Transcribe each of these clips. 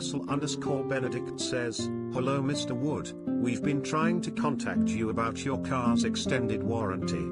Axel_Benedict says, "Hello Mr. Wood, we've been trying to contact you about your car's extended warranty.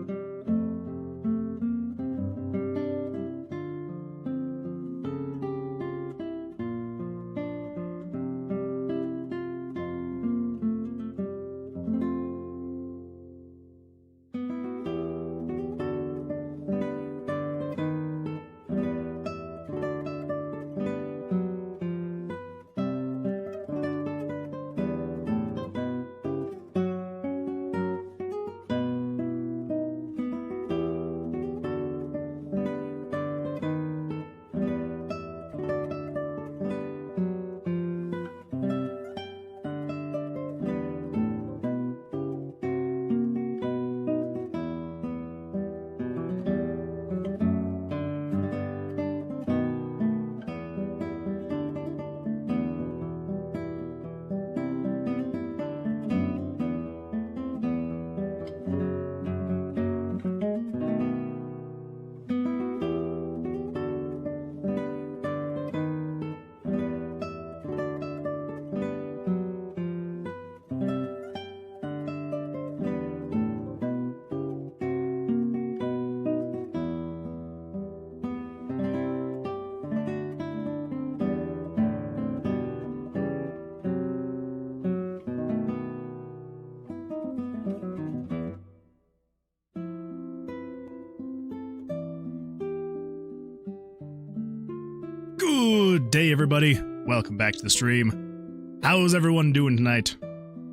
Good day, everybody. Welcome back to the stream. How's everyone doing tonight?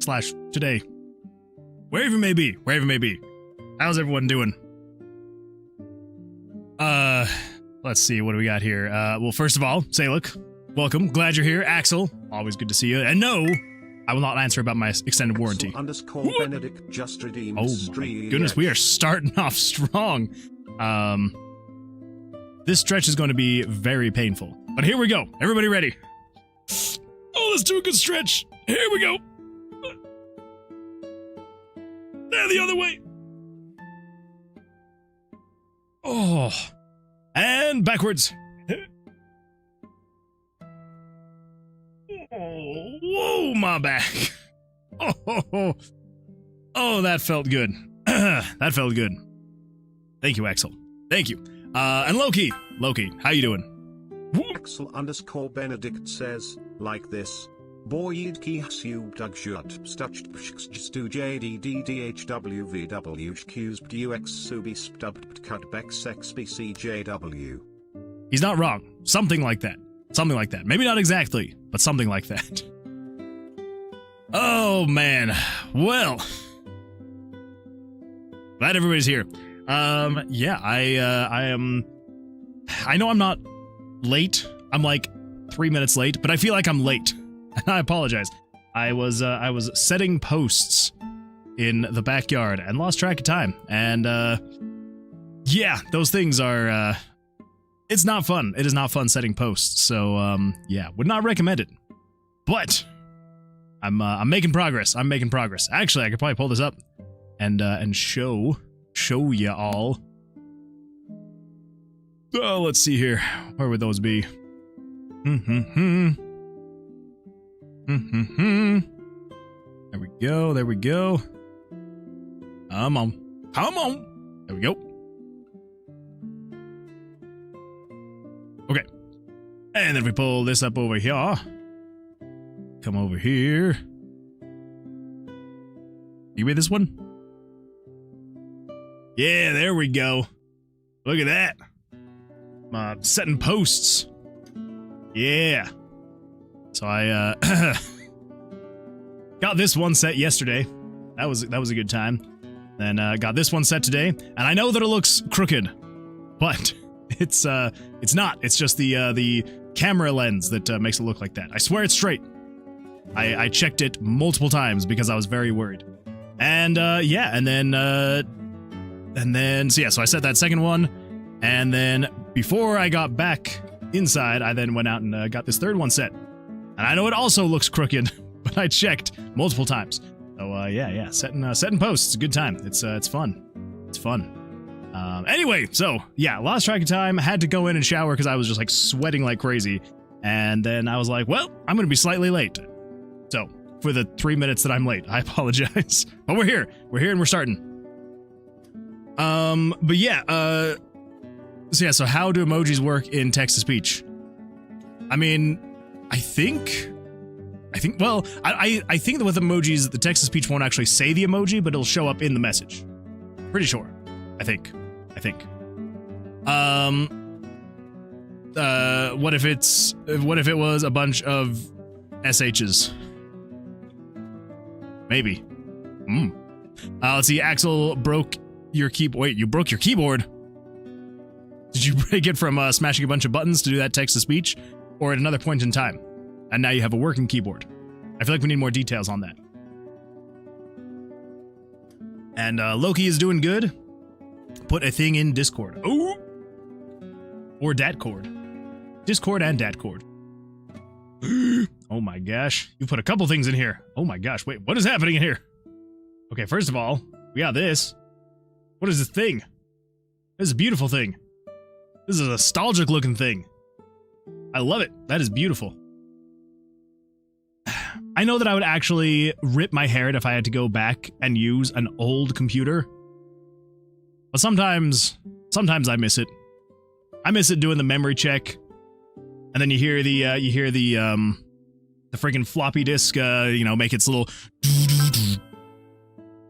/ today. Wherever it may be. How's everyone doing? Let's see, what do we got here? Well, first of all, Salek, welcome. Glad you're here. Axel, always good to see you. And no, I will not answer about my extended warranty. Axel_Benedict just redeemed. Oh my goodness, we are starting off strong. This stretch is going to be very painful. But here we go. Everybody ready? Oh, let's do a good stretch. Here we go. And the other way. Oh. And backwards. Oh, whoa, my back. Oh, that felt good. That felt good. Thank you, Axel. Thank you. And Loki, how you doing? Axel_Benedict says, like this. Boyd Kisu Dugshut Stucht Pshkstu JDDDHWVW Ux Subi Stubbed Cutbex XBCJW. He's not wrong. Something like that. Maybe not exactly, but something like that. Oh, man. Well. Glad everybody's here. Yeah, I know I'm not late. I'm like 3 minutes late, but I feel like I'm late. I apologize. I was setting posts in the backyard and lost track of time. And, yeah, those things are, it's not fun. It is not fun setting posts. So, yeah, would not recommend it. But I'm making progress. Actually, I could probably pull this up and show ya all. Oh, let's see here. Where would those be? There we go. Come on. There we go. Okay. And then if we pull this up over here. Come over here. You read this one? Yeah, there we go. Look at that. Setting posts. Yeah. So I got this one set yesterday. That was a good time. Then got this one set today, and I know that it looks crooked, but it's not. It's just the camera lens that makes it look like that. I swear it's straight. I checked it multiple times because I was very worried. And yeah, and then so I set that second one, and then before I got back inside, I then went out and got this third one set. And I know it also looks crooked, but I checked multiple times. So yeah, setting posts, it's a good time. It's fun. It's fun. Anyway, so yeah, lost track of time. Had to go in and shower because I was just like sweating like crazy. And then I was like, well, I'm going to be slightly late. So for the 3 minutes that I'm late, I apologize. But we're here. We're here and we're starting. But yeah, so how do emojis work in text-to-speech? I mean, I think that with emojis, the text-to-speech won't actually say the emoji, but it'll show up in the message. Pretty sure. I think. What if it was a bunch of SHs? Maybe. Let's see, Axel broke your keyboard. Wait, you broke your keyboard? Did you break it from smashing a bunch of buttons to do that text-to-speech? Or at another point in time? And now you have a working keyboard. I feel like we need more details on that. And Loki is doing good. Put a thing in Discord. Ooh! Or Datcord. Discord and Datcord. Oh my gosh. You put a couple things in here. Oh my gosh. Wait, what is happening in here? Okay, first of all, we got this. What is this thing? This is a beautiful thing. This is a nostalgic looking thing. I love it. That is beautiful. I know that I would actually rip my hair if I had to go back and use an old computer. But sometimes I miss it. I miss it doing the memory check. And then you hear the freaking floppy disk, make its little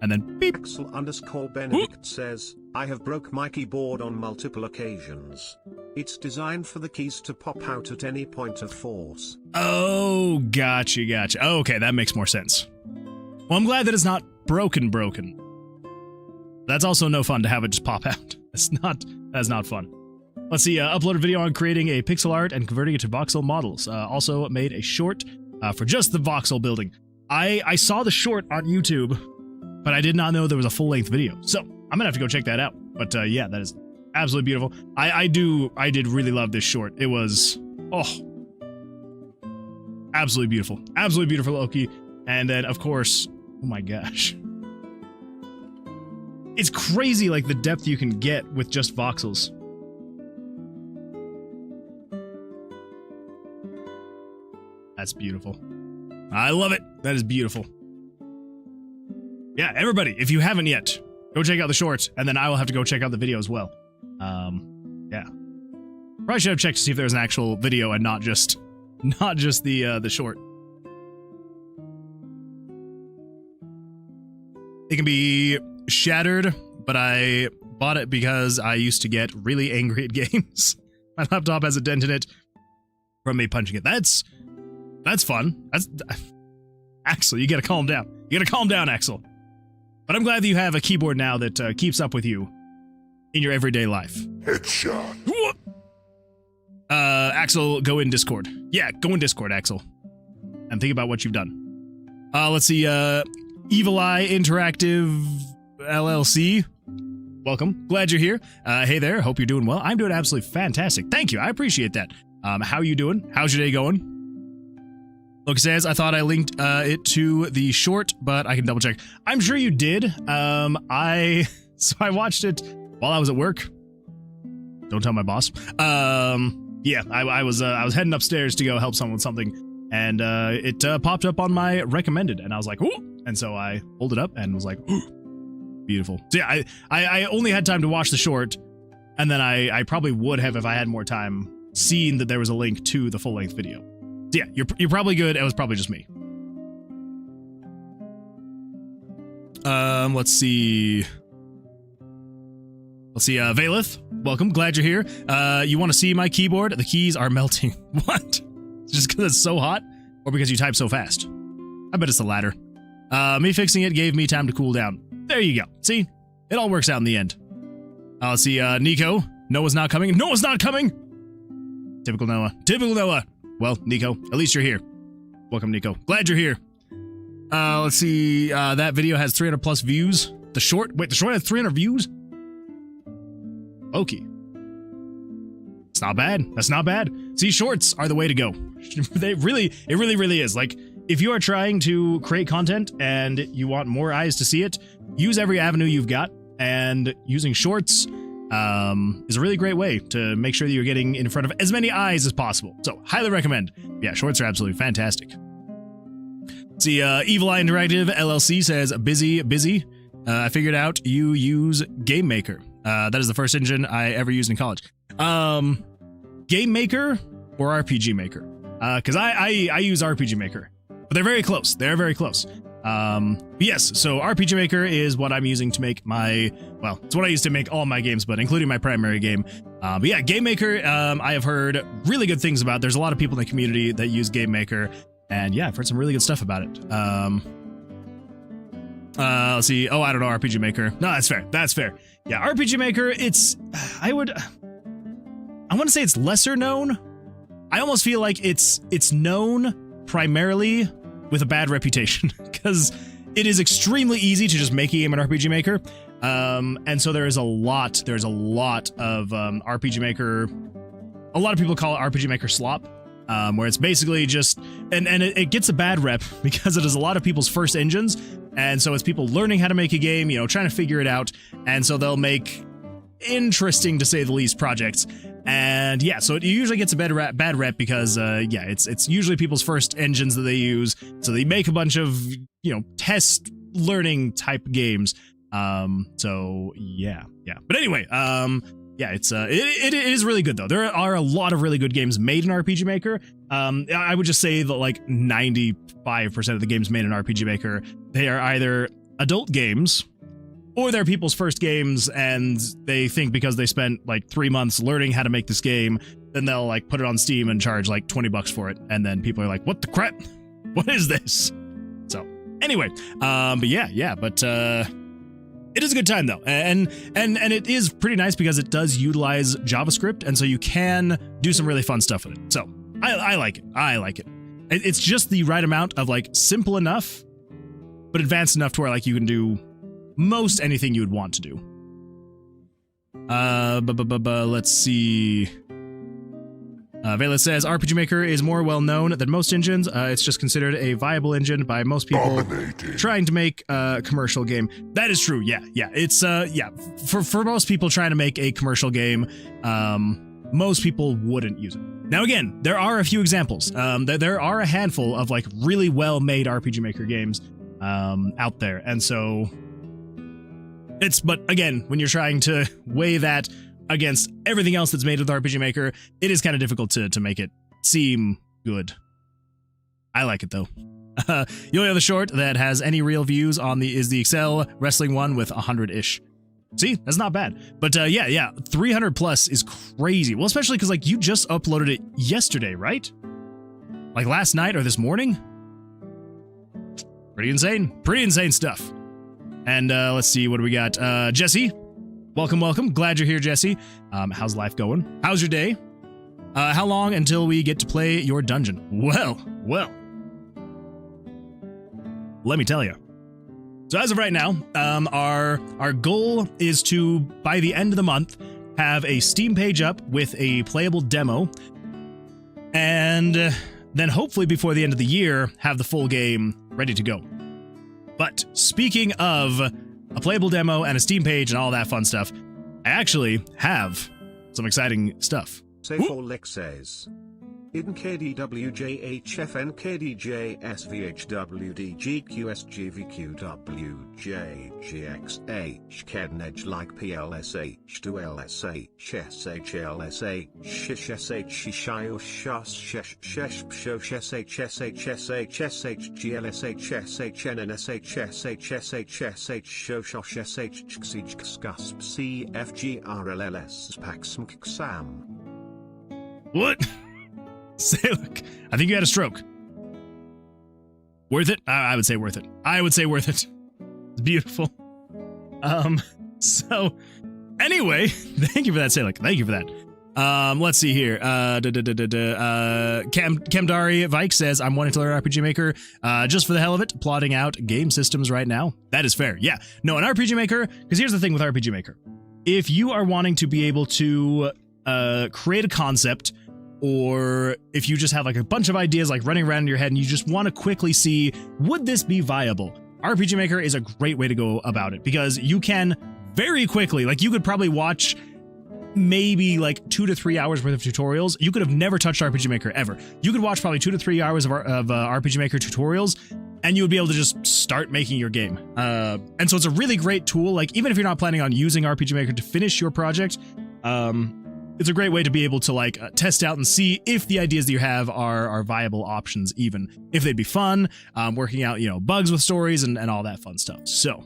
and then beep. Axel_Benedict says, I have broke my keyboard on multiple occasions. It's designed for the keys to pop out at any point of force. Oh, gotcha. Okay, that makes more sense. Well, I'm glad that it's not broken. That's also no fun to have it just pop out. That's not fun. Let's see, upload a video on creating a pixel art and converting it to voxel models. Also made a short for just the voxel building. I saw the short on YouTube, but I did not know there was a full-length video. So I'm gonna have to go check that out. But yeah, that is absolutely beautiful. I did really love this short. It was, absolutely beautiful. Absolutely beautiful, Loki. And then, of course, oh my gosh. It's crazy, like, the depth you can get with just voxels. That's beautiful. I love it. That is beautiful. Yeah, everybody, if you haven't yet, go check out the short, and then I will have to go check out the video as well. Yeah. Probably should have checked to see if there's an actual video and not just the short. It can be shattered, but I bought it because I used to get really angry at games. My laptop has a dent in it from me punching it. That's fun. Axel, you gotta calm down. You gotta calm down, Axel. But I'm glad that you have a keyboard now that keeps up with you in your everyday life. Headshot. Axel, go in Discord. Yeah, go in Discord, Axel. And think about what you've done. Let's see, Evil Eye Interactive LLC. Welcome. Glad you're here. Hey there. Hope you're doing well. I'm doing absolutely fantastic. Thank you. I appreciate that. How you doing? How's your day going? Look, says, I thought I linked it to the short, but I can double check. I'm sure you did. I watched it while I was at work. Don't tell my boss. Yeah, I was heading upstairs to go help someone with something, and it popped up on my recommended, and I was like, ooh, and so I pulled it up and was like, ooh, beautiful. So yeah, I only had time to watch the short, and then I probably would have, if I had more time, seen that there was a link to the full-length video. So yeah, you're probably good. It was probably just me. Let's see. Valeth, welcome. Glad you're here. You want to see my keyboard? The keys are melting. What? Just because it's so hot? Or because you type so fast? I bet it's the latter. Me fixing it gave me time to cool down. There you go. See? It all works out in the end. Let's see, Nico. Noah's not coming. Noah's not coming! Typical Noah. Typical Noah! Well, Nico, at least you're here. Welcome, Nico. Glad you're here. Let's see, that video has 300 plus views. The short has 300 views? Okay. It's not bad. That's not bad. See, shorts are the way to go. It really is. Like, if you are trying to create content and you want more eyes to see it, use every avenue you've got, and using shorts is a really great way to make sure that you're getting in front of as many eyes as possible. So highly recommend. Yeah, shorts are absolutely fantastic. See, Evil Eye Interactive LLC says, busy. I figured out you use Game Maker. That is the first engine I ever used in college. Game Maker or RPG Maker? Because I use RPG Maker, but they're very close. They're very close. Yes, so RPG Maker is what I'm using to make my, well, it's what I use to make all my games, but including my primary game. But yeah, Game Maker, I have heard really good things about. There's a lot of people in the community that use Game Maker, and yeah, I've heard some really good stuff about it. Let's see. Oh, I don't know, RPG Maker. No, that's fair. That's fair. Yeah, RPG Maker, it's, I want to say it's lesser known. I almost feel like it's known primarily with a bad reputation because it is extremely easy to just make a game in RPG Maker. And so there's a lot of RPG Maker. A lot of people call it RPG Maker slop, where it's basically just, and it gets a bad rep because it is a lot of people's first engines. And so it's people learning how to make a game, trying to figure it out. And so they'll make interesting, to say the least, projects. And yeah, so it usually gets a bad rep because yeah, it's usually people's first engines that they use. So they make a bunch of, test learning type games. So yeah. But anyway, yeah, it is really good though. There are a lot of really good games made in RPG Maker. I would just say that like 95% of the games made in RPG Maker, they are either adult games, or they're people's first games, and they think because they spent like 3 months learning how to make this game, then they'll like put it on Steam and charge like $20 for it, and then people are like, "What the crap? What is this?" So anyway, but it is a good time though, and it is pretty nice because it does utilize JavaScript, and so you can do some really fun stuff with it. So I like it. I like it. It's just the right amount of like simple enough, but advanced enough to where like you can do most anything you would want to do. Let's see. Vela says RPG Maker is more well known than most engines. It's just considered a viable engine by most people trying to make a commercial game. That is true. Yeah. It's for most people trying to make a commercial game, most people wouldn't use it. Now again, there are a few examples. There are a handful of like really well made RPG Maker games out there, and so. But again, when you're trying to weigh that against everything else that's made with RPG Maker, it is kind of difficult to make it seem good. I like it though. The only other short that has any real views on is the Excel wrestling one with 100-ish. See, that's not bad. But yeah, 300 plus is crazy. Well, especially because like you just uploaded it yesterday, right? Like last night or this morning? Pretty insane stuff. And let's see, what do we got? Jesse, welcome. Glad you're here, Jesse. How's life going? How's your day? How long until we get to play your dungeon? Well, let me tell you. So as of right now, our goal is to, by the end of the month, have a Steam page up with a playable demo, and then hopefully before the end of the year, have the full game ready to go. But speaking of a playable demo and a Steam page and all that fun stuff, I actually have some exciting stuff. Say for Lex says. In KDWJHFN KDJSVHWDGQSGVQWJGXH KEDNEDGE like PLSH2LSH SHLSH SHSH SHIO SHAS SHESH SHESH PSHO SHSH SHSH SHGLSH SHNNSH SHSH SHOSH SH XIJXGUSP CFGRLLS SPAXMKXAM. What? Say, look, I think you had a stroke. Worth it? I would say worth it. It's beautiful. So, anyway, thank you for that, Salek. Thank you for that. Let's see here. Camdari Vike says, I'm wanting to learn RPG Maker just for the hell of it, plotting out game systems right now. That is fair. Yeah. No, an RPG Maker, because here's the thing with RPG Maker. If you are wanting to be able to create a concept, or if you just have like a bunch of ideas like running around in your head and you just want to quickly see, would this be viable? RPG Maker is a great way to go about it because you can very quickly, like you could probably watch maybe like 2 to 3 hours worth of tutorials. You could have never touched RPG Maker ever. You could watch probably 2 to 3 hours of RPG Maker tutorials, and you would be able to just start making your game. And so it's a really great tool. Like, even if you're not planning on using RPG Maker to finish your project, it's a great way to be able to like test out and see if the ideas that you have are viable options, even if they'd be fun, working out, bugs with stories and all that fun stuff. So,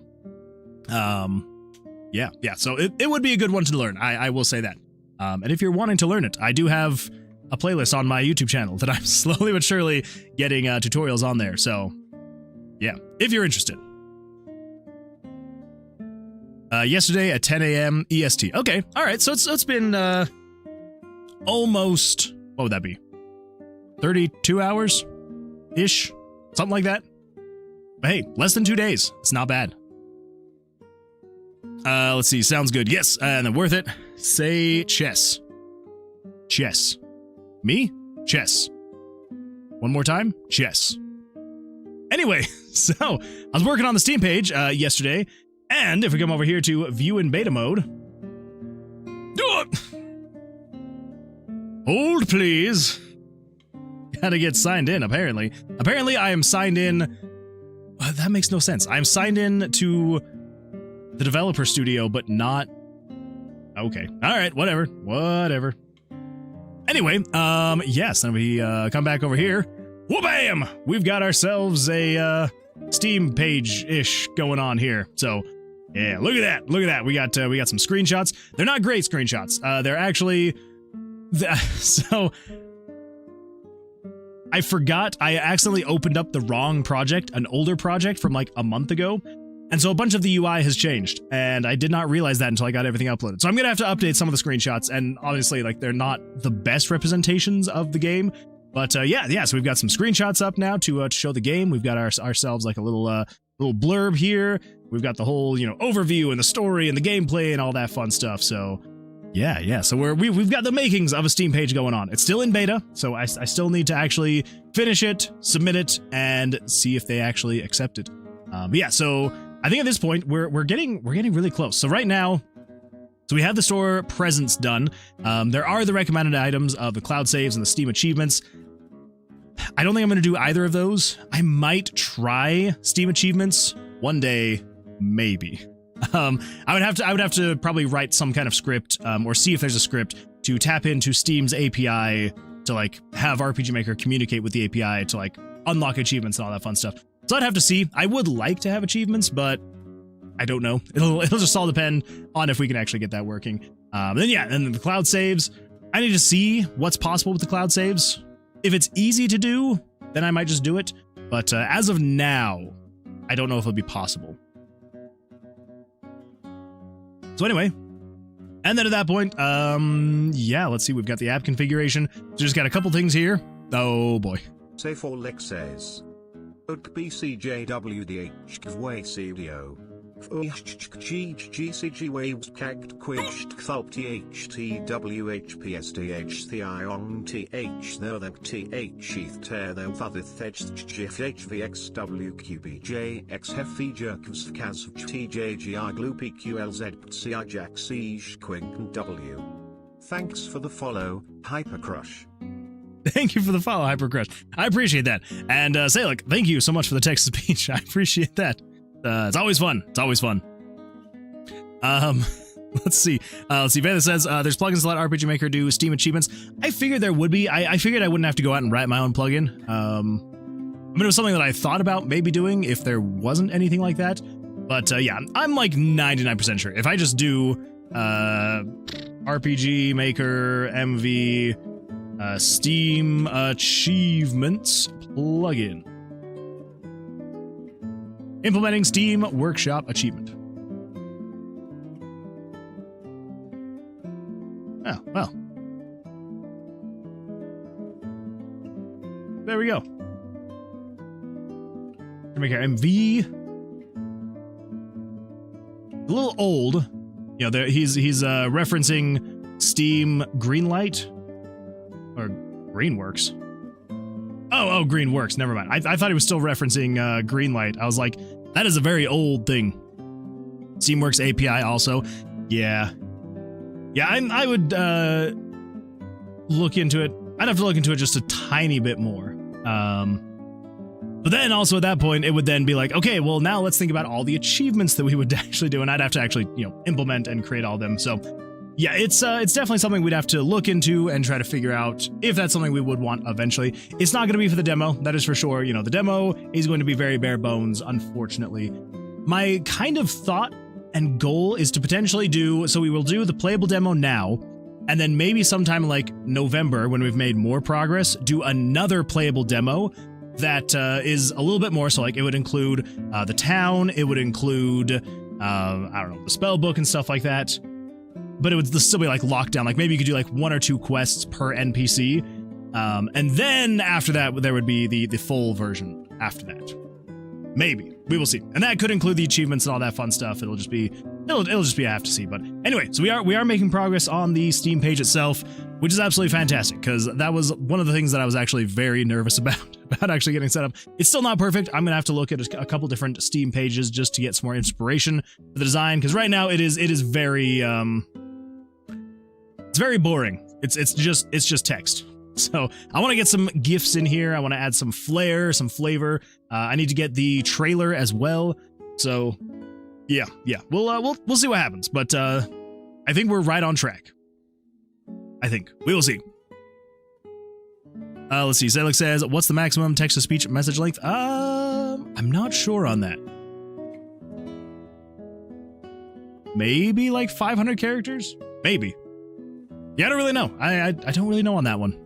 yeah. So it would be a good one to learn. I will say that. And if you're wanting to learn it, I do have a playlist on my YouTube channel that I'm slowly but surely getting tutorials on there. So yeah, if you're interested. Yesterday at 10 a.m. EST. Okay. All right. So it's been almost, what would that be? 32 hours ish, something like that. But hey, less than 2 days. It's not bad. Let's see. Sounds good. Yes. And then worth it. Say chess. Chess. Me? Chess. One more time. Chess. Anyway, so I was working on the Steam page yesterday, and if we come over here to view in beta mode, hold please. Gotta get signed in, apparently. Apparently I am signed in. That makes no sense. I'm signed in to the developer studio, but not. Okay. All right. Whatever. Anyway, yes. Then we come back over here. Wha-bam! We've got ourselves a Steam page-ish going on here. So, yeah, look at that. We got some screenshots. They're not great screenshots. They're actually so I forgot I accidentally opened up the wrong project, an older project from like a month ago. And so a bunch of the UI has changed, and I did not realize that until I got everything uploaded. So I'm going to have to update some of the screenshots, and obviously, like, they're not the best representations of the game. But yeah, so we've got some screenshots up now to show the game. We've got ourselves like a little blurb here. We've got the whole, overview and the story and the gameplay and all that fun stuff. So yeah. So we've got the makings of a Steam page going on. It's still in beta, so I still need to actually finish it, submit it, and see if they actually accept it. But yeah, so I think at this point we're getting really close. So right now, so we have the store presence done. There are the recommended items of the cloud saves and the Steam achievements. I don't think I'm going to do either of those. I might try Steam achievements one day, maybe. I would have to probably write some kind of script, or see if there's a script to tap into Steam's API to like have RPG Maker communicate with the API to like unlock achievements and all that fun stuff. So I'd have to see. I would like to have achievements, but I don't know. It'll just all depend on if we can actually get that working. And then the cloud saves. I need to see what's possible with the cloud saves. If it's easy to do, then I might just do it. But as of now, I don't know if it'll be possible. So anyway, and then at that point, yeah, let's see. We've got the app configuration. So just got a couple things here. Oh boy. Say for Lex says. BCJWDH Kway CDO. GCG waves cagged quidged thulp THTWHPSTH on TH though the TH ETH tear though other thedge GFHVXWQBJX Hefy Jerkos Kaz TJGR Gloopy QLZ PCI Jack Siege Quink W. Thanks for the follow, Hypercrush. Thank you for the follow, Hypercrush. I appreciate that. And Salic, thank you so much for the text to speech. I appreciate that. It's always fun. Let's see. Vanda says, there's plugins to let RPG Maker do Steam achievements. I figured there would be. I figured I wouldn't have to go out and write my own plugin. I mean, it was something that I thought about maybe doing if there wasn't anything like that. But yeah, I'm like 99% sure. If I just do RPG Maker MV Steam achievements plugin. Implementing Steam Workshop achievement. Oh, well. There we go. Maker MV. A little old. He's referencing Steam Greenlight or Greenworks. Oh, Greenworks. Never mind. I thought he was still referencing Greenlight. I was like, that is a very old thing. Steamworks API also. Yeah. Yeah, I would look into it. I'd have to look into it just a tiny bit more. But then also at that point, it would then be like, okay, well, now let's think about all the achievements that we would actually do, and I'd have to actually, implement and create all of them. So yeah, it's definitely something we'd have to look into and try to figure out if that's something we would want eventually. It's not going to be for the demo, that is for sure. The demo is going to be very bare bones, unfortunately. My kind of thought and goal is to potentially we will do the playable demo now, and then maybe sometime like November, when we've made more progress, do another playable demo that is a little bit more. So like it would include the town, it would include, the spell book and stuff like that. But it would still be like locked down. Like maybe you could do like 1 or 2 quests per NPC. And then after that, there would be the full version after that. Maybe. We will see. And that could include the achievements and all that fun stuff. It'll just be a have to see. But anyway, so we are making progress on the Steam page itself, which is absolutely fantastic, because that was one of the things that I was actually very nervous about actually getting set up. It's still not perfect. I'm gonna have to look at a couple different Steam pages just to get some more inspiration for the design, because right now it is very it's very boring. It's just text. So I want to get some GIFs in here. I want to add some flair, some flavor. I need to get the trailer as well. So yeah, we'll see what happens. But I think we're right on track. I think we will see. Let's see. Zelix says, "What's the maximum text-to-speech message length?" I'm not sure on that. Maybe like 500 characters. Maybe. Yeah, I don't really know. I don't really know on that one.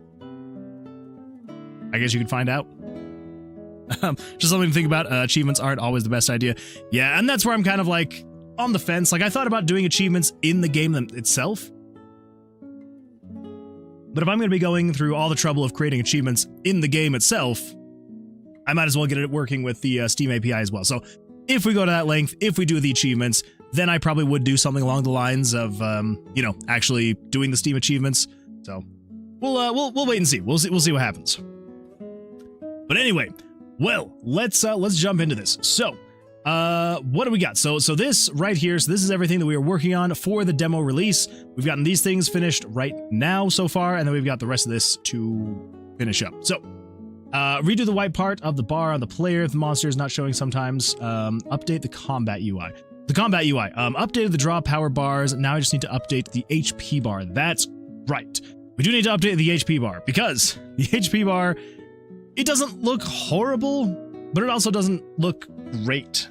I guess you could find out. Just something to think about. Achievements aren't always the best idea. Yeah, and that's where I'm kind of like on the fence. Like I thought about doing achievements in the game itself. But if I'm going to be going through all the trouble of creating achievements in the game itself, I might as well get it working with the Steam API as well. So if we go to that length, if we do the achievements, then I probably would do something along the lines of, actually doing the Steam achievements. So we'll wait and see. We'll see what happens. But anyway, well, let's jump into this. So, what do we got? So this right here, so this is everything that we are working on for the demo release. We've gotten these things finished right now so far, and then we've got the rest of this to finish up. So, redo the white part of the bar on the player if the monster is not showing sometimes. Update the combat UI. The combat UI. Updated the draw power bars. Now I just need to update the HP bar. That's right. We do need to update the HP bar, because the HP bar, it doesn't look horrible, but it also doesn't look great.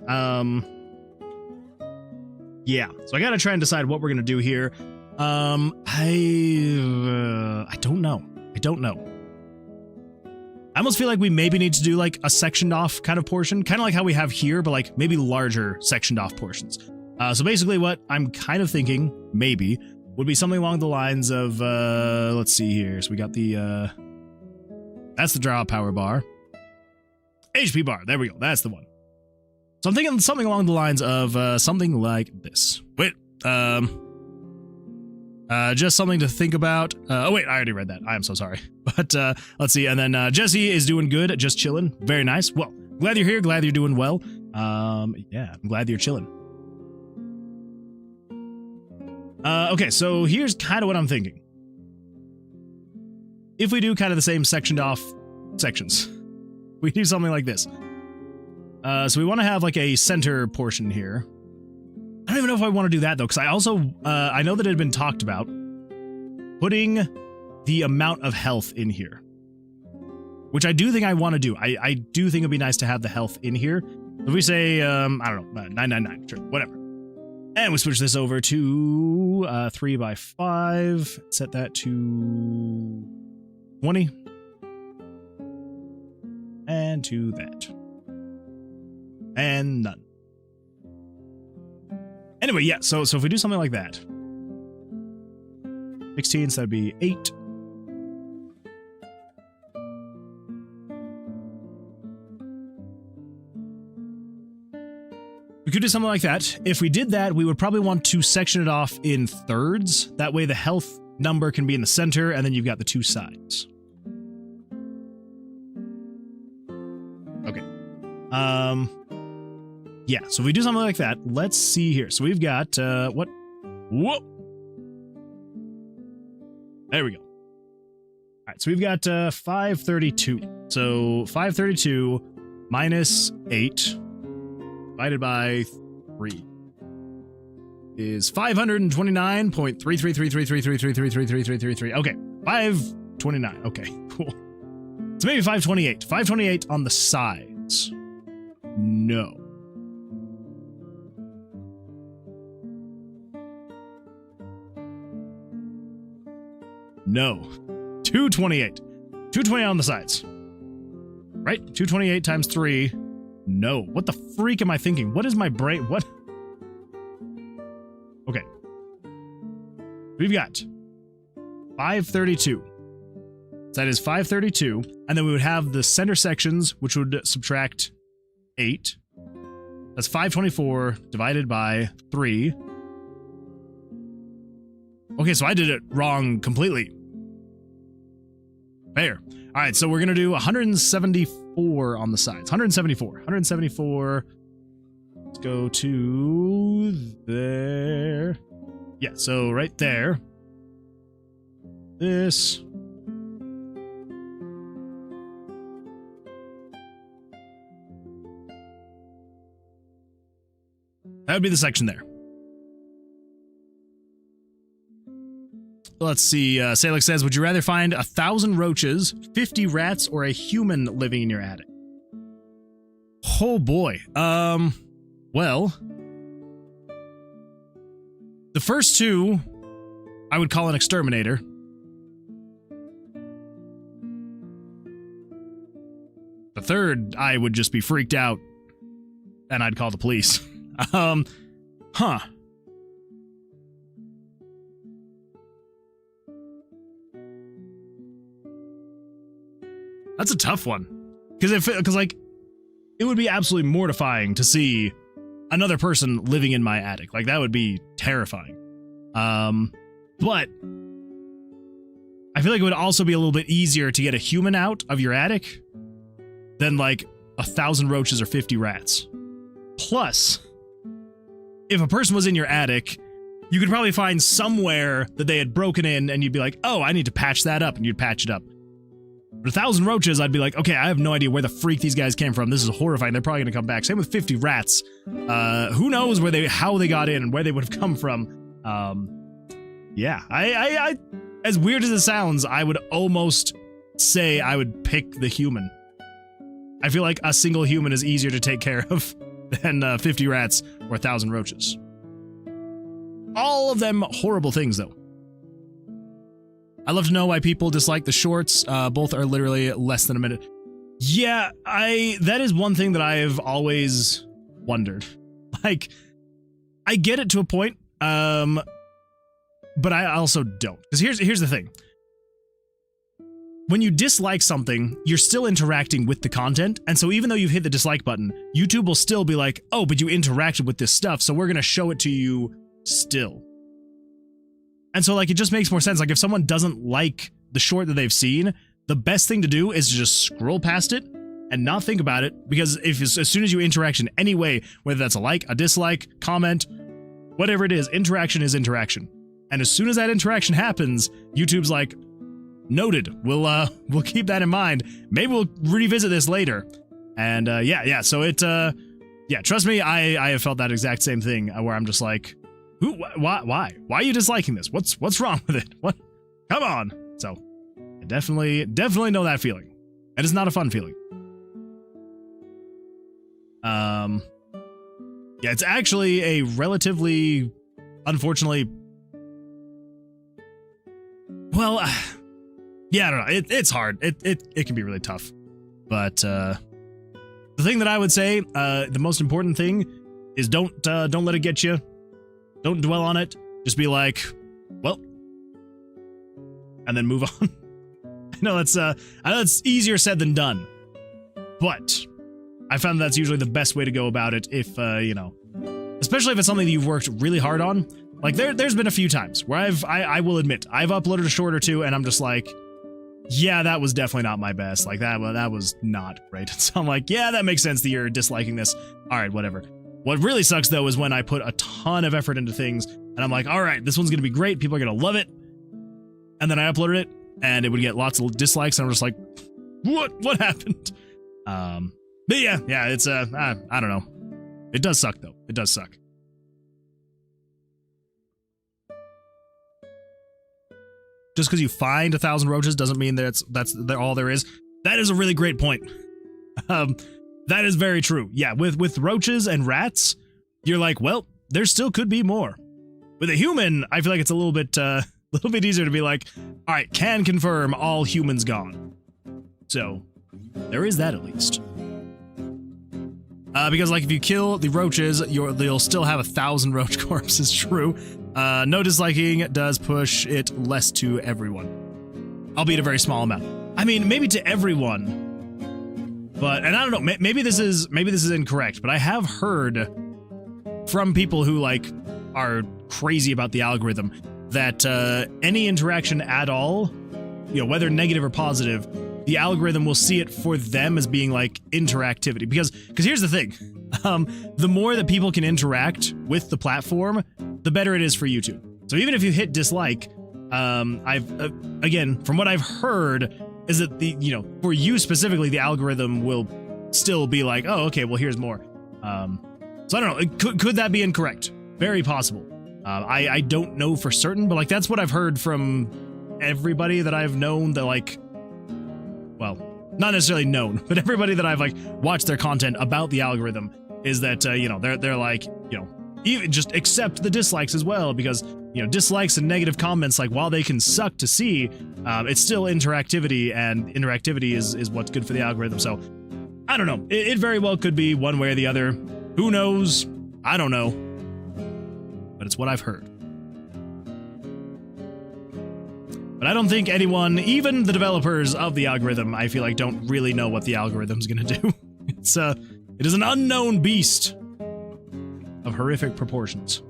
Yeah, so I gotta try and decide what we're gonna do here. I don't know. I almost feel like we maybe need to do like a sectioned off kind of portion, kind of like how we have here, but like maybe larger sectioned off portions. So basically what I'm kind of thinking maybe would be something along the lines of, let's see here. So we got the, that's the draw power bar. HP bar, there we go, that's the one. So I'm thinking something along the lines of something like this. Wait, just something to think about. Oh wait, I already read that. I am so sorry. But let's see, and then Jesse is doing good, just chilling. Very nice. Well, glad you're here, glad you're doing well. Yeah, I'm glad you're chilling. Okay, so here's kind of what I'm thinking. If we do kind of the same sectioned off sections, we do something like this. So we want to have like a center portion here. I don't even know if I want to do that though, because I also, I know that it had been talked about putting the amount of health in here, which I do think I want to do. I do think it'd be nice to have the health in here. If we say, I don't know, 999, sure, whatever. And we switch this over to 3x5, set that to 20. And to that. And none. Anyway, yeah, so if we do something like that. 16, so that'd be 8. We could do something like that. If we did that, we would probably want to section it off in thirds. That way the health number can be in the center, and then you've got the two sides. Okay. Yeah, so if we do something like that, let's see here. So we've got, what? Whoa! There we go. All right, so we've got 532. So 532 minus 8 divided by 3 is 529.3333333333333. Okay, 529. Okay, cool. So maybe 528. 528 on the sides. No. No. 228. 228 on the sides. Right? 228 times 3. No. What the freak am I thinking? What is my brain? What? Okay. We've got 532. So that is 532. And then we would have the center sections, which would subtract 8. That's 524 divided by 3. Okay, so I did it wrong completely. Fair. All right, so we're going to do 174 on the sides. 174. 174. Let's go to there. Yeah, so right there. This. That would be the section there. Let's see. Salix says, would you rather find 1,000 roaches, 50 rats, or a human living in your attic? Oh boy. Well, the first two I would call an exterminator. The third I would just be freaked out and I'd call the police. Huh. That's a tough one. Because like, it would be absolutely mortifying to see another person living in my attic. Like, that would be terrifying. But I feel like it would also be a little bit easier to get a human out of your attic than like 1,000 roaches or 50 rats. Plus, if a person was in your attic, you could probably find somewhere that they had broken in and you'd be like, oh, I need to patch that up, and you'd patch it up. But 1,000 roaches, I'd be like, okay, I have no idea where the freak these guys came from. This is horrifying. They're probably going to come back. Same with 50 rats. Who knows how they got in and where they would have come from. Yeah, I as weird as it sounds, I would almost say I would pick the human. I feel like a single human is easier to take care of than 50 rats or 1,000 roaches. All of them horrible things, though. I'd love to know why people dislike the shorts. Both are literally less than a minute. Yeah, that is one thing that I have always wondered. Like, I get it to a point, but I also don't. Because here's the thing. When you dislike something, you're still interacting with the content, and so even though you've hit the dislike button, YouTube will still be like, oh, but you interacted with this stuff, so we're gonna show it to you still. And so, like, it just makes more sense. Like, if someone doesn't like the short that they've seen, the best thing to do is to just scroll past it and not think about it, because as soon as you interact in any way, whether that's a like, a dislike, comment, whatever it is, interaction is interaction. And as soon as that interaction happens, YouTube's like, noted. We'll keep that in mind. Maybe we'll revisit this later. And yeah. So yeah. Trust me, I have felt that exact same thing where I'm just like, why are you disliking this? What's wrong with it? What? Come on. So I definitely know that feeling, and it's not a fun feeling. Yeah, it's actually a relatively, unfortunately, well. Yeah, I don't know. It's hard. It can be really tough. But the thing that I would say, the most important thing is don't let it get you. Don't dwell on it. Just be like, well, and then move on. I know that's easier said than done. But I found that's usually the best way to go about it if, especially if it's something that you've worked really hard on. Like there's been a few times where I will admit, I've uploaded a short or two and I'm just like, yeah, that was definitely not my best. Like that was not great. So I'm like, yeah, that makes sense that you're disliking this. All right, whatever. What really sucks though is when I put a ton of effort into things and I'm like, all right, this one's going to be great. People are going to love it. and then I uploaded it, and it would get lots of dislikes, and I'm just like, what happened? But yeah, it's I don't know. It does suck though. It does suck. Just because you find 1,000 roaches doesn't mean that that's all there is. That is a really great point. That is very true. Yeah, with roaches and rats, you're like, well, there still could be more. With a human, I feel like it's a little bit easier to be like, all right, can confirm all humans gone. So there is that at least. Because like if you kill the roaches, they'll still have 1,000 roach corpses. True. No disliking does push it less to everyone, albeit a very small amount. I mean, maybe to everyone, but and I don't know. Maybe this is incorrect, but I have heard from people who like are crazy about the algorithm that any interaction at all, whether negative or positive, the algorithm will see it for them as being like interactivity. Because here's the thing, the more that people can interact with the platform, the better it is for YouTube. So even if you hit dislike, again, from what I've heard, is that for you specifically, the algorithm will still be like, oh, okay, well, here's more. So I don't know. Could that be incorrect? Very possible. I don't know for certain, but like that's what I've heard from everybody that I've known that like, well, not necessarily known, but everybody that I've like watched their content about the algorithm is that they're like, even just accept the dislikes as well, because dislikes and negative comments, like while they can suck to see, it's still interactivity, and interactivity is what's good for the algorithm. So I don't know. It very well could be one way or the other. Who knows? I don't know. But it's what I've heard. But I don't think anyone, even the developers of the algorithm, I feel like don't really know what the algorithm's gonna do. It is an unknown beast of horrific proportions.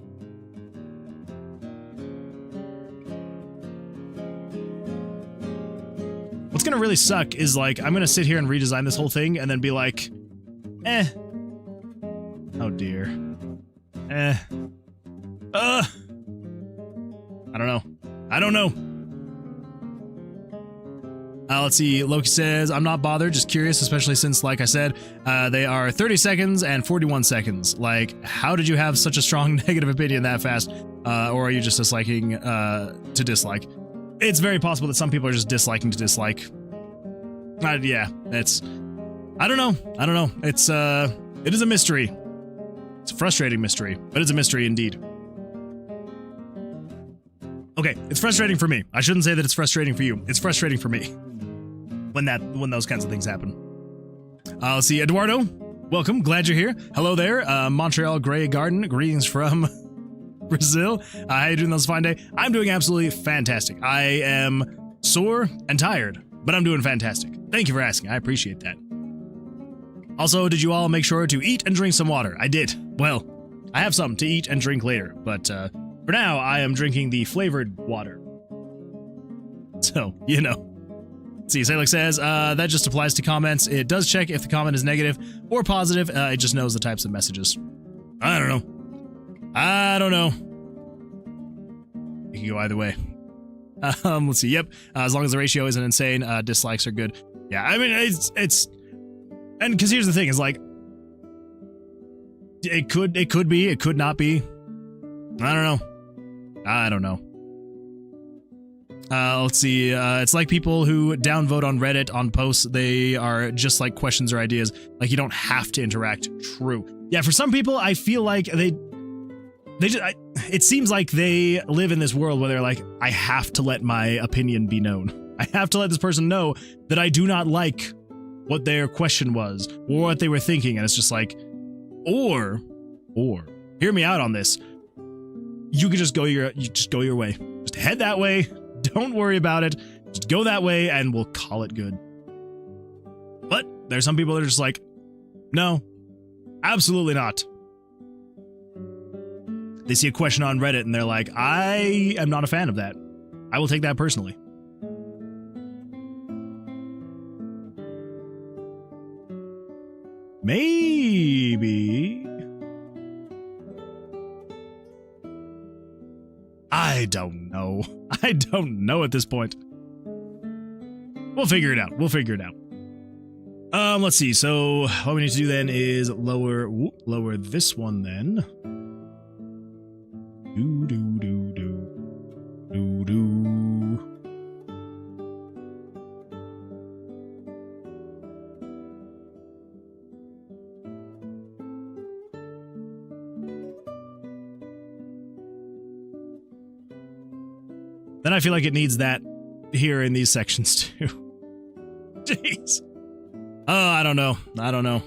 What's gonna really suck is like, I'm gonna sit here and redesign this whole thing and then be like, oh dear. I don't know. Let's see. Loki says, I'm not bothered, just curious, especially since, like I said, they are 30 seconds and 41 seconds. Like, how did you have such a strong negative opinion that fast? Or are you just disliking to dislike? It's very possible that some people are just disliking to dislike. Yeah, I don't know. It is a mystery. It's a frustrating mystery, but it's a mystery indeed. Okay, it's frustrating for me. I shouldn't say that it's frustrating for you. It's frustrating for me when those kinds of things happen. Let's see, Eduardo, welcome. Glad you're here. Hello there, Montreal Grey Garden. Greetings from Brazil. How you doing this fine day? I'm doing absolutely fantastic. I am sore and tired, but I'm doing fantastic. Thank you for asking. I appreciate that. Also, did you all make sure to eat and drink some water? I did. Well, I have some to eat and drink later, but for now, I am drinking the flavored water. So, See, Salix says, that just applies to comments. It does check if the comment is negative or positive. It just knows the types of messages. I don't know. It can go either way. Let's see. Yep. As long as the ratio isn't insane, dislikes are good. Yeah, I mean, it's... And because here's the thing, is like... It could be, it could not be. I don't know. Let's see. It's like people who downvote on Reddit on posts. They are just like questions or ideas. Like you don't have to interact. True. Yeah, for some people, I feel like it seems like they live in this world where they're like, I have to let my opinion be known. I have to let this person know that I do not like what their question was or what they were thinking. And it's just like, or hear me out on this. You could just go your way. Just head that way. Don't worry about it. Just go that way and we'll call it good. But there's some people that are just like, no, absolutely not. They see a question on Reddit and they're like, I am not a fan of that. I will take that personally. Maybe. I I don't know. I don't know at this point. We'll figure it out. We'll figure it out. Let's see. So what we need to do then is lower this one then. Then I feel like it needs that here in these sections too. Jeez. Oh, I don't know. I don't know.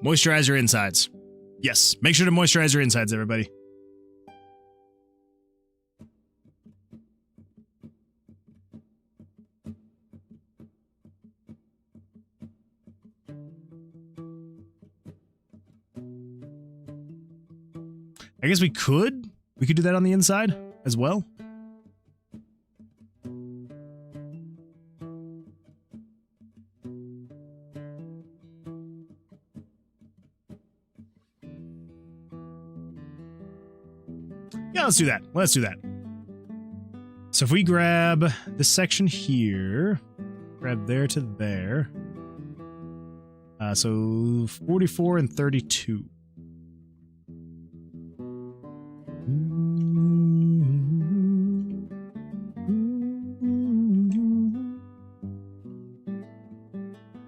Moisturize your insides. Yes, make sure to moisturize your insides, everybody. I guess we could do that on the inside as well. Yeah, let's do that. Let's do that. So if we grab this section here, grab there to there. So 44 and 32.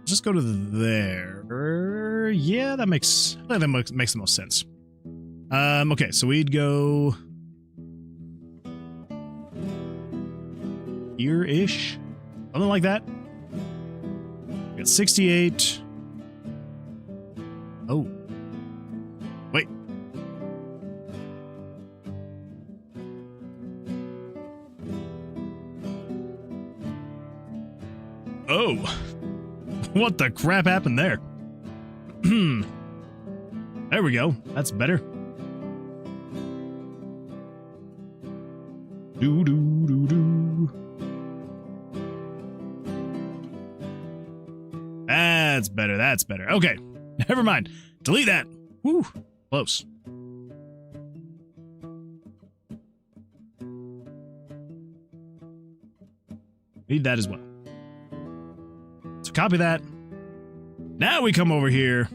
Just go to there. Yeah, that makes the most sense. Okay, so we'd go here-ish, something like that. We got 68. Oh, wait. Oh, what the crap happened there? There we go. That's better. Do do do do. That's better. That's better. Okay, never mind. Delete that. Woo, close. Need that as well. So copy that. Now we come over here.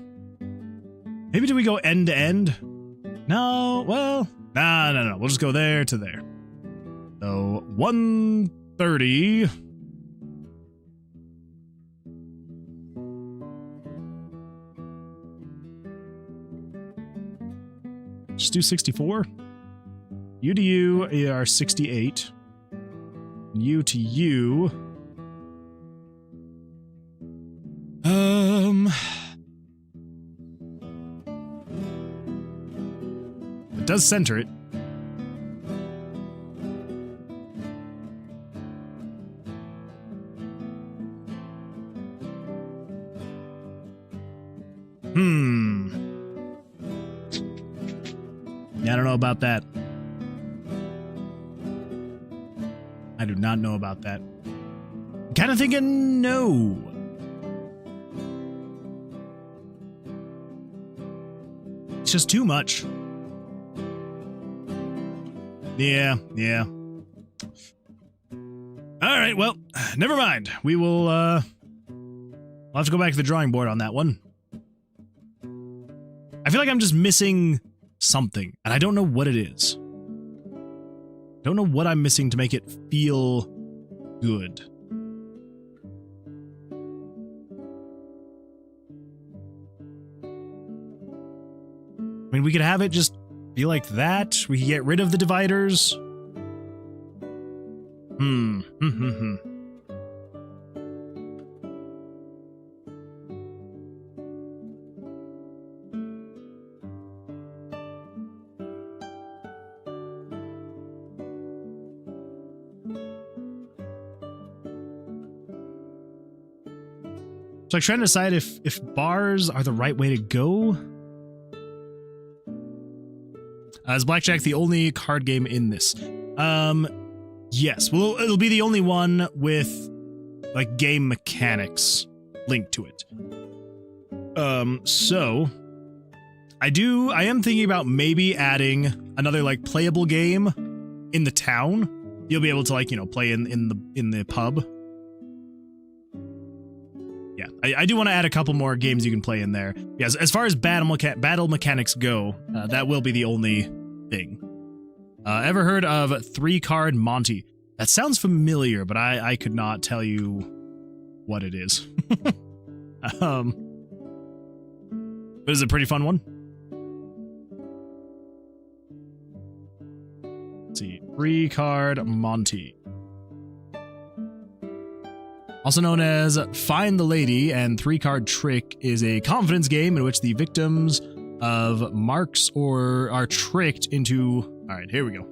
Maybe do we go end to end? No, well, no. We'll just go there to there. So 130. Just do 64. You to you are 68. You to you. It does center it. Yeah, I don't know about that. I do not know about that. I'm kind of thinking no. It's just too much. Yeah. All right, well, never mind. We will, I'll have to go back to the drawing board on that one. I feel like I'm just missing something, and I don't know what it is. Don't know what I'm missing to make it feel good. I mean, we could have it just be like that. We could get rid of the dividers. So I'm trying to decide if bars are the right way to go. Is Blackjack the only card game in this? Yes. Well, it'll be the only one with like game mechanics linked to it. So I am thinking about maybe adding another like playable game in the town. You'll be able to like, you know, play in the pub. Yeah, I do want to add a couple more games you can play in there. Yes, as far as battle mechanics go, that will be the only thing. Ever heard of 3-card Monty? That sounds familiar, but I could not tell you what it is. But it's a pretty fun one. Let's see, 3-card Monty. Also known as Find the Lady and 3-card Trick, is a confidence game in which the victims of marks or are tricked into... All right, here we go.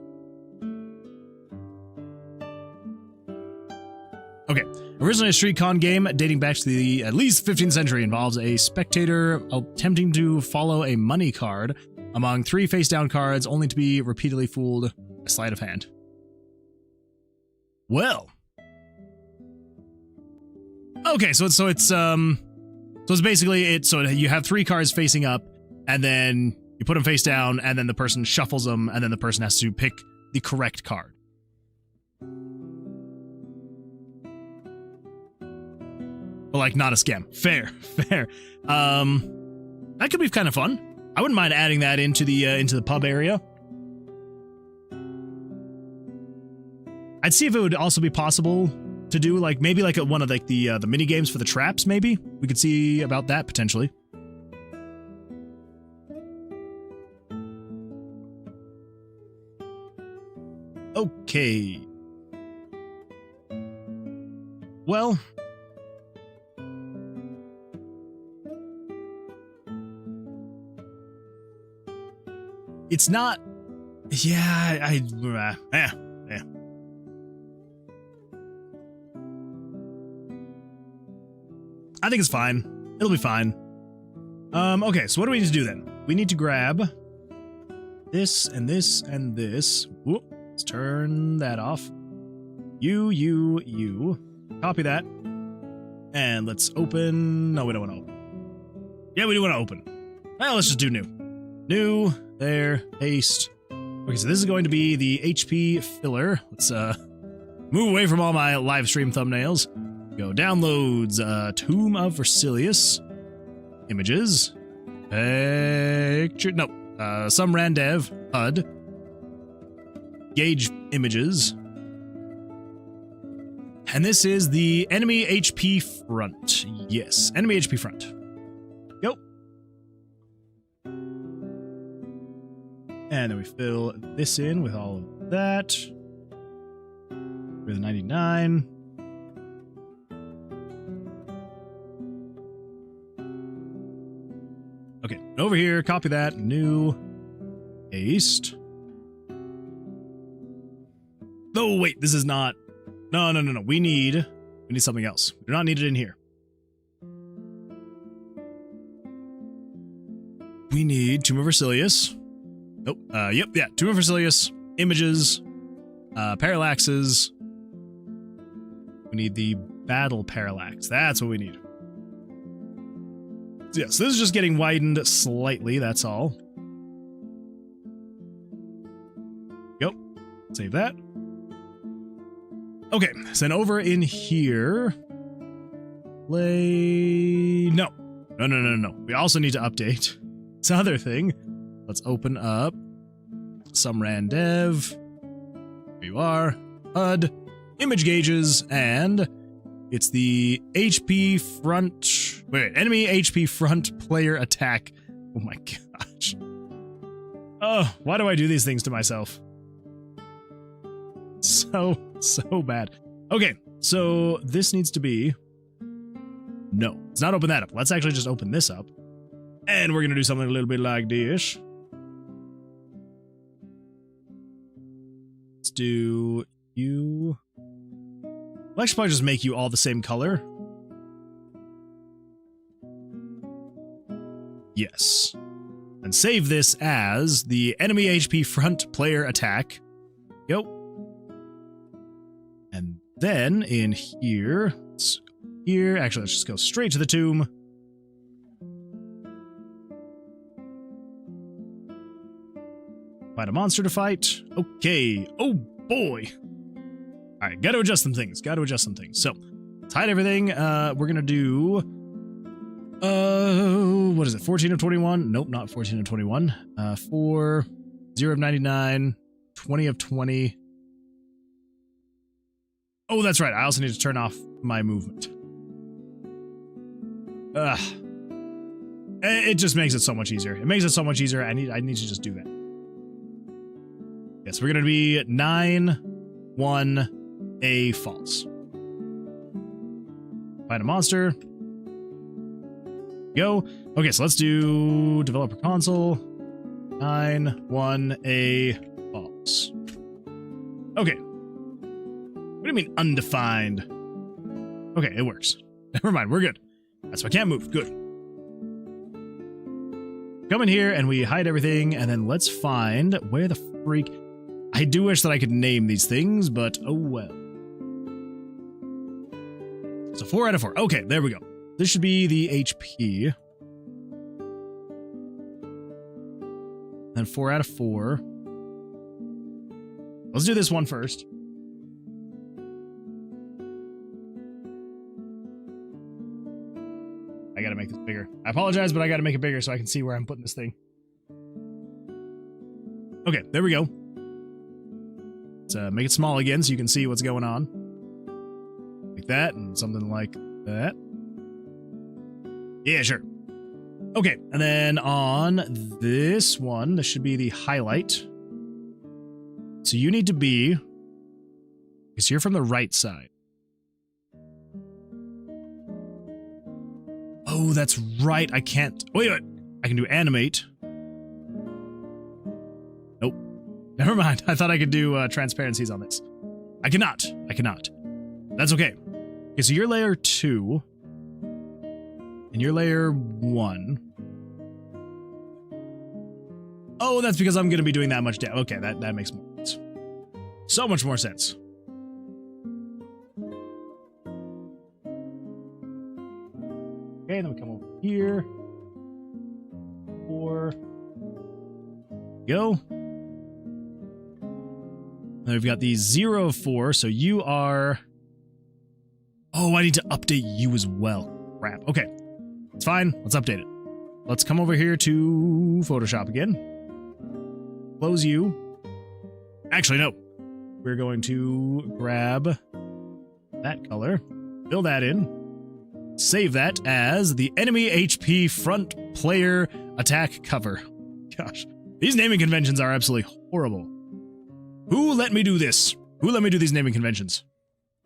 Okay, originally a street con game dating back to the at least 15th century, involves a spectator attempting to follow a money card among 3 face-down cards, only to be repeatedly fooled by sleight of hand. Well... Okay, so it's basically so you have 3 cards facing up, and then you put them face down, and then the person shuffles them, and then the person has to pick the correct card. But like, not a scam. Fair. That could be kind of fun. I wouldn't mind adding that into the pub area. I'd see if it would also be possible to do like maybe like one of like the mini games for the traps. Maybe we could see about that potentially. Okay. Well, it's not. Yeah, yeah. I think it's fine. It'll be fine. Okay, so what do we need to do then? We need to grab this and this and this. Whoop, let's turn that off. You. Copy that. And let's open. No, we don't want to open. Yeah, we do want to open. Well, let's just do new. New, there, paste. Okay, so this is going to be the HP filler. Let's move away from all my live stream thumbnails. Go downloads, Tomb of Vercilias, images, picture, no, some randev, HUD, gauge images, and this is the enemy HP front. Yes, enemy HP front. Go. And then we fill this in with all of that. With 99. Okay, over here, copy that, new, paste. Oh, wait, this is not, no, we need something else. We do not need it in here. We need Tomb of Vercilias. Oh, yeah, Tomb of Vercilias, images, parallaxes. We need the battle parallax, that's what we need. Yeah, so this is just getting widened slightly, that's all. Go. Save that. Okay, so then over in here... No. We also need to update this other thing. Let's open up some randev. Here you are. HUD. Image gauges, and... It's the HP front... Wait, enemy HP front player attack. Oh my gosh. Oh, why do I do these things to myself? So bad. Okay, so this needs to be... No, let's not open that up. Let's actually just open this up. And we're going to do something a little bit like this. Let's do you... I'll actually probably just make you all the same color. Yes. And save this as the enemy HP front player attack. Go. And then in here, actually let's just go straight to the tomb. Find a monster to fight. Okay. Oh boy. All right, gotta adjust some things. So, let's hide everything. We're gonna do... what is it? 14 of 21? Nope, not 14 of 21. 4, 0 of 99, 20 of 20. Oh, that's right. I also need to turn off my movement. Ugh. It just makes it so much easier. I need to just do that. Yes, we're gonna be 9, 1, a false. Find a monster. Go. Okay, so let's do developer console. 9, 1, a false. Okay. What do you mean undefined? Okay, it works. Never mind, we're good. So I can't move. Good. Come in here and we hide everything, and then let's find where the freak... I do wish that I could name these things, but oh well. So 4 out of 4. Okay, there we go. This should be the HP. Then 4 out of 4. Let's do this one first. I gotta make this bigger. I apologize, but I gotta make it bigger so I can see where I'm putting this thing. Okay, there we go. Let's make it small again so you can see what's going on. Like that, and something like that. Yeah, sure. Okay, and then on this one, this should be the highlight. So you need to be... because you're from the right side. Oh, that's right. I can't... wait. I can do animate. Nope. Never mind. I thought I could do transparencies on this. I cannot. That's okay. Okay, so you're layer 2. And you're layer 1. Oh, that's because I'm going to be doing that much damage. Okay, that makes more sense. So much more sense. Okay, then we come over here. 4. Go. Then we've got the 0 of 4, so you are... oh, I need to update you as well. Crap. Okay. It's fine. Let's update it. Let's come over here to Photoshop again. Close you. Actually, no. We're going to grab that color. Fill that in. Save that as the enemy HP front player attack cover. Gosh, these naming conventions are absolutely horrible. Who let me do this? Who let me do these naming conventions?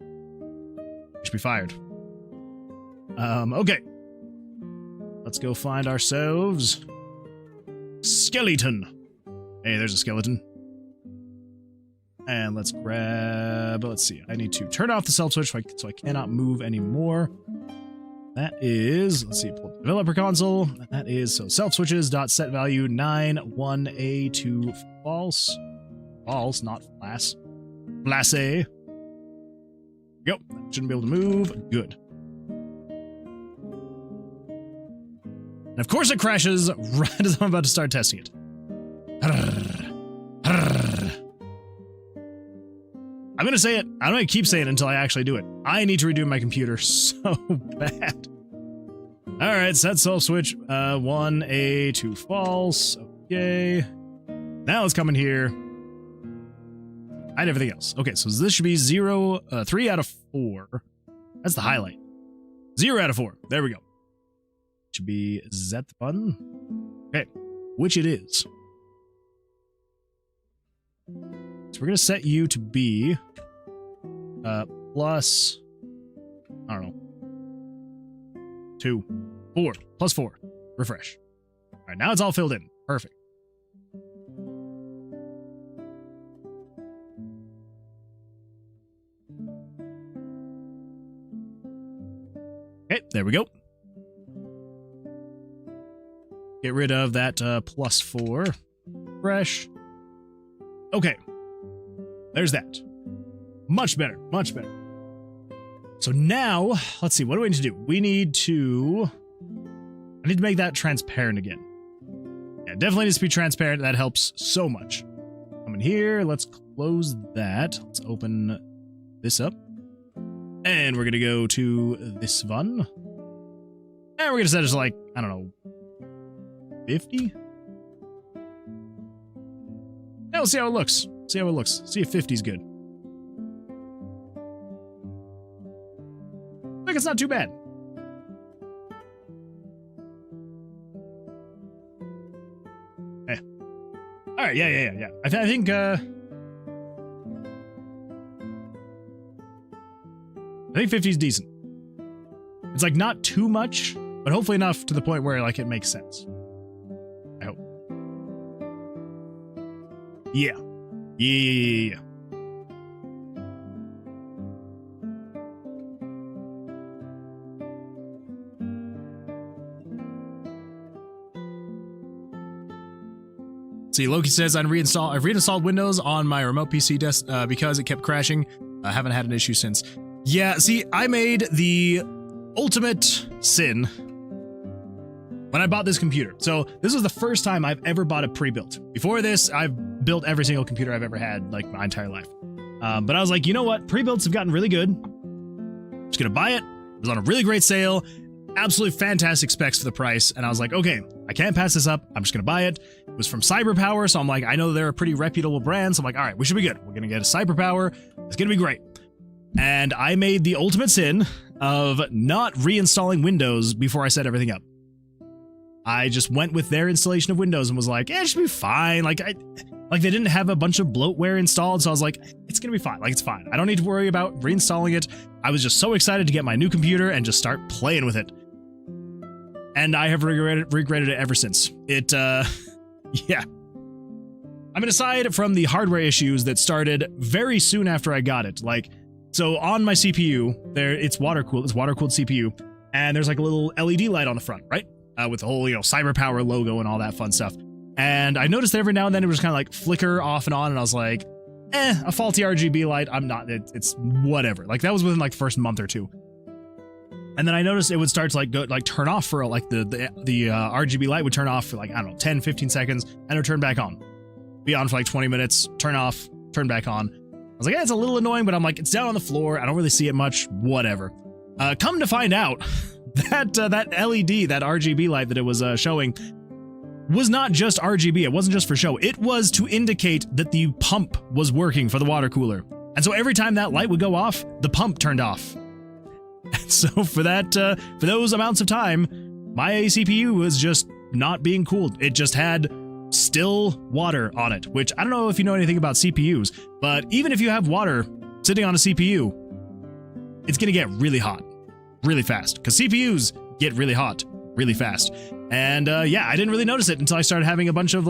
Should be fired. Okay. Let's go find ourselves skeleton. Hey, there's a skeleton. And let's grab, let's see, I need to turn off the self switch so I cannot move anymore. That is, let's see, pull up the developer console. That is, so self switches dot set value 9 1a to false. False, not flash. Flasse. Go. Shouldn't be able to move. Good. And of course it crashes right as I'm about to start testing it. I'm gonna say it. I'm gonna keep saying it until I actually do it. I need to redo my computer so bad. Alright, set self switch 1a to false. Okay. Now let's come in here. Hide everything else. Okay, so this should be 3 out of 4. That's the highlight. 0 out of 4. There we go. Should be Z the button. Okay, which it is. So we're gonna set you to be plus, I don't know, 2, 4, plus 4. Refresh. All right, now it's all filled in. Perfect. Okay, there we go. Get rid of that plus 4. Fresh. Okay. There's that. Much better. Much better. So now, let's see. What do we need to do? We need to... I need to make that transparent again. Yeah, definitely needs to be transparent. That helps so much. in here. Let's close that. Let's open this up. And we're going to go to this one. And we're going to set it to like, I don't know, 50? Yeah, we'll see how it looks. See how it looks. See if 50 is good. I think it's not too bad. Hey. All right, yeah. I think I think 50 is decent. It's like not too much, but hopefully enough to the point where like it makes sense. I hope. Yeah. See, Loki says I've reinstalled Windows on my remote PC desk because it kept crashing. I haven't had an issue since. Yeah, see, I made the ultimate sin when I bought this computer. So this was the first time I've ever bought a pre-built. Before this, I've built every single computer I've ever had, like my entire life. But I was like, you know what? Pre-builts have gotten really good. I'm just gonna buy it. It was on a really great sale. Absolutely fantastic specs for the price. And I was like, okay, I can't pass this up. I'm just gonna buy it. It was from CyberPower, so I'm like, I know they're a pretty reputable brand. So I'm like, all right, we should be good. We're gonna get a CyberPower. It's gonna be great. And I made the ultimate sin of not reinstalling Windows before I set everything up. I just went with their installation of Windows and was like, yeah, it should be fine. Like they didn't have a bunch of bloatware installed, so I was like, it's gonna be fine. Like, it's fine. I don't need to worry about reinstalling it. I was just so excited to get my new computer and just start playing with it. And I have regretted it ever since. It, yeah. I mean, aside from the hardware issues that started very soon after I got it, like, so on my CPU, it's water-cooled CPU, and there's like a little LED light on the front, right? With the whole, CyberPower logo and all that fun stuff. And I noticed that every now and then it was kind of like flicker off and on, and I was like, a faulty RGB light, it's whatever. Like, that was within like the first month or two. And then I noticed it would start to turn off for like the RGB light would turn off for like, I don't know, 10, 15 seconds, and it would turn back on. Be on for like 20 minutes, turn off, turn back on. I was like, yeah, it's a little annoying, but I'm like, it's down on the floor. I don't really see it much, whatever. Come to find out that LED, that RGB light that it was showing, was not just RGB. It wasn't just for show. It was to indicate that the pump was working for the water cooler. And so every time that light would go off, the pump turned off. And so for those amounts of time, my CPU was just not being cooled. It just had still water on it, which I don't know if you know anything about CPUs, but even if you have water sitting on a CPU, it's going to get really hot really fast, because CPUs get really hot really fast. And yeah, I didn't really notice it until I started having a bunch of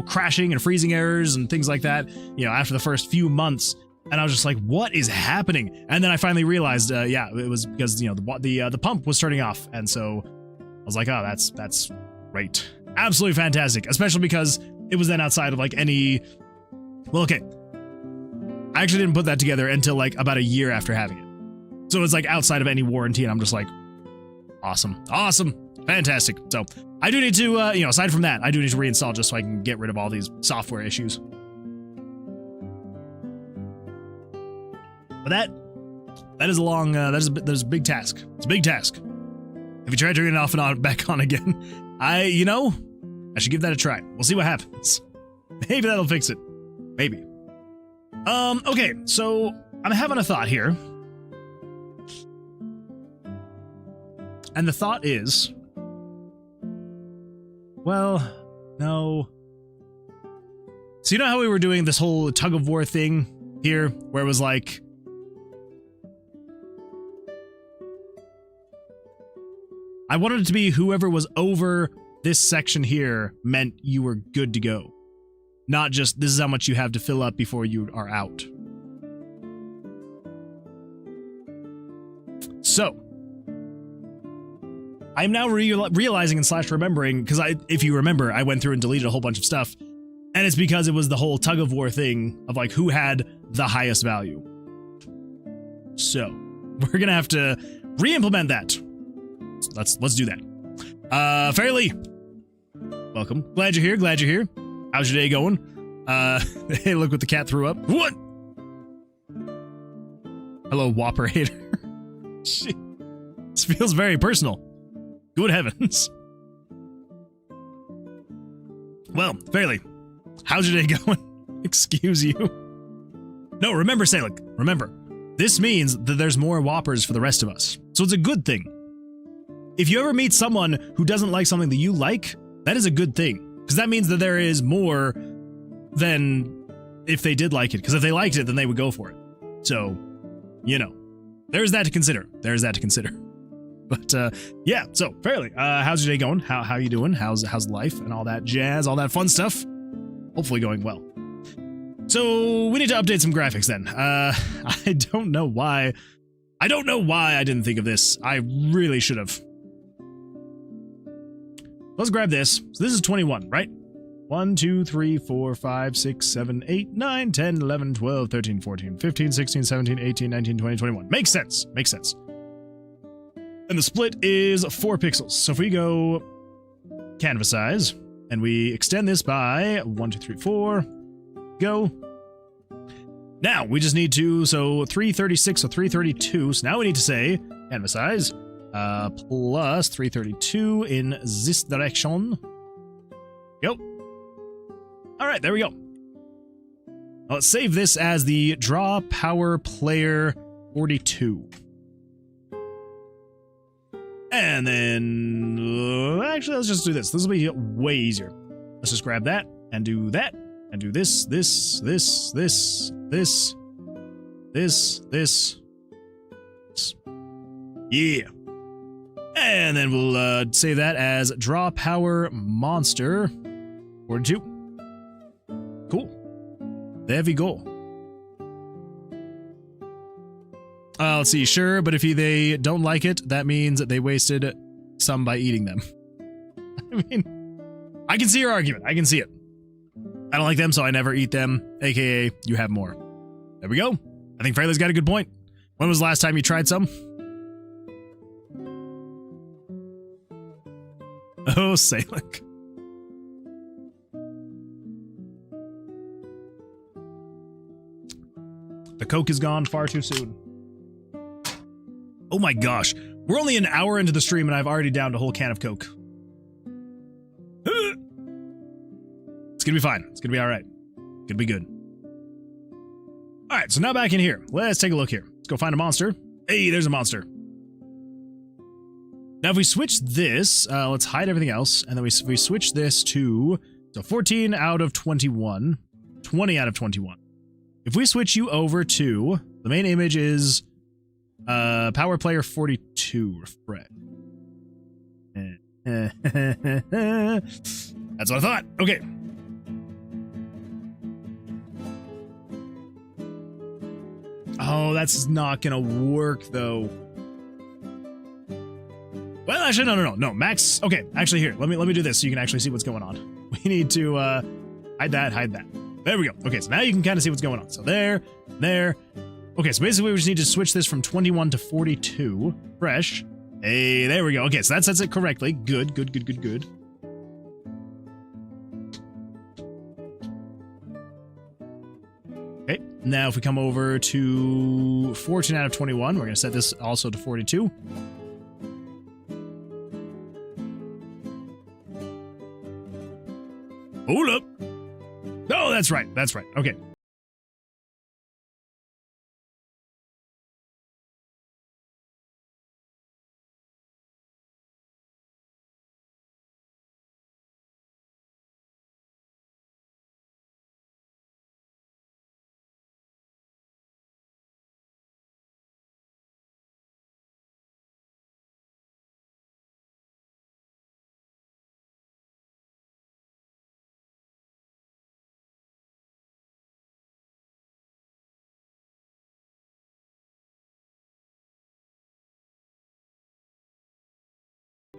crashing and freezing errors and things like that, after the first few months. And I was just like, what is happening? And then I finally realized, yeah, it was because, the pump was turning off. And so I was like, oh, that's great. Absolutely fantastic. Especially because it was then outside of like any, well, okay. I actually didn't put that together until like about a year after having it. So it's like outside of any warranty, and I'm just like, awesome, fantastic. So I do need to, aside from that, I do need to reinstall just so I can get rid of all these software issues. But that is a long, that is a big task. It's a big task. If you try turning it off and on, back on again, I should give that a try. We'll see what happens. Maybe that'll fix it. Maybe. Okay, so I'm having a thought here. And the thought is, well, no. So you know how we were doing this whole tug of war thing here, where it was like, I wanted it to be whoever was over this section here meant you were good to go. Not just, this is how much you have to fill up before you are out. So, I'm now realizing and / remembering, because if you remember, I went through and deleted a whole bunch of stuff, and it's because it was the whole tug of war thing of like who had the highest value. So, we're gonna have to re-implement that. Let's do that. Fairly, welcome. Glad you're here. How's your day going? Hey, look what the cat threw up. What? Hello, Whopper hater. Shit. This feels very personal. Good heavens. Well, Fairly, how's your day going? Excuse you. No, remember, Salic, remember. This means that there's more Whoppers for the rest of us. So it's a good thing. If you ever meet someone who doesn't like something that you like, that is a good thing. Because that means that there is more than if they did like it. Because if they liked it, then they would go for it. So, you know, there's that to consider. There's that to consider. But, yeah, so, Fairly, how's your day going? How you doing? How's life and all that jazz, all that fun stuff? Hopefully going well. So, we need to update some graphics then. I don't know why. I don't know why I didn't think of this. I really should have. Let's grab this. So this is 21, right? 1, 2, 3, 4, 5, 6, 7, 8, 9, 10, 11, 12, 13, 14, 15, 16, 17, 18, 19, 20, 21. Makes sense. Makes sense. And the split is 4 pixels. So if we go canvas size and we extend this by 1, 2, 3, 4, go. Now we just need to, so 336 or 332. So now we need to say canvas size plus 332 in this direction. Go. All right, there we go. Now let's save this as the draw power player 42. And then, actually, let's just do this. This will be way easier. Let's just grab that and do that and do this. Yeah. And then we'll save that as draw power monster 42. Cool. There we go. Let's see, sure, but if they don't like it, that means that they wasted some by eating them. I mean, I can see your argument. I can see it. I don't like them, so I never eat them, aka you have more. There we go. I think Fairly's got a good point. When was the last time you tried some? Oh, Salic. The Coke is gone far too soon. Oh my gosh. We're only an hour into the stream and I've already downed a whole can of Coke. It's gonna be fine. It's gonna be alright. Gonna be good. Alright, so now back in here. Let's take a look here. Let's go find a monster. Hey, there's a monster. Now if we switch this, let's hide everything else, and then we switch this to, so 14 out of 21, 20 out of 21. If we switch you over to, the main image is power player 42, refresh. That's what I thought. Okay. Oh, that's not gonna work though. Well, actually, no. Max. Okay, actually, here. Let me do this so you can actually see what's going on. We need to hide that. There we go. Okay, so now you can kind of see what's going on. So there. Okay, so basically we just need to switch this from 21 to 42. Fresh. Hey, there we go. Okay, so that sets it correctly. Good. Okay, now if we come over to 14 out of 21, we're going to set this also to 42. Hold up. Oh, that's right. Okay.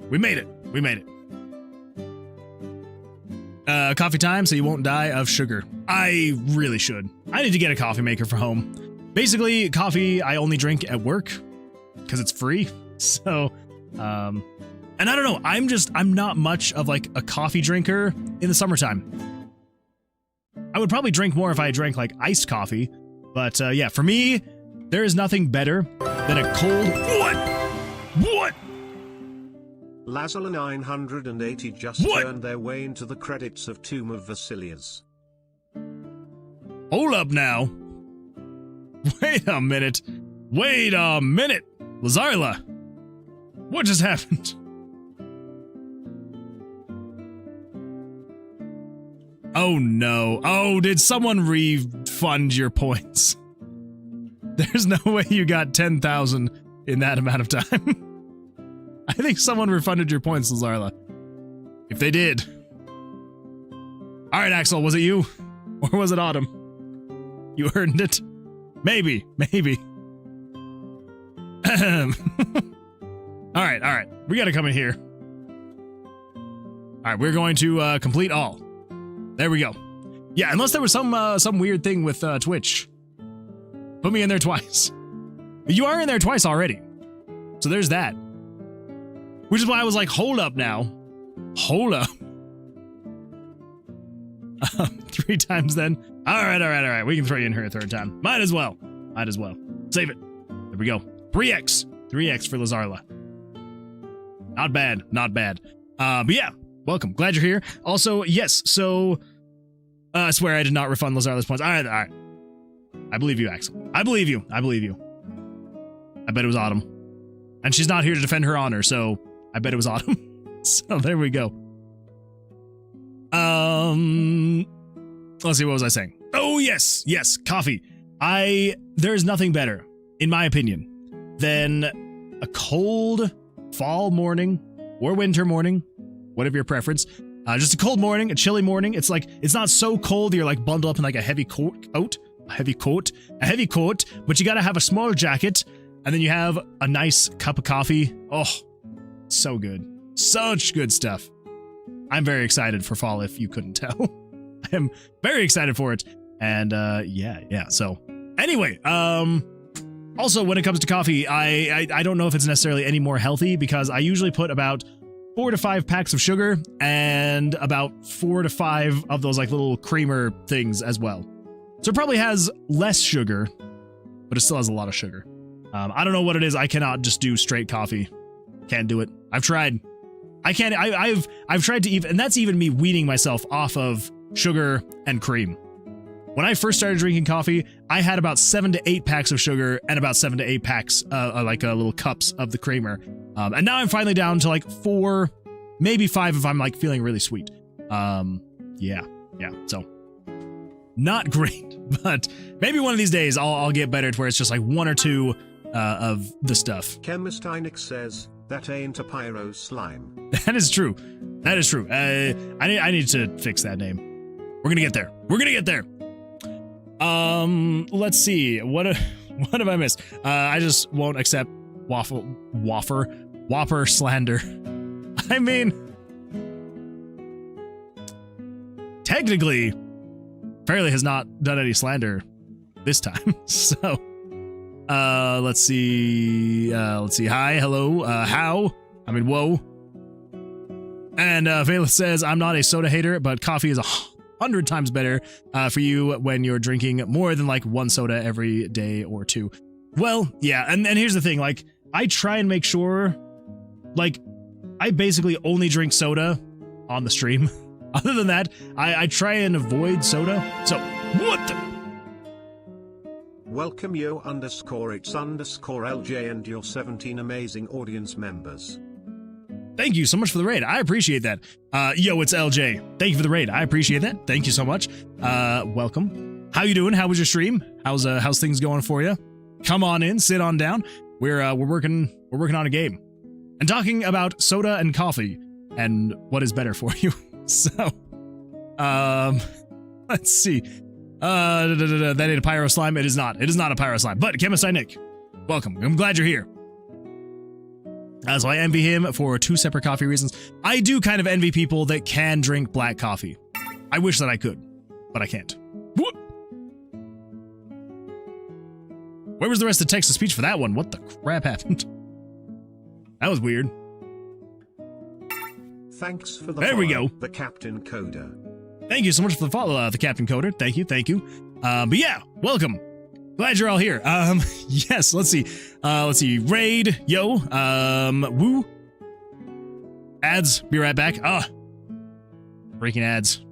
We made it. Coffee time so you won't die of sugar. I really should. I need to get a coffee maker for home. Basically, coffee I only drink at work because it's free. So, and I don't know. I'm not much of like a coffee drinker in the summertime. I would probably drink more if I drank like iced coffee. But yeah, for me, there is nothing better than a cold... What? Lazala 980 just turned their way into the credits of Tomb of Vercilias. Hold up now. Wait a minute. Lazarla. What just happened? Oh no. Oh, did someone refund your points? There's no way you got 10,000 in that amount of time. I think someone refunded your points, Lazarla. If they did. Alright, Axel, was it you? Or was it Autumn? You earned it? Maybe. Alright. We gotta come in here. Alright, we're going to complete all. There we go. Yeah, unless there was some weird thing with Twitch. Put me in there twice. You are in there twice already. So there's that. Which is why I was like, hold up now. Hold up. 3 times then. Alright. We can throw you in here a 3rd time. Might as well. Save it. There we go. 3x. 3x for Lazarla. Not bad. But yeah, welcome. Glad you're here. Also, yes, so... I swear I did not refund Lazarla's points. Alright. I believe you, Axel. I believe you. I bet it was Autumn. And she's not here to defend her honor, so I bet it was Autumn. So there we go. Let's see, what was I saying? Oh, yes, coffee. There's nothing better, in my opinion, than a cold fall morning or winter morning, whatever your preference. Just a cold morning, a chilly morning. It's like, it's not so cold you're like bundled up in like a heavy coat, but you gotta have a small jacket, and then you have a nice cup of coffee. Oh, so good. Such good stuff. I'm very excited for fall, if you couldn't tell. I am very excited for it. And yeah. So anyway, also when it comes to coffee, I don't know if it's necessarily any more healthy, because I usually put about 4 to 5 packs of sugar and about 4 to 5 of those like little creamer things as well. So it probably has less sugar, but it still has a lot of sugar. I don't know what it is. I cannot just do straight coffee. Can't do it. I've tried. I can't. I've tried to even, and that's even me weaning myself off of sugar and cream. When I first started drinking coffee, I had about 7 to 8 packs of sugar and about 7 to 8 packs, little cups of the creamer. And now I'm finally down to like 4, maybe 5 if I'm like feeling really sweet. Yeah. So not great, but maybe one of these days I'll get better to where it's just like 1 or 2 of the stuff. Chemist Einik says, that ain't a pyro slime. That is true. I need to fix that name. We're gonna get there. Let's see. What have I missed? I just won't accept Whopper slander. I mean, technically, Fairly has not done any slander this time. So, let's see. Hi, hello, how? I mean, whoa. And Vela says, I'm not a soda hater, but coffee is 100 times better for you when you're drinking more than like 1 soda every day or 2. Well, yeah, and here's the thing, like, I try and make sure, like, I basically only drink soda on the stream. Other than that, I try and avoid soda. So, what the? Welcome yo_it's_LJ and your 17 amazing audience members. Thank you so much for the raid. I appreciate that. Yo, it's LJ. Thank you for the raid. I appreciate that. Thank you so much. Welcome. How you doing? How was your stream? How's things going for you? Come on in, sit on down. We're working on a game. And talking about soda and coffee and what is better for you. So, let's see. That ain't a pyro slime. It is not a pyro slime. But Chemist Nick, welcome. I'm glad you're here. So I envy him for 2 separate coffee reasons. I do kind of envy people that can drink black coffee. I wish that I could, but I can't. What? Where was the rest of the text to speech for that one? What the crap happened? That was weird. Thanks for the There we follow, go. the Captain Coda. Thank you so much for the follow, the Captain Coder. Thank you. But yeah, welcome. Glad you're all here. Yes, let's see. Raid, yo, woo. Ads, be right back. Freaking ads.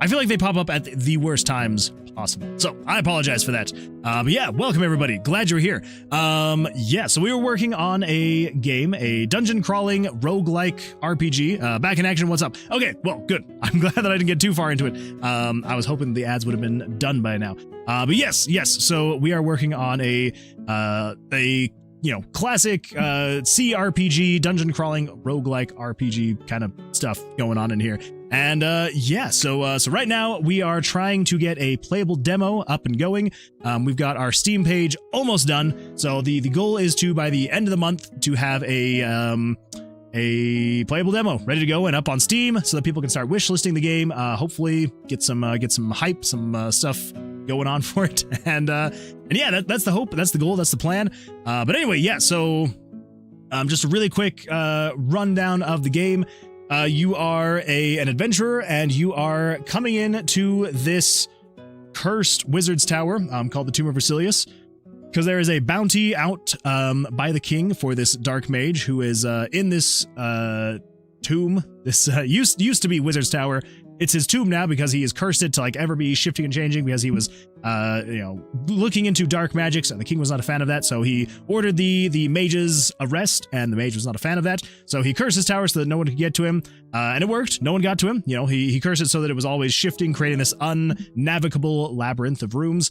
I feel like they pop up at the worst times possible. So I apologize for that. But yeah, welcome everybody. Glad you're here. Yeah, so we were working on a game, a dungeon crawling roguelike RPG. Back in action, what's up? Okay, well, good. I'm glad that I didn't get too far into it. I was hoping the ads would have been done by now. But yes. So we are working on a classic CRPG, dungeon crawling, roguelike RPG kind of stuff going on in here. And yeah, so right now we are trying to get a playable demo up and going. We've got our Steam page almost done. So the goal is to, by the end of the month, to have a playable demo ready to go and up on Steam so that people can start wishlisting the game. Hopefully get some hype, some stuff going on for it. And yeah, that's the hope, that's the goal, that's the plan. But anyway, yeah, so just a really quick rundown of the game. You are an adventurer, and you are coming in to this cursed wizard's tower called the Tomb of Vercilias, because there is a bounty out by the king for this dark mage who is in this tomb. This used to be Wizard's Tower. It's his tomb now because he has cursed it to like ever be shifting and changing, because he was looking into dark magics, and the king was not a fan of that, so he ordered the mage's arrest, and the mage was not a fan of that, so he cursed his tower so that no one could get to him, and it worked. No one got to him. He cursed it so that it was always shifting, creating this unnavigable labyrinth of rooms.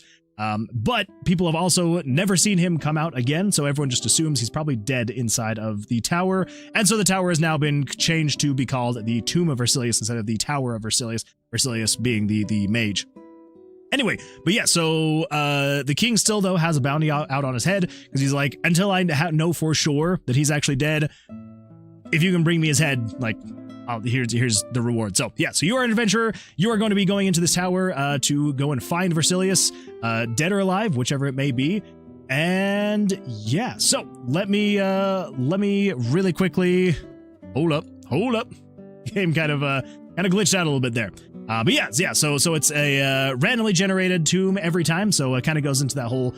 But people have also never seen him come out again, so everyone just assumes he's probably dead inside of the tower, and so the tower has now been changed to be called the Tomb of Vercilias instead of the Tower of Vercilias, Vercilias being the mage. Anyway, but yeah, so the king still, though, has a bounty out on his head, because he's like, until I know for sure that he's actually dead, if you can bring me his head, like, here's the reward. So yeah, so you are an adventurer. You are going to be going into this tower to go and find Vercilias, dead or alive, whichever it may be. And yeah, so let me really quickly hold up. Game kind of glitched out a little bit there. But yeah, so it's a randomly generated tomb every time, so it kind of goes into that whole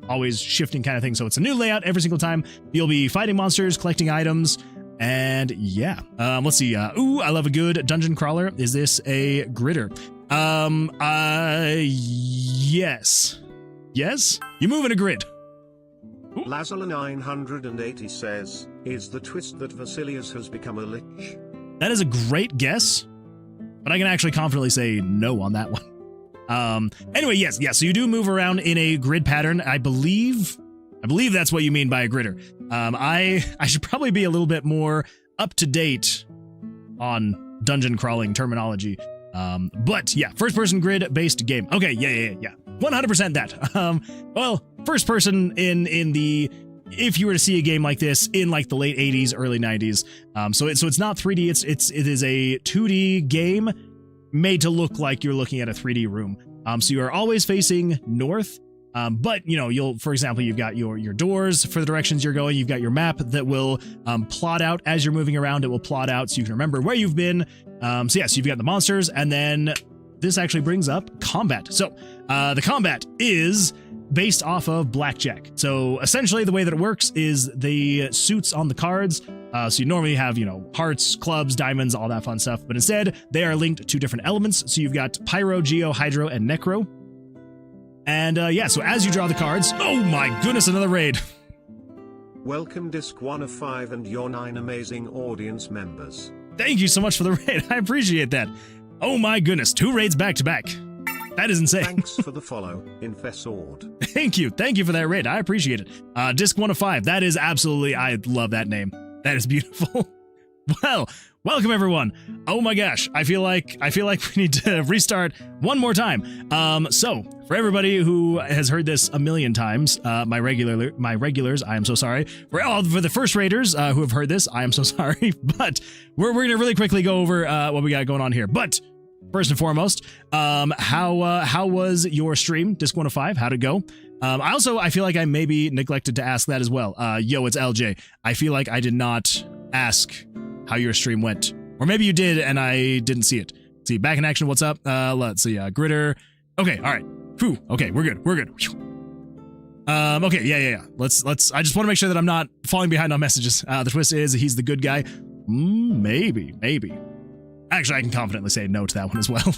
always shifting kind of thing. So it's a new layout every single time. You'll be fighting monsters, collecting items. And yeah, let's see. Ooh, I love a good dungeon crawler. Is this a gritter? Yes. You move in a grid. Lazala980 says, is the twist that Vercilias has become a lich? That is a great guess, but I can actually confidently say no on that one. Anyway, yes. So you do move around in a grid pattern. I believe that's what you mean by a gritter. I should probably be a little bit more up to date on dungeon crawling terminology. But yeah, first person grid based game. Okay, yeah. 100% that. Well, first person in the, if you were to see a game like this in like the late 80s, early 90s. So it's not 3D. It is a 2D game made to look like you're looking at a 3D room. So you are always facing north. But you'll, for example, you've got your doors for the directions you're going. You've got your map that will plot out as you're moving around. It will plot out so you can remember where you've been. So yes, you've got the monsters, and then this actually brings up combat. So the combat is based off of Blackjack. So essentially, the way that it works is the suits on the cards. So you normally have hearts, clubs, diamonds, all that fun stuff. But instead, they are linked to different elements. So you've got pyro, geo, hydro, and necro. And yeah, so as you draw the cards, oh my goodness, another raid. Welcome Disc 1 of 5 and your 9 amazing audience members. Thank you so much for the raid. I appreciate that. Oh my goodness, 2 raids back to back. That is insane. Thanks for the follow, Infesord. Thank you for that raid. I appreciate it. Disc 1 of 5. That is absolutely, I love that name. That is beautiful. Well, welcome everyone. Oh my gosh, I feel like we need to restart one more time. So for everybody who has heard this a million times, my regulars, I am so sorry. For the first raiders who have heard this, I am so sorry. But we're gonna really quickly go over what we got going on here. But first and foremost, how was your stream, Disc 1 of 5? How'd it go? I feel like I maybe neglected to ask that as well. Yo, it's LJ. I feel like I did not ask how your stream went, or maybe you did and I didn't see it. See, back in action, what's up? Let's see, Gritter. Okay, all right. Whew, okay, we're good, we're good. Whew. Okay, yeah. Let's, I just want to make sure that I'm not falling behind on messages. The twist is he's the good guy. Maybe. Actually, I can confidently say no to that one as well.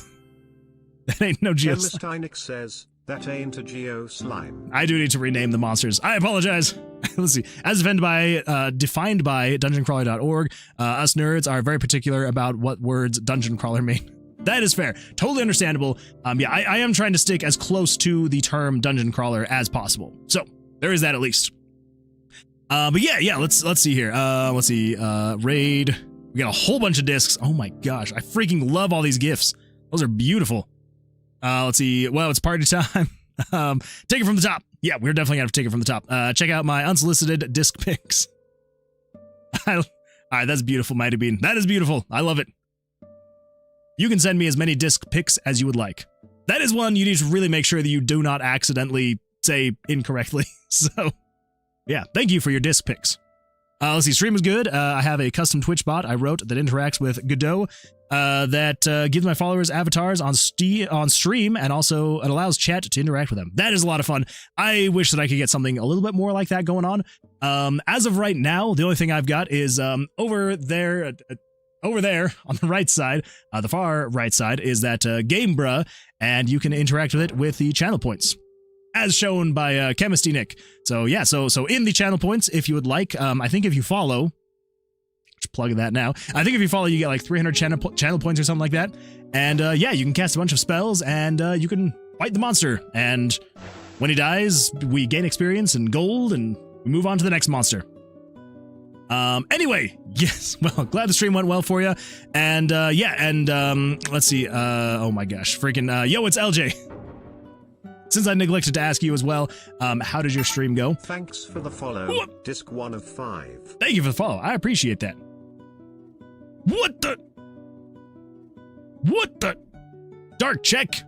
That ain't no geo slime. Chemistinic says, that ain't a geo slime. I do need to rename the monsters. I apologize. Let's see. As defined by dungeoncrawler.org, us nerds are very particular about what words dungeon crawler mean. That is fair. Totally understandable. Yeah, I am trying to stick as close to the term dungeon crawler as possible. So there is that at least. But yeah, let's see here. Let's see. Raid. We got a whole bunch of discs. Oh my gosh. I freaking love all these gifts. Those are beautiful. Let's see. Well, it's party time. Take it from the top. Yeah, we're definitely gonna have to take it from the top. Check out my unsolicited disc pics. All right, that's beautiful, Mighty Bean. That is beautiful. I love it. You can send me as many disc pics as you would like. That is one you need to really make sure that you do not accidentally say incorrectly. So, yeah, thank you for your disc pics. Let's see, stream is good. I have a custom Twitch bot I wrote that interacts with Godot that gives my followers avatars on stream, and also it allows chat to interact with them. That is a lot of fun. I wish that I could get something a little bit more like that going on. As of right now, the only thing I've got is over there on the right side, the far right side, is that Game Bruh, and you can interact with it with the channel points, as shown by Chemistry Nick. So yeah, so in the channel points, if you would like, I think if you follow, just plug that now. I think if you follow, you get like 300 channel points or something like that. And yeah, you can cast a bunch of spells, and you can fight the monster. And when he dies, we gain experience and gold, and we move on to the next monster. Anyway, yes, well, glad the stream went well for you. And, yeah, and, let's see, oh my gosh, freaking, yo, it's LJ. Since I neglected to ask you as well, how did your stream go? Thanks for the follow, disc 1 of 5. Thank you for the follow, I appreciate that. What the? Dark check.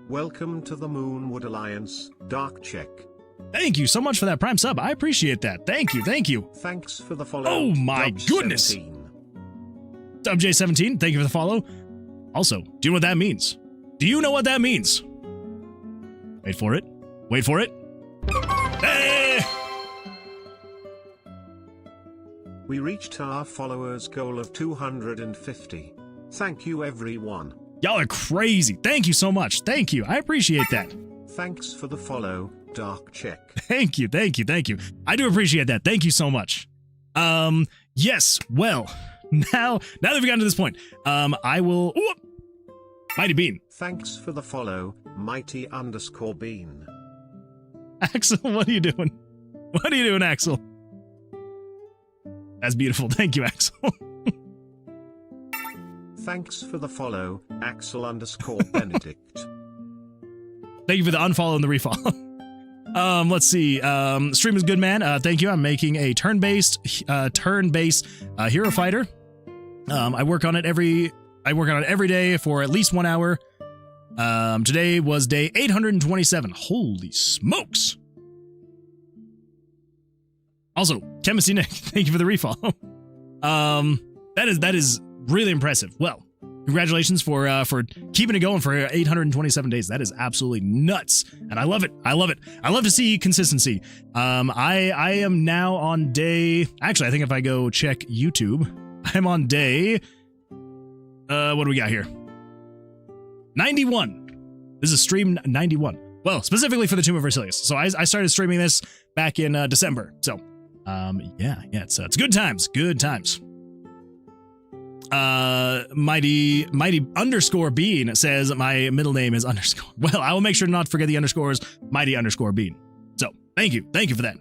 Welcome to the Moonwood Alliance, Dark Check. Thank you so much for that Prime sub. I appreciate that. Thank you. Thanks for the follow. Oh my goodness. Dubj17, thank you for the follow. Also, do you know what that means? Wait for it. Hey! We reached our followers' goal of 250. Thank you, everyone. Y'all are crazy. Thank you so much. Thank you. I appreciate that. Thanks for the follow, Dark Check. Thank you. I do appreciate that. Thank you so much. Yes, well, now that we've gotten to this point, I will... Ooh, Mighty Bean. Thanks for the follow, Mighty_Bean. Axel, what are you doing? Axel? That's beautiful. Thank you, Axel. Thanks for the follow, Axel_Benedict. Thank you for the unfollow and the refollow. Let's see. Stream is good, man. Thank you. I'm making a turn-based hero fighter. I work on it every day for at least 1 hour. Today was day 827. Holy smokes. Also, Chemistry Nick, thank you for the refollow. That is really impressive. Well, congratulations for keeping it going for 827 days. That is absolutely nuts, and I love it. I love to see consistency. I am now on day. Actually, I think if I go check YouTube, I'm on day. What do we got here? 91. This is stream 91. Well, specifically for the Tower of Vercilias. So I started streaming this back in December. So, yeah, it's good times. Mighty_Bean says my middle name is underscore. Well, I will make sure not to forget the underscores. Mighty_Bean. So thank you for that.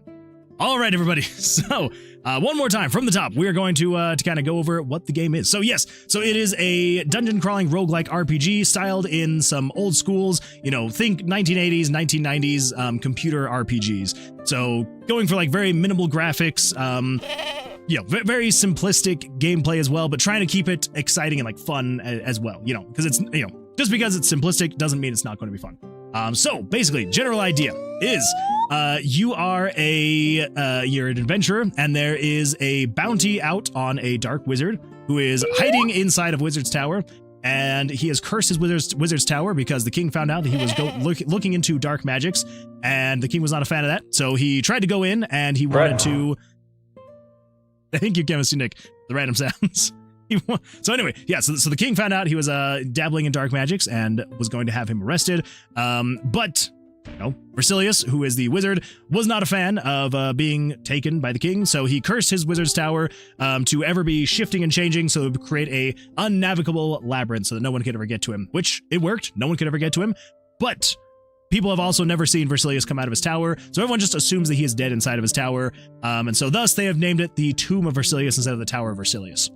All right, everybody. So one more time from the top, we are going to kind of go over what the game is. So yes, so it is a dungeon crawling roguelike RPG styled in some old schools. Think 1980s, 1990s computer RPGs. So going for like very minimal graphics. Very simplistic gameplay as well, but trying to keep it exciting and like fun as well, because it's, just because it's simplistic doesn't mean it's not going to be fun. So basically, general idea is you are you're an adventurer, and there is a bounty out on a dark wizard who is hiding inside of Wizard's Tower, and he has cursed his Wizard's Tower because the king found out that he was looking into dark magics, and the king was not a fan of that. So he tried to go in, and he wanted to. Thank you, Chemistry Nick. The random sounds. So anyway, yeah, so the king found out he was dabbling in dark magics and was going to have him arrested. But Vercilias, who is the wizard, was not a fan of being taken by the king, so he cursed his Wizard's Tower to ever be shifting and changing, so it would create a unnavigable labyrinth so that no one could ever get to him, which it worked. No one could ever get to him, but people have also never seen Vercilias come out of his tower, so everyone just assumes that he is dead inside of his tower, and so thus they have named it the Tomb of Vercilias instead of the Tower of Vercilias.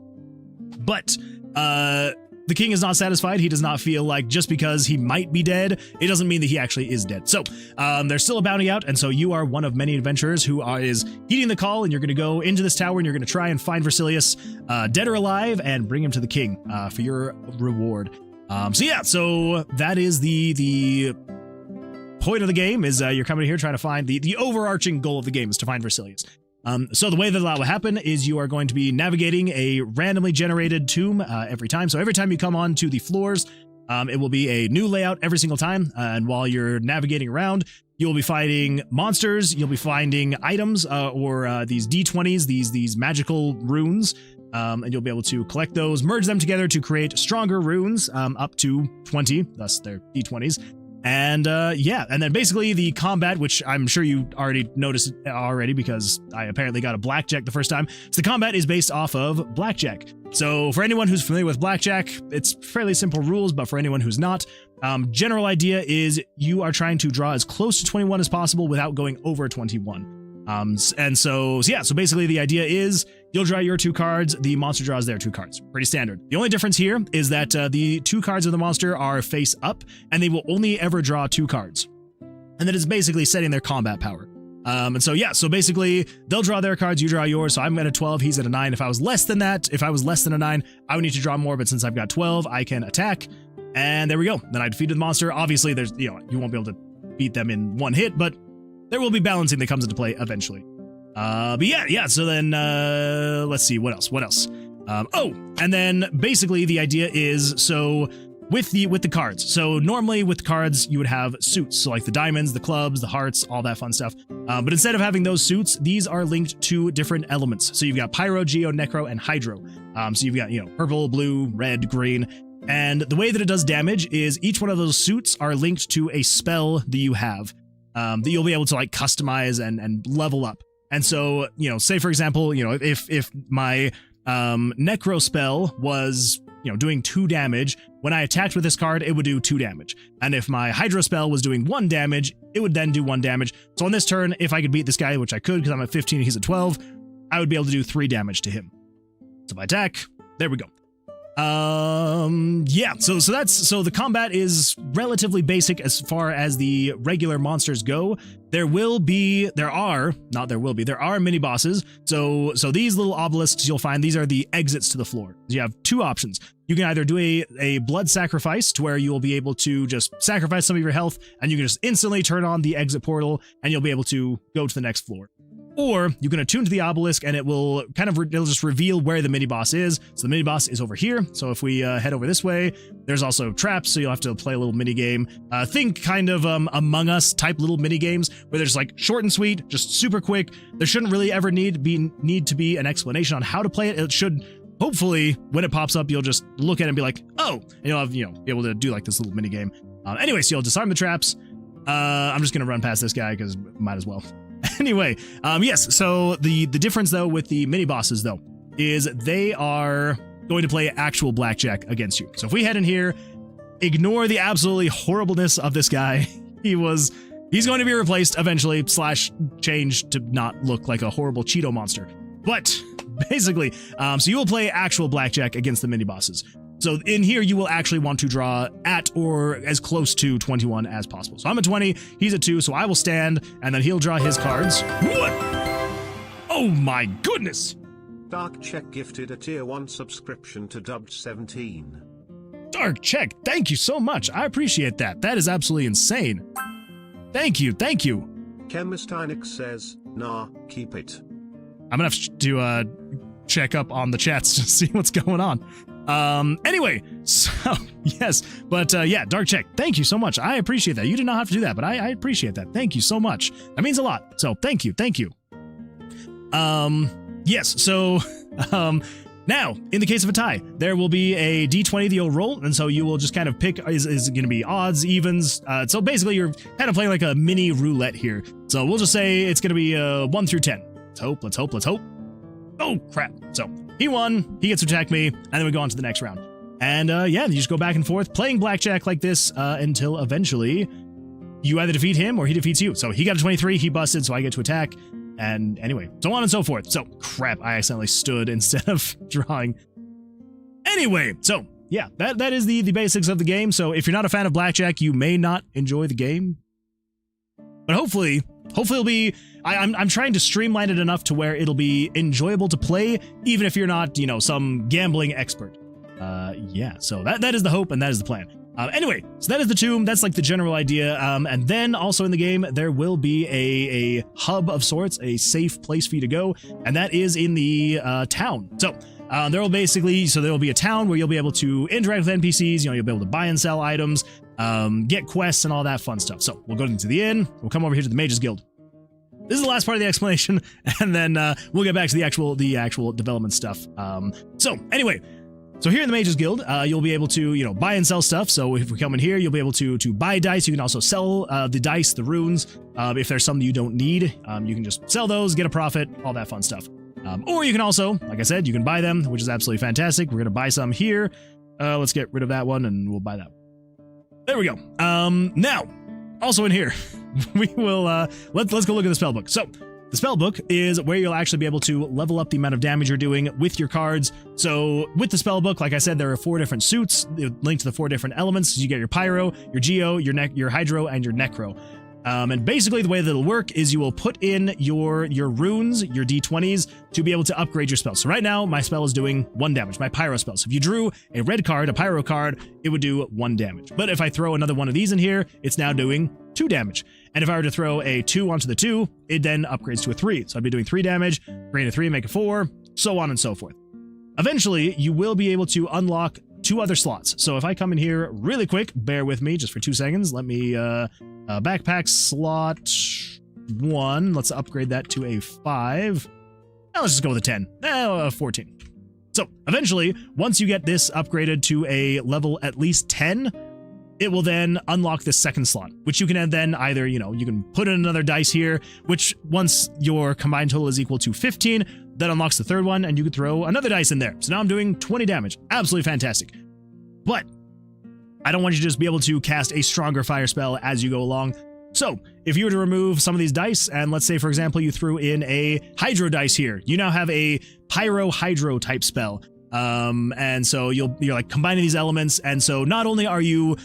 But the king is not satisfied. He does not feel like just because he might be dead, it doesn't mean that he actually is dead. So there's still a bounty out, and so you are one of many adventurers who is heeding the call, and you're going to go into this tower, and you're going to try and find Vercilias, dead or alive, and bring him to the king for your reward. So that is the point of the game, is you're coming here trying to find the overarching goal of the game is to find Vercilias. So the way that will happen is you are going to be navigating a randomly generated tomb every time. So every time you come on to the floors, it will be a new layout every single time. And while you're navigating around, you'll be fighting monsters. You'll be finding items or these D20s, these magical runes. And you'll be able to collect those, merge them together to create stronger runes up to 20. Thus, they're D20s. And and then basically the combat, which I'm sure you already noticed already because I apparently got a Blackjack the first time. So the combat is based off of Blackjack. So for anyone who's familiar with Blackjack, it's fairly simple rules, but for anyone who's not, general idea is you are trying to draw as close to 21 as possible without going over 21. So basically the idea is you'll draw your 2 cards, the monster draws their 2 cards. Pretty standard. The only difference here is that the 2 cards of the monster are face up, and they will only ever draw 2 cards. And that is basically setting their combat power. So basically they'll draw their cards, you draw yours. So I'm at a 12, he's at a 9. If I was less than a 9, I would need to draw more, but since I've got 12, I can attack. And there we go. Then I defeated the monster. Obviously there's, you won't be able to beat them in one hit, but there will be balancing that comes into play eventually. So then, let's see, what else? And then basically the idea is, so with the cards. So normally with cards, you would have suits. So like the diamonds, the clubs, the hearts, all that fun stuff. But instead of having those suits, these are linked to different elements. So you've got pyro, geo, necro, and hydro. So you've got, purple, blue, red, green. And the way that it does damage is each one of those suits are linked to a spell that you have. That you'll be able to like customize and level up. And so, say for example, if my necro spell was, doing 2 damage, when I attacked with this card, it would do 2 damage. And if my hydro spell was doing 1 damage, it would then do 1 damage. So on this turn, if I could beat this guy, which I could because I'm at 15 and he's at 12, I would be able to do 3 damage to him. So if I attack, there we go. So the combat is relatively basic as far as the regular monsters go. There are mini bosses. So these little obelisks you'll find, these are the exits to the floor. You have 2 options. You can either do a blood sacrifice to where you'll be able to just sacrifice some of your health and you can just instantly turn on the exit portal and you'll be able to go to the next floor. Or you can attune to the obelisk and it'll just reveal where the mini boss is. So the mini boss is over here. So if we head over this way, there's also traps. So you'll have to play a little mini game. Think kind of Among Us type little mini games where there's like short and sweet, just super quick. There shouldn't really ever need to be an explanation on how to play it. It should, hopefully, when it pops up, you'll just look at it and be like, oh, and you'll have, be able to do like this little mini game. Anyway, so you'll disarm the traps. I'm just going to run past this guy because might as well. Anyway, yes, so the difference, though, with the mini-bosses, though, is they are going to play actual Blackjack against you. So if we head in here, ignore the absolutely horribleness of this guy. He's going to be replaced eventually, / changed to not look like a horrible Cheeto monster. But basically, so you will play actual Blackjack against the mini-bosses. So in here, you will actually want to draw at or as close to 21 as possible. So I'm at 20, he's at 2, so I will stand, and then he'll draw his cards. What? Oh my goodness! Dark Check gifted a tier 1 subscription to Dubbed 17. Dark check. Thank you so much. I appreciate that. That is absolutely insane. Thank you. Thank you. Chemistinic says, nah, keep it. I'm gonna have to check up on the chats to see what's going on. Anyway, so yes, but yeah, Dark Check, thank you so much. I appreciate that. You did not have to do that, but I appreciate that. Thank you so much. That means a lot. So thank you. Yes, so now, in the case of a tie, there will be a d20 that you'll roll, and so you will just kind of pick, is going to be odds, evens, so basically you're kind of playing like a mini roulette here. So we'll just say it's going to be 1 through 10. Let's hope. Oh, crap. So he won, he gets to attack me, and then we go on to the next round. And yeah, you just go back and forth playing blackjack like this until eventually you either defeat him or he defeats you. So he got a 23, he busted, so I get to attack. And anyway, so on and so forth. So crap, I accidentally stood instead of drawing. Anyway, so yeah, that is the basics of the game. So if you're not a fan of blackjack, you may not enjoy the game. But hopefully it'll be, I'm trying to streamline it enough to where it'll be enjoyable to play, even if you're not, some gambling expert. Yeah, so that is the hope and that is the plan. Anyway, so that is the tomb. That's like the general idea. And then also in the game, there will be a hub of sorts, a safe place for you to go. And that is in the town. So there will be a town where you'll be able to interact with NPCs. You'll be able to buy and sell items, get quests and all that fun stuff. So we'll go into the inn. We'll come over here to the Mages Guild. This is the last part of the explanation. And then we'll get back to the actual development stuff. So anyway, so here in the Mages Guild, you'll be able to, buy and sell stuff. So if we come in here, you'll be able to buy dice. You can also sell the dice, the runes. If there's some that you don't need, you can just sell those, get a profit, all that fun stuff. Or you can also, like I said, you can buy them, which is absolutely fantastic. We're going to buy some here. Let's get rid of that one and we'll buy that. There we go. Now, also in here, we will, let's go look at the spell book. So the spell book is where you'll actually be able to level up the amount of damage you're doing with your cards. So with the spell book, like I said, there are 4 different suits linked to the 4 different elements. You get your pyro, your geo, your hydro, and your necro. And basically the way that it'll work is you will put in your runes, your d20s, to be able to upgrade your spells. So right now, my spell is doing 1 damage, my pyro spell. So if you drew a red card, a pyro card, it would do 1 damage. But if I throw another one of these in here, it's now doing 2 damage. And if I were to throw a 2 onto the 2, it then upgrades to a 3. So I'd be doing 3 damage, bring a 3, make a 4, so on and so forth. Eventually, you will be able to unlock 2 other slots. So if I come in here really quick, bear with me just for 2 seconds. Let me, backpack slot 1. Let's upgrade that to a 5. Now let's just go with a 10. 14. So eventually, once you get this upgraded to a level at least 10, it will then unlock this second slot, which you can then either, you can put in another dice here, which once your combined total is equal to 15, that unlocks the third one, and you could throw another dice in there. So now I'm doing 20 damage. Absolutely fantastic. But I don't want you to just be able to cast a stronger fire spell as you go along. So if you were to remove some of these dice, and let's say, for example, you threw in a hydro dice here, you now have a pyro hydro type spell. And so you're like combining these elements. And so not only are you,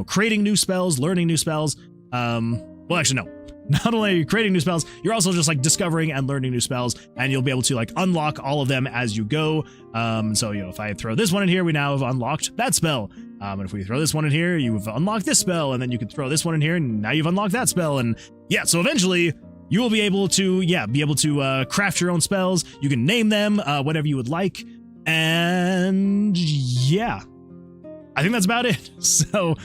creating new spells, learning new spells, well, actually, no. Not only are you creating new spells, you're also just like discovering and learning new spells, and you'll be able to like unlock all of them as you go. So, if I throw this one in here, we now have unlocked that spell. And if we throw this one in here, you've unlocked this spell, and then you can throw this one in here, and now you've unlocked that spell. And yeah, so eventually you will be able to, craft your own spells. You can name them, whatever you would like. And yeah, I think that's about it. So,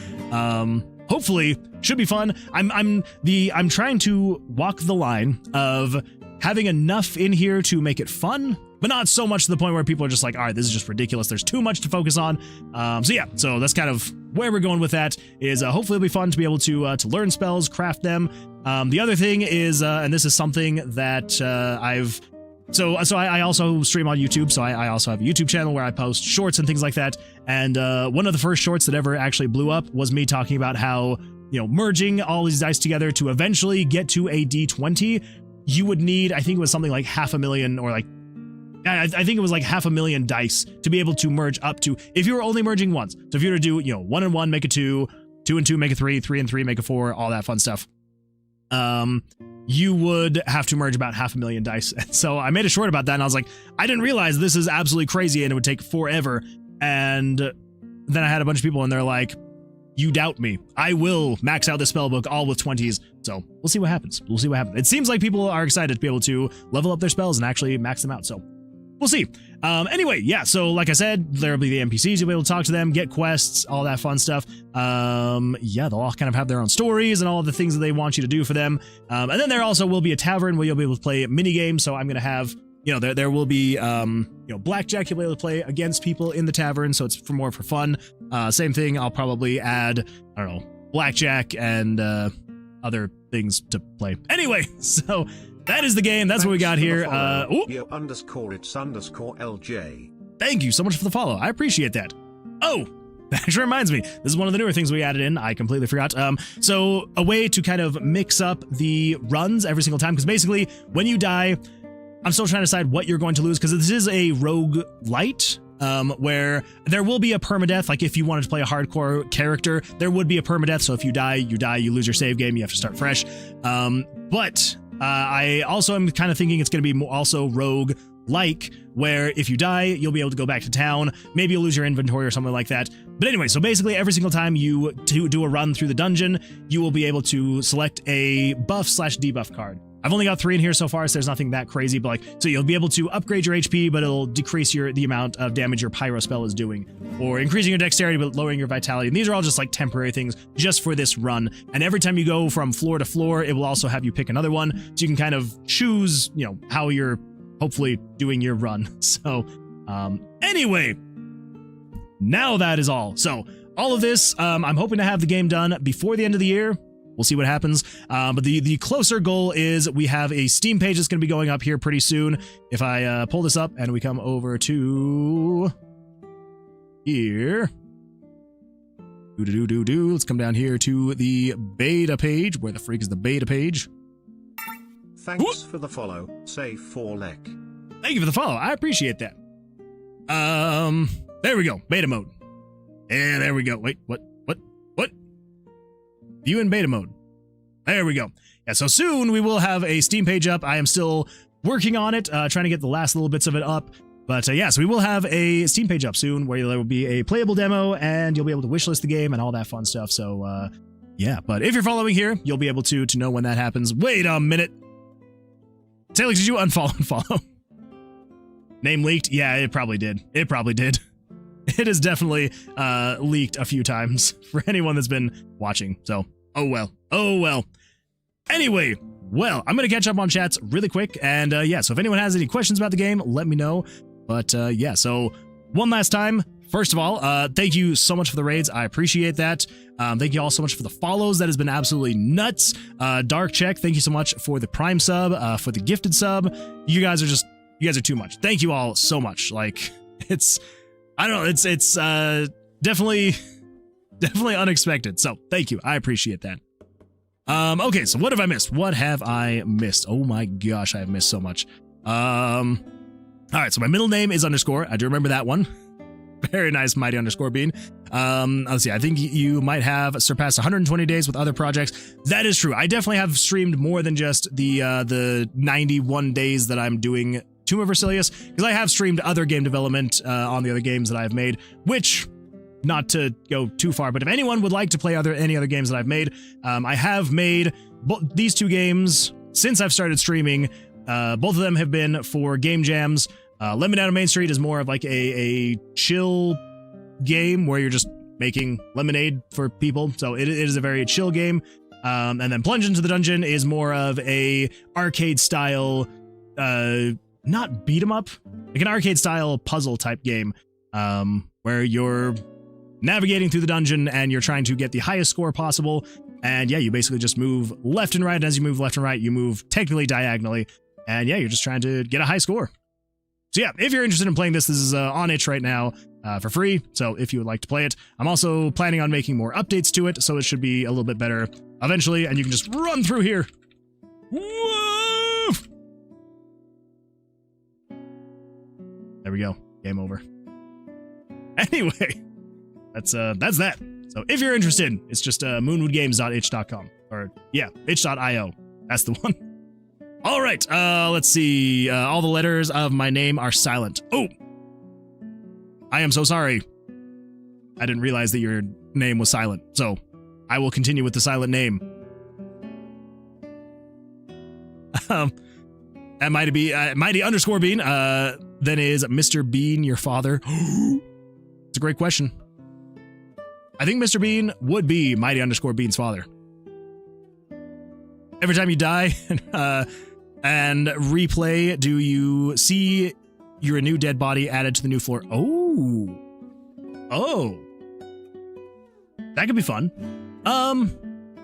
hopefully should be fun. I'm trying to walk the line of having enough in here to make it fun, but not so much to the point where people are just like, all right, this is just ridiculous. There's too much to focus on. So yeah, so that's kind of where we're going with that is hopefully it'll be fun to be able to learn spells, craft them. The other thing is, and this is something that So I also stream on YouTube, so I also have a YouTube channel where I post shorts and things like that. And one of the first shorts that ever actually blew up was me talking about how, merging all these dice together to eventually get to a D20, you would need, I think it was something like 500,000 or like, I think it was like 500,000 dice to be able to merge up to, if you were only merging once. So if you were to do, 1 and 1, make a 2, 2 and 2, make a 3, 3 and 3, make a 4, all that fun stuff. You would have to merge about 500,000 dice. And so I made a short about that, and I was like, I didn't realize this is absolutely crazy and it would take forever. And then I had a bunch of people and they're like, you doubt me. I will max out the spellbook all with 20s. So we'll see what happens. We'll see what happens. It seems like people are excited to be able to level up their spells and actually max them out. So we'll see. Anyway, yeah, so like I said, there'll be the NPCs. You'll be able to talk to them, get quests, all that fun stuff. Yeah, they'll all kind of have their own stories and all of the things that they want you to do for them. And then there also will be a tavern where you'll be able to play mini games. So I'm going to have, you know, there will be, Blackjack. You'll be able to play against people in the tavern. So it's more for fun. Same thing. I'll probably add, I don't know, Blackjack and other things to play. Anyway, so that is the game. That's what we got here. _it's_LJ. Thank you so much for the follow. I appreciate that. Oh, that actually reminds me. This is one of the newer things we added in. I completely forgot. So a way to kind of mix up the runs every single time, because basically when you die, I'm still trying to decide what you're going to lose, because this is a roguelite, where there will be a permadeath. Like if you wanted to play a hardcore character, there would be a permadeath. So if you die, you lose your save game. You have to start fresh. But I also am kind of thinking it's going to be also rogue-like, where if you die, you'll be able to go back to town. Maybe you'll lose your inventory or something like that. But anyway, so basically every single time you do a run through the dungeon, you will be able to select a buff/debuff card. I've only got 3 in here so far, so there's nothing that crazy, but like, so you'll be able to upgrade your HP, but it'll decrease the amount of damage your pyro spell is doing, or increasing your dexterity, but lowering your vitality. And these are all just like temporary things just for this run. And every time you go from floor to floor, it will also have you pick another one. So you can kind of choose, how you're hopefully doing your run. So, anyway, now that is all. So all of this, I'm hoping to have the game done before the end of the year. We'll see what happens. But the closer goal is we have a Steam page that's going to be going up here pretty soon. If I pull this up and we come over to here. Let's come down here to the beta page. Where the freak is the beta page? Thanks for the follow, say 4lek. Thank you for the follow. I appreciate that. There we go. Beta mode. And there we go. Wait, what? View in beta mode. There we go. Yeah, so soon we will have a Steam page up. I am still working on it, trying to get the last little bits of it up. But yeah, so we will have a Steam page up soon where there will be a playable demo and you'll be able to wishlist the game and all that fun stuff. So yeah, but if you're following here, you'll be able to know when that happens. Wait a minute. Taylor, did you unfollow and follow? Name leaked? Yeah, it probably did. It probably did. It has definitely leaked a few times for anyone that's been watching. So, oh well. Anyway, well, I'm going to catch up on chats really quick. And yeah, so if anyone has any questions about the game, let me know. But yeah, so one last time, first of all, thank you so much for the raids. I appreciate that. Thank you all so much for the follows. That has been absolutely nuts. Dark Check, thank you so much for the Prime sub, for the gifted sub. You guys are too much. Thank you all so much. Like, I don't know, it's definitely unexpected. So thank you. I appreciate that. Okay, so what have I missed? Oh my gosh, I have missed so much. All right, so my middle name is _. I do remember that one. Very nice, mighty _bean. Let's see, I think you might have surpassed 120 days with other projects. That is true. I definitely have streamed more than just the 91 days that I'm doing Tower of Vercilias, because I have streamed other game development on the other games that I've made, which, not to go too far, but if anyone would like to play any other games that I've made, I have made these 2 games since I've started streaming. Both of them have been for game jams. Lemonade on Main Street is more of like a chill game where you're just making lemonade for people, so it is a very chill game. And then Plunge into the Dungeon is more of a arcade style, not beat 'em up, like an arcade style puzzle type game, where you're navigating through the dungeon and you're trying to get the highest score possible. And yeah, you basically just move left and right. And as you move left and right, you move technically diagonally. And yeah, you're just trying to get a high score. So yeah, if you're interested in playing this is on itch right now for free. So if you would like to play it, I'm also planning on making more updates to it. So it should be a little bit better eventually. And you can just run through here. Woo! There we go. Game over. Anyway, that's that. So if you're interested, it's just moonwoodgames.itch.com, or yeah, itch.io. That's the one. All right, let's see. All the letters of my name are silent. Oh, I am so sorry. I didn't realize that your name was silent. So I will continue with the silent name. At Mighty underscore Bean, then is Mr. Bean your father? It's a great question. I think Mr. Bean would be Mighty underscore Bean's father. Every time you die and replay, do you see your new dead body added to the new floor? Oh. That could be fun.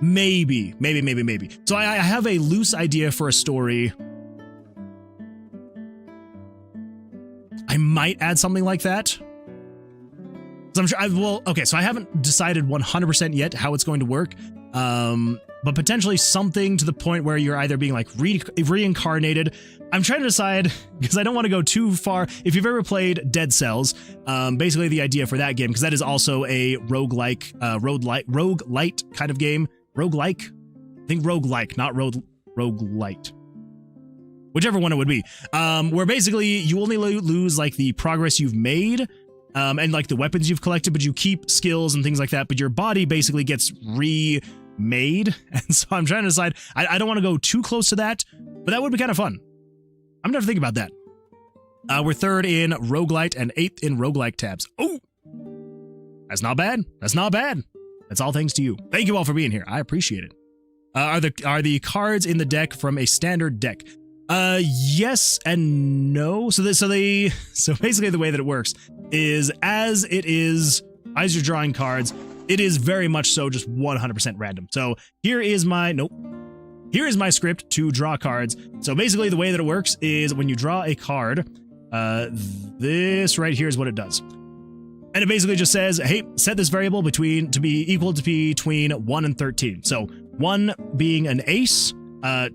Maybe. So I have a loose idea for a story. I might add something like that. So I'm sure so I haven't decided 100% yet how it's going to work. But potentially something to the point where you're either being like reincarnated. I'm trying to decide because I don't want to go too far. If you've ever played Dead Cells, basically the idea for that game, because that is also a roguelike kind of game. Roguelike? I think roguelike, not roguelite. Whichever one it would be. Where basically you only lose like the progress you've made and like the weapons you've collected, but you keep skills and things like that, but your body basically gets remade. And so I'm trying to decide, I don't want to go too close to that, but that would be kind of fun. I'm gonna have to think about that. We're 3rd in roguelite and 8th in roguelike tabs. Oh, that's not bad. That's all thanks to you. Thank you all for being here. I appreciate it. Are the cards in the deck from a standard deck? Yes and no. So basically the way that it works is as you're drawing cards, it is very much so just 100% random. So here is my script to draw cards. So basically the way that it works is when you draw a card, this right here is what it does. And it basically just says, hey, set this variable to be equal to between 1 and 13. So 1 being an ace,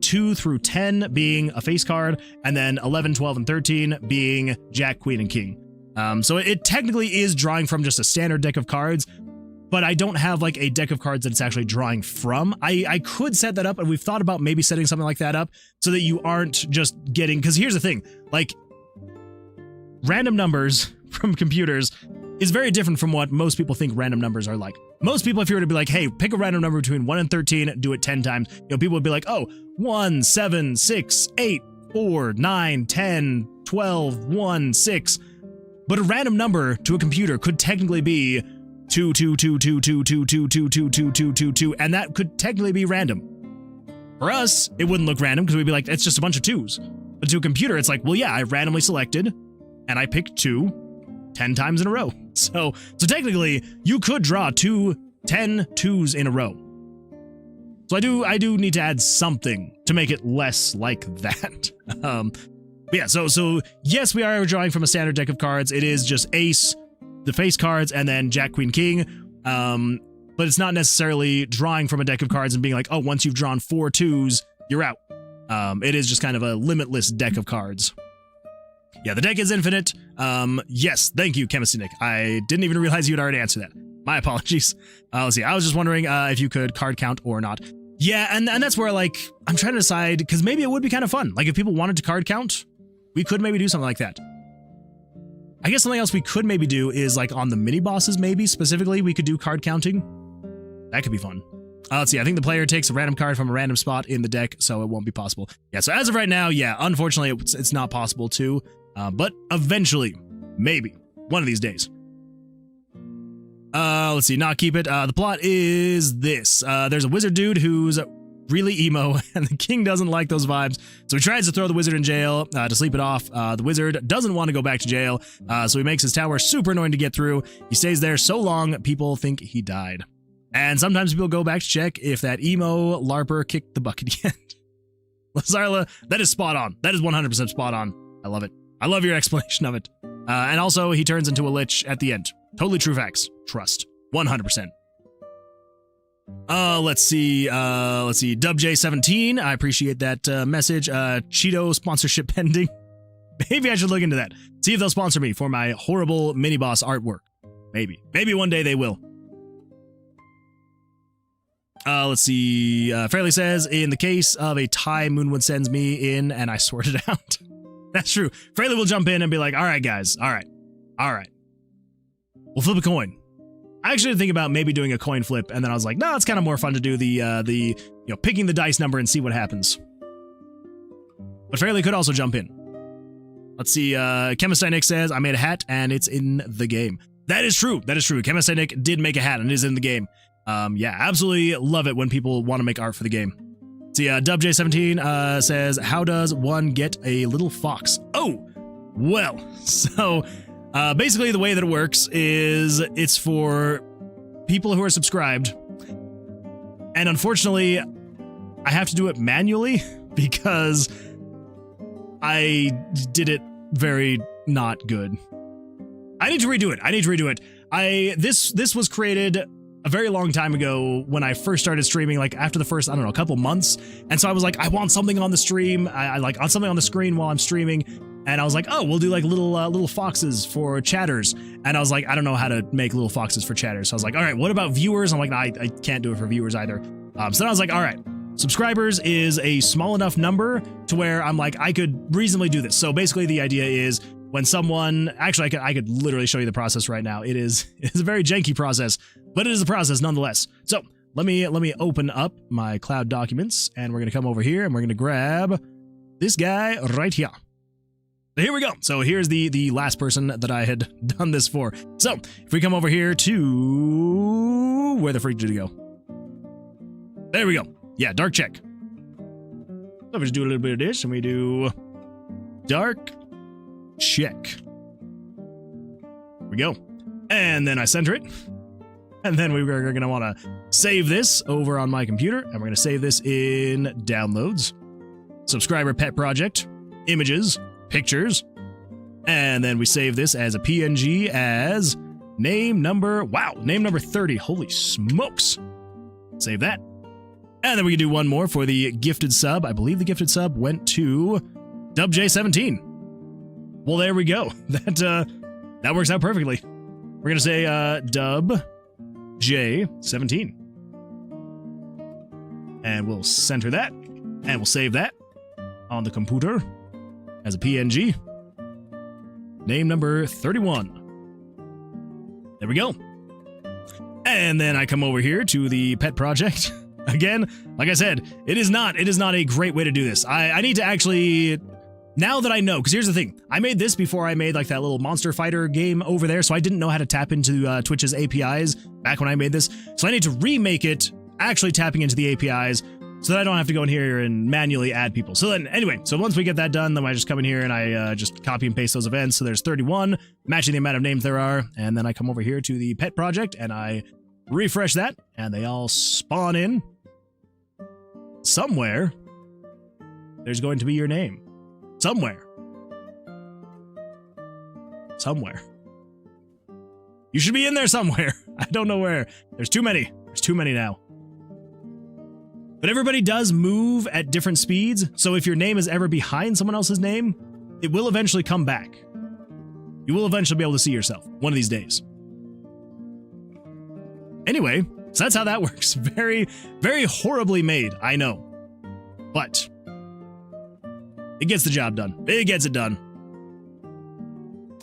2 through 10 being a face card, and then 11, 12, and 13 being Jack, Queen, and King. So it technically is drawing from just a standard deck of cards, but I don't have like a deck of cards that it's actually drawing from. I could set that up, and we've thought about maybe setting something like that up so that you aren't just getting, because here's the thing, like random numbers from computers is very different from what most people think random numbers are like. Most people, if you were to be like, hey, pick a random number between 1 and 13, do it 10 times, people would be like, oh, 1, 7, 6, 8, 4, 9, 10, 12, 1, 6. But a random number to a computer could technically be 2, 2, 2, 2, 2, 2, 2, 2, 2, 2, 2, 2, 2, and that could technically be random. For us, it wouldn't look random because we'd be like, it's just a bunch of 2s. But to a computer, it's like, well, yeah, I randomly selected and I picked 2 10 times in a row. So technically, you could draw 10 2s in a row. So I do need to add something to make it less like that. But yeah, so yes, we are drawing from a standard deck of cards. It is just ace, the face cards, and then Jack, Queen, King. But it's not necessarily drawing from a deck of cards and being like, oh, once you've drawn 4 2s, you're out. It is just kind of a limitless deck of cards. Yeah, the deck is infinite. Yes, thank you, Chemist Nick. I didn't even realize you'd already answered that. My apologies. Let's see. I was just wondering if you could card count or not. Yeah, and that's where, like, I'm trying to decide, because maybe it would be kind of fun. Like, if people wanted to card count, we could maybe do something like that. I guess something else we could maybe do is, like, on the mini-bosses, maybe, specifically, we could do card counting. That could be fun. Let's see. I think the player takes a random card from a random spot in the deck, so it won't be possible. Yeah, so as of right now, yeah, unfortunately, it's not possible to. But eventually, maybe, one of these days. Let's see, not keep it. The plot is this. There's a wizard dude who's really emo, and the king doesn't like those vibes, so he tries to throw the wizard in jail to sleep it off. The wizard doesn't want to go back to jail, so he makes his tower super annoying to get through. He stays there so long, people think he died. And sometimes people go back to check if that emo LARPer kicked the bucket yet. Lazarla, that is spot on. That is 100% spot on. I love it. I love your explanation of it. And also, he turns into a lich at the end. Totally true facts. Trust. 100%. Let's see. DubJ17, I appreciate that message. Cheeto sponsorship pending. Maybe I should look into that. See if they'll sponsor me for my horrible mini-boss artwork. Maybe. Maybe one day they will. Let's see. Fairly says, in the case of a tie, Moonwood sends me in and I sort it out. That's true. Fraley will jump in and be like, all right, guys. All right. We'll flip a coin. I actually did think about maybe doing a coin flip, and then I was like, no, it's kind of more fun to do the picking the dice number and see what happens. But Fairly could also jump in. Let's see, Chemist Nick says, I made a hat and it's in the game. That is true. That is true. Chemist Nick did make a hat and it is in the game. Yeah, absolutely love it when people want to make art for the game. See, DubJ17 says, how does one get a little fox? Oh, well, so basically the way that it works is it's for people who are subscribed. And unfortunately, I have to do it manually because I did it very not good. I need to redo it. This was created a very long time ago when I first started streaming, like after the first, I don't know, a couple months. And so I was like, I want something on the stream. I like on something on the screen while I'm streaming. And I was like, oh, we'll do like little foxes for chatters. And I was like, I don't know how to make little foxes for chatters. So I was like, all right, what about viewers? I'm like, I can't do it for viewers either. So then I was like, all right, subscribers is a small enough number to where I'm like, I could reasonably do this. So basically the idea is when someone, actually I could literally show you the process right now. It is a very janky process, but it is a process nonetheless. So let me open up my cloud documents and we're going to come over here and we're going to grab this guy right here. Here we go. So here's the last person that I had done this for. So if we come over here to, where the freak did it go? There we go. Yeah, dark check. So we just do a little bit of this and we do dark check. Here we go. And then I center it. And then we're going to want to save this over on my computer. And we're going to save this in downloads, subscriber pet project, images, pictures. And then we save this as a PNG as name number 30. Holy smokes. Save that. And then we can do one more for the gifted sub. I believe the gifted sub went to DubJ17. Well, there we go. That works out perfectly. We're going to say DubJ17. And we'll center that. And we'll save that on the computer as a PNG. Name number 31. There we go. And then I come over here to the pet project. Again, like I said, it is not a great way to do this. I need to actually, now that I know, because here's the thing, I made this before I made like that little monster fighter game over there, so I didn't know how to tap into Twitch's APIs back when I made this. So I need to remake it, actually tapping into the APIs, so that I don't have to go in here and manually add people. So then, anyway, so once we get that done, then I just come in here and I just copy and paste those events. So there's 31, matching the amount of names there are, and then I come over here to the pet project and I refresh that, and they all spawn in. Somewhere, there's going to be your name. Somewhere. You should be in there somewhere. I don't know where. There's too many. There's too many now. But everybody does move at different speeds, so if your name is ever behind someone else's name, it will eventually come back. You will eventually be able to see yourself one of these days. Anyway, so that's how that works. Very, very horribly made, I know. But it gets the job done. It gets it done.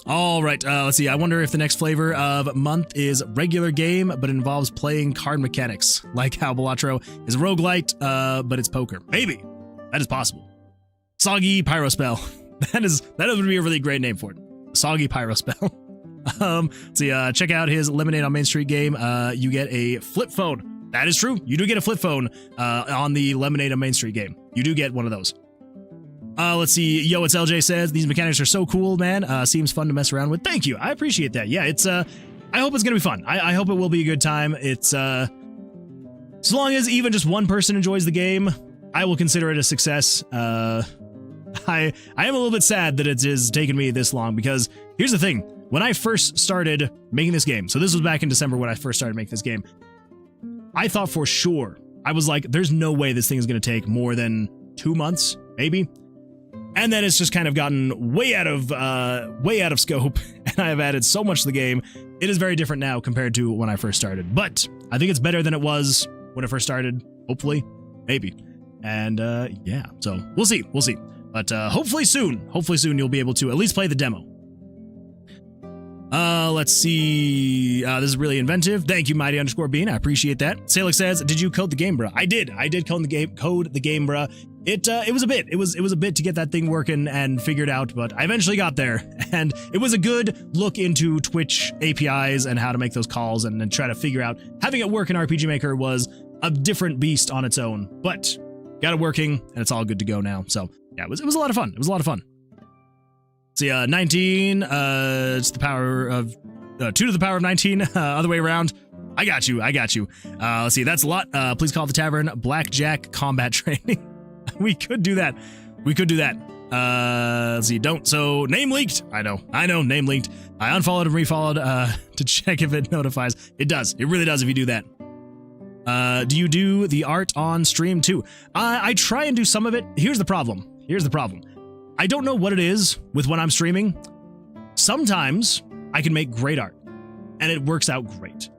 All right, let's see. I wonder if the next flavor of month is regular game, but involves playing card mechanics, like how Balatro is roguelite, but it's poker. Maybe. That is possible. Soggy Pyro Spell. That would be a really great name for it. Soggy Pyro Spell. Let's see, check out his Lemonade on Main Street game. You get a flip phone. That is true. You do get a flip phone on the Lemonade on Main Street game. You do get one of those. Let's see. Yo, it's LJ says, these mechanics are so cool, man. Seems fun to mess around with. Thank you. I appreciate that. Yeah, it's, I hope it's going to be fun. I hope it will be a good time. It's, as long as even just one person enjoys the game, I will consider it a success. I am a little bit sad that it has taken me this long because here's the thing. When I first started making this game, so this was back in December when I first started making this game, I thought for sure, I was like, there's no way this thing is going to take more than 2 months, maybe. And then it's just kind of gotten way out of scope, and I have added so much to the game. It is very different now compared to when I first started, but I think it's better than it was when it first started, hopefully, maybe. And yeah, so we'll see. But hopefully soon you'll be able to at least play the demo. Let's see. This is really inventive. Thank you, Mighty_Bean. I appreciate that. Salix says, "Did you code the game, bruh?" I did code the game, bruh. It was a bit. It was a bit to get that thing working and figured out, but I eventually got there. And it was a good look into Twitch APIs and how to make those calls and try to figure out having it work in RPG Maker was a different beast on its own. But got it working, and it's all good to go now. So yeah, it was a lot of fun. It was a lot of fun. See, 19, it's the power of, 2 to the power of 19, other way around. I got you. Let's see, that's a lot. Please call the tavern Blackjack combat training. We could do that. Let's see, don't. So, name leaked. I know, name leaked. I unfollowed and refollowed to check if it notifies. It does. It really does if you do that. Do you do the art on stream too? I try and do some of it. Here's the problem. I don't know what it is with when I'm streaming. Sometimes I can make great art and it works out great.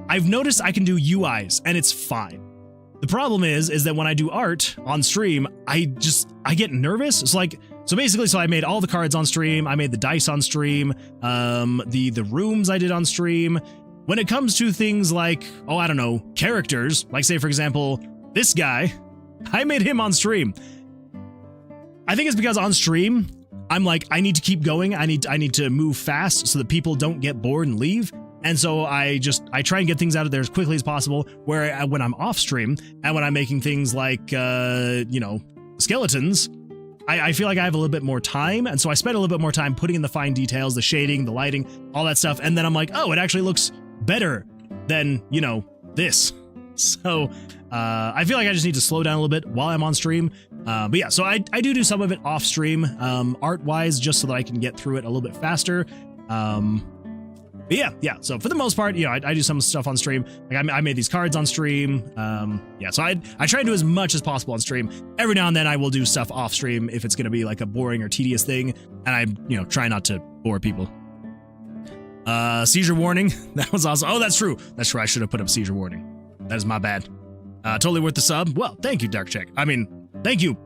I've noticed I can do UIs and it's fine. The problem is that when I do art on stream, I get nervous. So basically I made all the cards on stream. I made the dice on stream. The rooms I did on stream. When it comes to things like, I don't know, characters, like say for example, this guy, I made him on stream. I think it's because on stream, I'm like, I need to keep going. I need to move fast so that people don't get bored and leave. And so I try and get things out of there as quickly as possible. Where when I'm off stream and when I'm making things like, skeletons, I feel like I have a little bit more time. And so I spend a little bit more time putting in the fine details, the shading, the lighting, all that stuff. And then I'm like, oh, it actually looks better than, this. So I feel like I just need to slow down a little bit while I'm on stream. But yeah, so I do some of it off stream, art-wise, just so that I can get through it a little bit faster. But yeah. So for the most part, I do some stuff on stream. Like I made these cards on stream. So I try to do as much as possible on stream. Every now and then I will do stuff off stream if it's going to be like a boring or tedious thing, and I try not to bore people. Seizure warning. That was awesome. Oh, that's true. I should have put up seizure warning. That is my bad. Totally worth the sub. Well, thank you, Dark Check. I mean, thank you.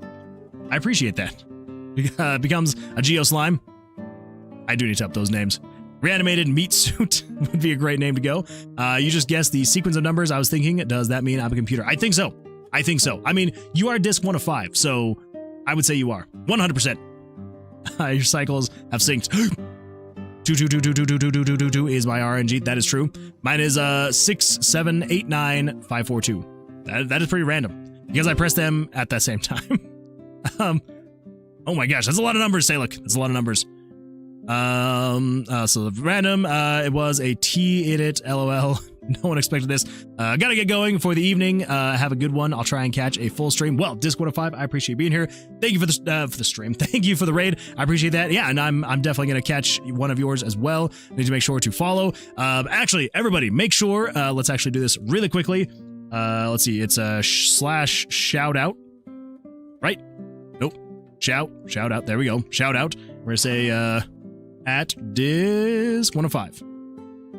I appreciate that. Becomes a Geo Slime. I do need to up those names. Reanimated Meat Suit would be a great name to go. You just guessed the sequence of numbers I was thinking. Does that mean I'm a computer? I think so. I mean, you are disc 1 of 5, so I would say you are. 100%. Your cycles have synced. 2 is my RNG. That is true. Mine is 6, 7, 8, 9, 5, 4, 2. That is pretty random because I pressed them at that same time. Oh my gosh, that's a lot of numbers, Salic. That's a lot of numbers. So random, it was a T in it, LOL. No one expected this. Gotta get going for the evening. Have a good one. I'll try and catch a full stream. Well, Disc 1 of 5, I appreciate being here. Thank you for the stream. Thank you for the raid. I appreciate that. Yeah, and I'm definitely gonna catch one of yours as well. Need to make sure to follow. Actually, everybody, make sure. Let's actually do this really quickly. Let's see. It's a /shout out, right? Nope. Shout out. There we go. Shout out. We're gonna say at Disc 1 of 5.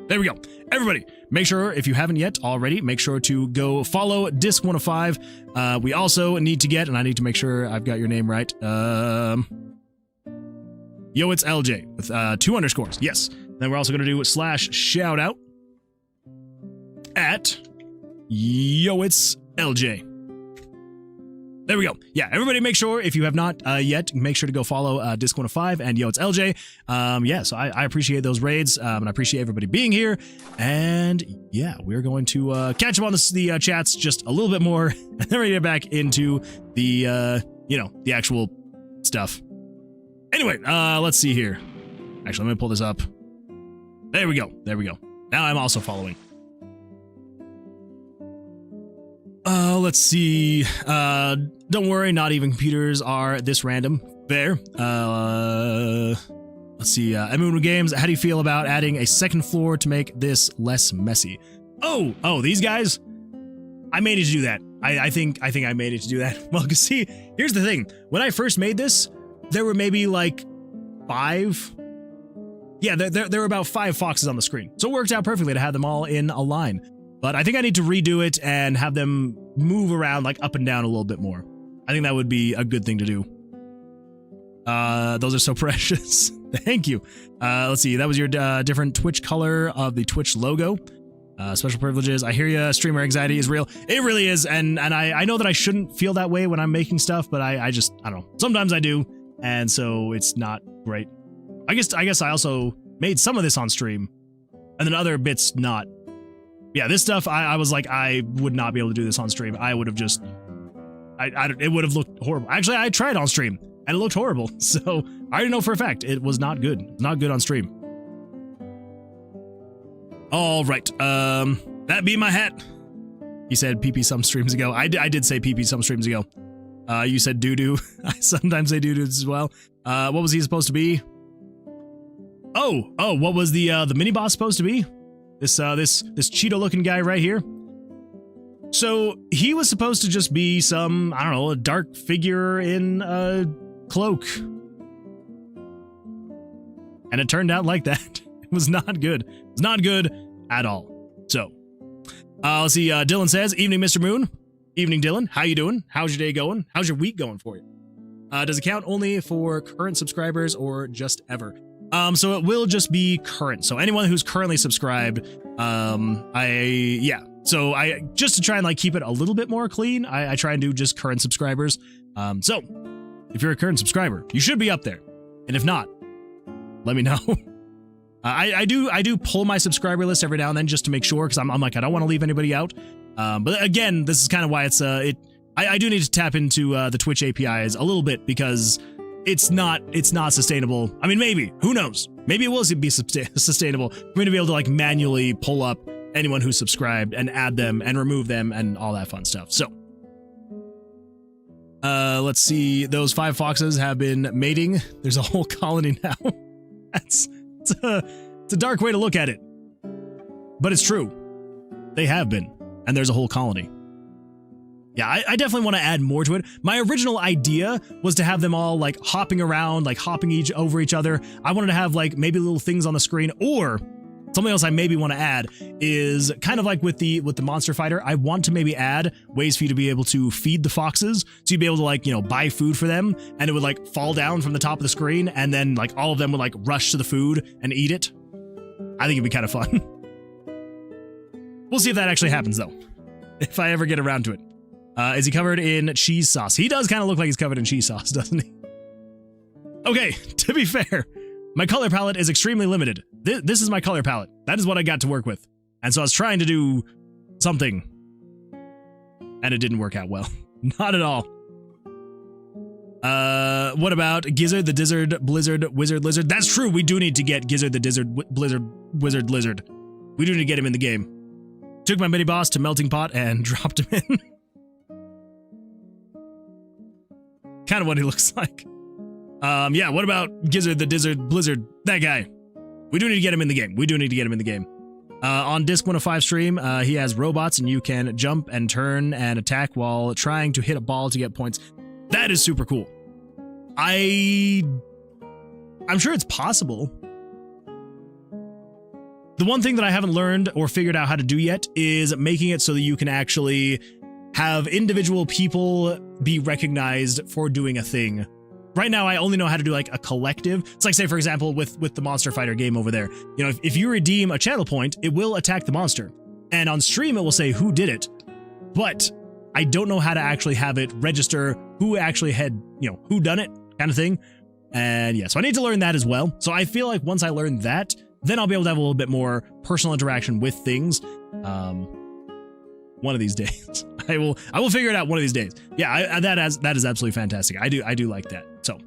There we go. Everybody, make sure, if you haven't yet already, make sure to go follow Disc 1 of 5. We also need to get, and I need to make sure I've got your name right. Yo, it's LJ with 2 underscores. Yes. Then we're also going to do /shout out at Yo, it's LJ. There we go. Yeah, everybody make sure, if you have not yet, make sure to go follow Disc 1 of 5 and Yo, it's LJ. Yeah, so I appreciate those raids, and I appreciate everybody being here. And yeah, we're going to catch up on the chats just a little bit more, and then we're going to get back into the, the actual stuff. Anyway, let's see here. Actually, let me pull this up. There we go. Now I'm also following. Let's see. Don't worry, not even computers are this random. Fair. Let's see. Imbued Games, how do you feel about adding a second floor to make this less messy? Oh, these guys? I made it to do that. I think I made it to do that. Well, cause see, here's the thing. When I first made this, there were maybe like 5. Yeah, there were about 5 foxes on the screen. So it worked out perfectly to have them all in a line. But I think I need to redo it and have them move around like up and down a little bit more. I think that would be a good thing to do. Those are so precious. Thank you. Let's see. That was your different Twitch color of the Twitch logo. Special privileges. I hear you. Streamer anxiety is real. It really is. And I know that I shouldn't feel that way when I'm making stuff, but I don't know. Sometimes I do. And so it's not great. I guess I also made some of this on stream and then other bits not. Yeah, this stuff, I was like, I would not be able to do this on stream. I would have just, it would have looked horrible. Actually, I tried on stream and it looked horrible. So I already know for a fact it was not good. Not good on stream. All right. That be my hat. You said PP some streams ago. I did say PP some streams ago. You said doo-doo. I sometimes say doo-doo as well. What was he supposed to be? Oh, what was the mini boss supposed to be? This Cheeto looking guy right here. So he was supposed to just be some, I don't know, a dark figure in a cloak. And it turned out like that. It was not good. It was not good at all. So, let's see. Dylan says, "Evening, Mr. Moon." Evening, Dylan. How you doing? How's your day going? How's your week going for you? Does it count only for current subscribers or just ever? So it will just be current. So anyone who's currently subscribed, So I just to try and like keep it a little bit more clean, I try and do just current subscribers. So if you're a current subscriber, you should be up there. And if not, let me know. I do pull my subscriber list every now and then just to make sure, because I'm like, I don't want to leave anybody out. But again, this is kind of why it's I do need to tap into the Twitch APIs a little bit, because it's not sustainable. I mean, maybe, who knows? Maybe it will be sustainable for me to be able to like manually pull up anyone who's subscribed and add them and remove them and all that fun stuff. So let's see. Those 5 foxes have been mating. There's a whole colony now. It's a dark way to look at it, but it's true. They have been, and there's a whole colony. Yeah, I definitely want to add more to it. My original idea was to have them all like hopping around, like hopping over each other. I wanted to have like maybe little things on the screen, or something else I maybe want to add is kind of like with the monster fighter. I want to maybe add ways for you to be able to feed the foxes, so you'd be able to like, you know, buy food for them, and it would like fall down from the top of the screen, and then like all of them would like rush to the food and eat it. I think it'd be kind of fun. We'll see if that actually happens though, if I ever get around to it. Is he covered in cheese sauce? He does kind of look like he's covered in cheese sauce, doesn't he? Okay, to be fair, my color palette is extremely limited. This is my color palette. That is what I got to work with. And so I was trying to do something, and it didn't work out well. Not at all. What about Gizzard the Dizzard Blizzard Wizard Lizard? That's true, we do need to get Gizzard the Dizzard Blizzard Wizard Lizard. We do need to get him in the game. Took my mini boss to Melting Pot and dropped him in. Kind of what he looks like. Yeah, what about Gizzard the Dizzard Blizzard? That guy. We do need to get him in the game. We do need to get him in the game. On Disc 105 stream, he has robots, and you can jump and turn and attack while trying to hit a ball to get points. That is super cool. I'm sure it's possible. The one thing that I haven't learned or figured out how to do yet is making it so that you can actually have individual people be recognized for doing a thing. Right now, I only know how to do like a collective. It's like, say, for example, with the Monster Fighter game over there. You know, if you redeem a channel point, it will attack the monster. And on stream, it will say who did it. But I don't know how to actually have it register who actually had, you know, who done it kind of thing. And yeah, so I need to learn that as well. So I feel like once I learn that, then I'll be able to have a little bit more personal interaction with things. One of these days, I will figure it out one of these days. Yeah, that is absolutely fantastic. I do like that. So,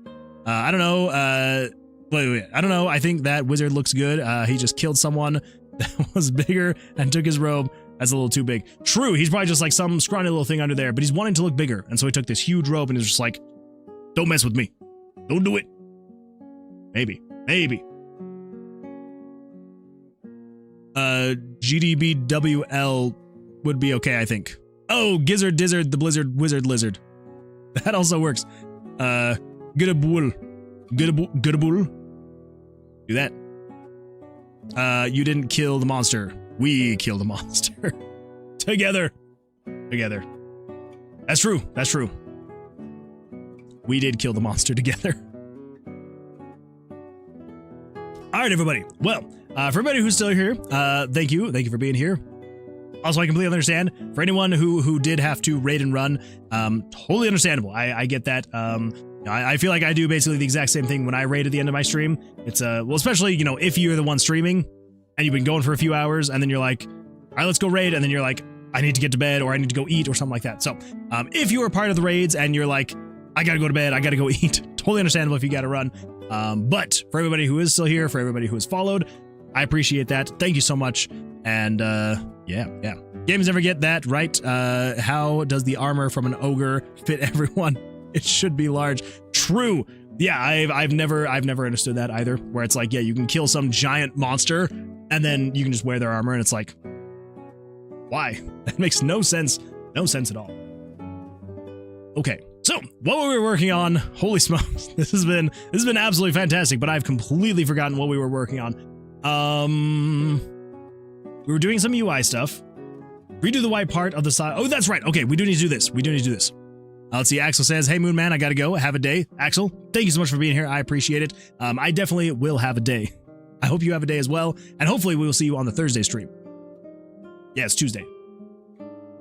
I don't know. Wait. I don't know. I think that wizard looks good. He just killed someone that was bigger and took his robe. That's a little too big. True. He's probably just like some scrawny little thing under there, but he's wanting to look bigger. And so he took this huge robe and is just like, don't mess with me. Don't do it. Maybe. GDBWL would be okay, I think. Oh, Gizzard Dizzard the Blizzard Wizard Lizard. That also works. Goodabul. Do that. You didn't kill the monster. We killed the monster. Together. That's true. We did kill the monster together. right, everybody. Well, for everybody who's still here, thank you. Thank you for being here. Also, I completely understand. For anyone who did have to raid and run, totally understandable. I get that. I feel like I do basically the exact same thing when I raid at the end of my stream. It's well, especially, you know, if you're the one streaming and you've been going for a few hours and then you're like, all right, let's go raid. And then you're like, I need to get to bed or I need to go eat or something like that. So if you are part of the raids and you're like, I got to go to bed, I got to go eat, totally understandable if you got to run. But for everybody who is still here, for everybody who has followed, I appreciate that. Thank you so much. And yeah. Games never get that right. How does the armor from an ogre fit everyone? It should be large. True. Yeah, I've never understood that either. Where it's like, yeah, you can kill some giant monster and then you can just wear their armor, and it's like, why? That makes no sense. No sense at all. Okay, so what we were working on, holy smokes, this has been absolutely fantastic, but I've completely forgotten what we were working on. We were doing some UI stuff. Redo the white part of the side. Oh, that's right. Okay, we do need to do this. Let's see. Axel says, hey, Moon Man, I gotta go. Have a day. Axel, thank you so much for being here. I appreciate it. I definitely will have a day. I hope you have a day as well. And hopefully we will see you on the Thursday stream. Yeah, it's Tuesday.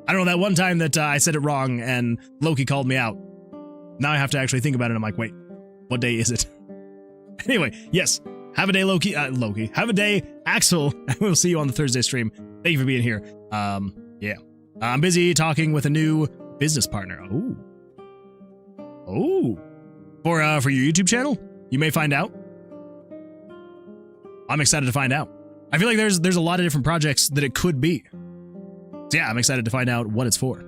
I don't know, that one time that I said it wrong and Loki called me out. Now I have to actually think about it. I'm like, wait, what day is it? Anyway, yes. Have a day, Loki. Have a day, Axel. And we'll see you on the Thursday stream. Thank you for being here. Yeah. I'm busy talking with a new business partner. Oh. For your YouTube channel? You may find out. I'm excited to find out. I feel like there's a lot of different projects that it could be. So yeah, I'm excited to find out what it's for.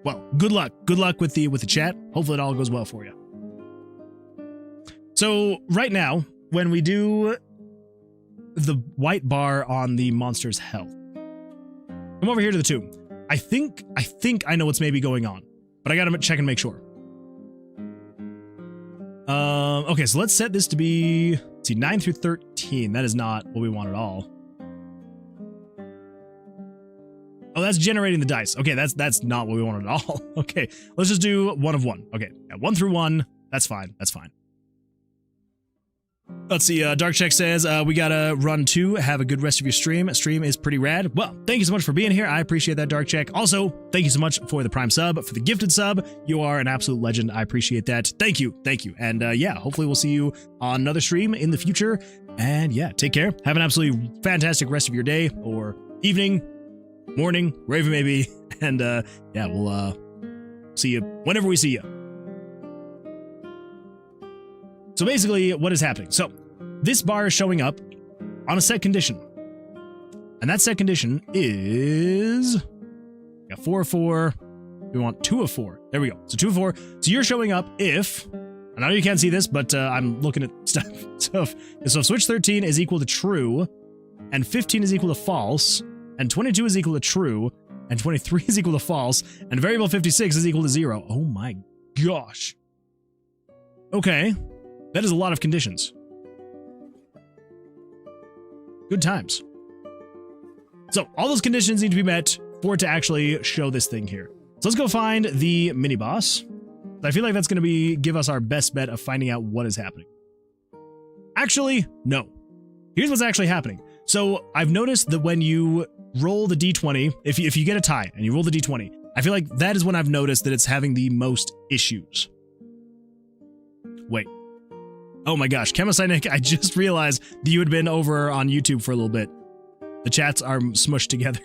Well, good luck. Good luck with the chat. Hopefully it all goes well for you. So right now, when we do the white bar on the monster's health, come over here to the tomb. I think I know what's maybe going on, but I gotta check and make sure. Okay, so let's set this to be, let's see, 9 through 13. That is not what we want at all. Oh, that's generating the dice. Okay, that's not what we want at all. Okay, let's just do 1 of 1. Okay, yeah, 1 through 1. That's fine. That's fine. Let's see, Dark Check says, we gotta run too. Have a good rest of your stream. Stream is pretty rad. Well, thank you so much for being here. I appreciate that, Dark Check. Also, thank you so much for the Prime sub, for the gifted sub. You are an absolute legend. I appreciate that. Thank you. And yeah, hopefully we'll see you on another stream in the future. And yeah, take care. Have an absolutely fantastic rest of your day or evening, morning, wherever it may be. And yeah, we'll see you whenever we see you. So basically, what is happening? So this bar is showing up on a set condition. And that set condition is 4 of 4. We want 2 of 4. There we go. So 2 of 4. So you're showing up if, and I know you can't see this, but I'm looking at stuff. So if switch 13 is equal to true, and 15 is equal to false, and 22 is equal to true, and 23 is equal to false, and variable 56 is equal to 0. Oh my gosh. Okay. That is a lot of conditions. Good times. So all those conditions need to be met for it to actually show this thing here. So let's go find the mini boss. I feel like that's going to give us our best bet of finding out what is happening. Actually, no. Here's what's actually happening. So I've noticed that when you roll the d20, if you get a tie and you roll the d20, I feel like that is when I've noticed that it's having the most issues. Wait. Oh my gosh, Chemocynic, I just realized that you had been over on YouTube for a little bit. The chats are smushed together.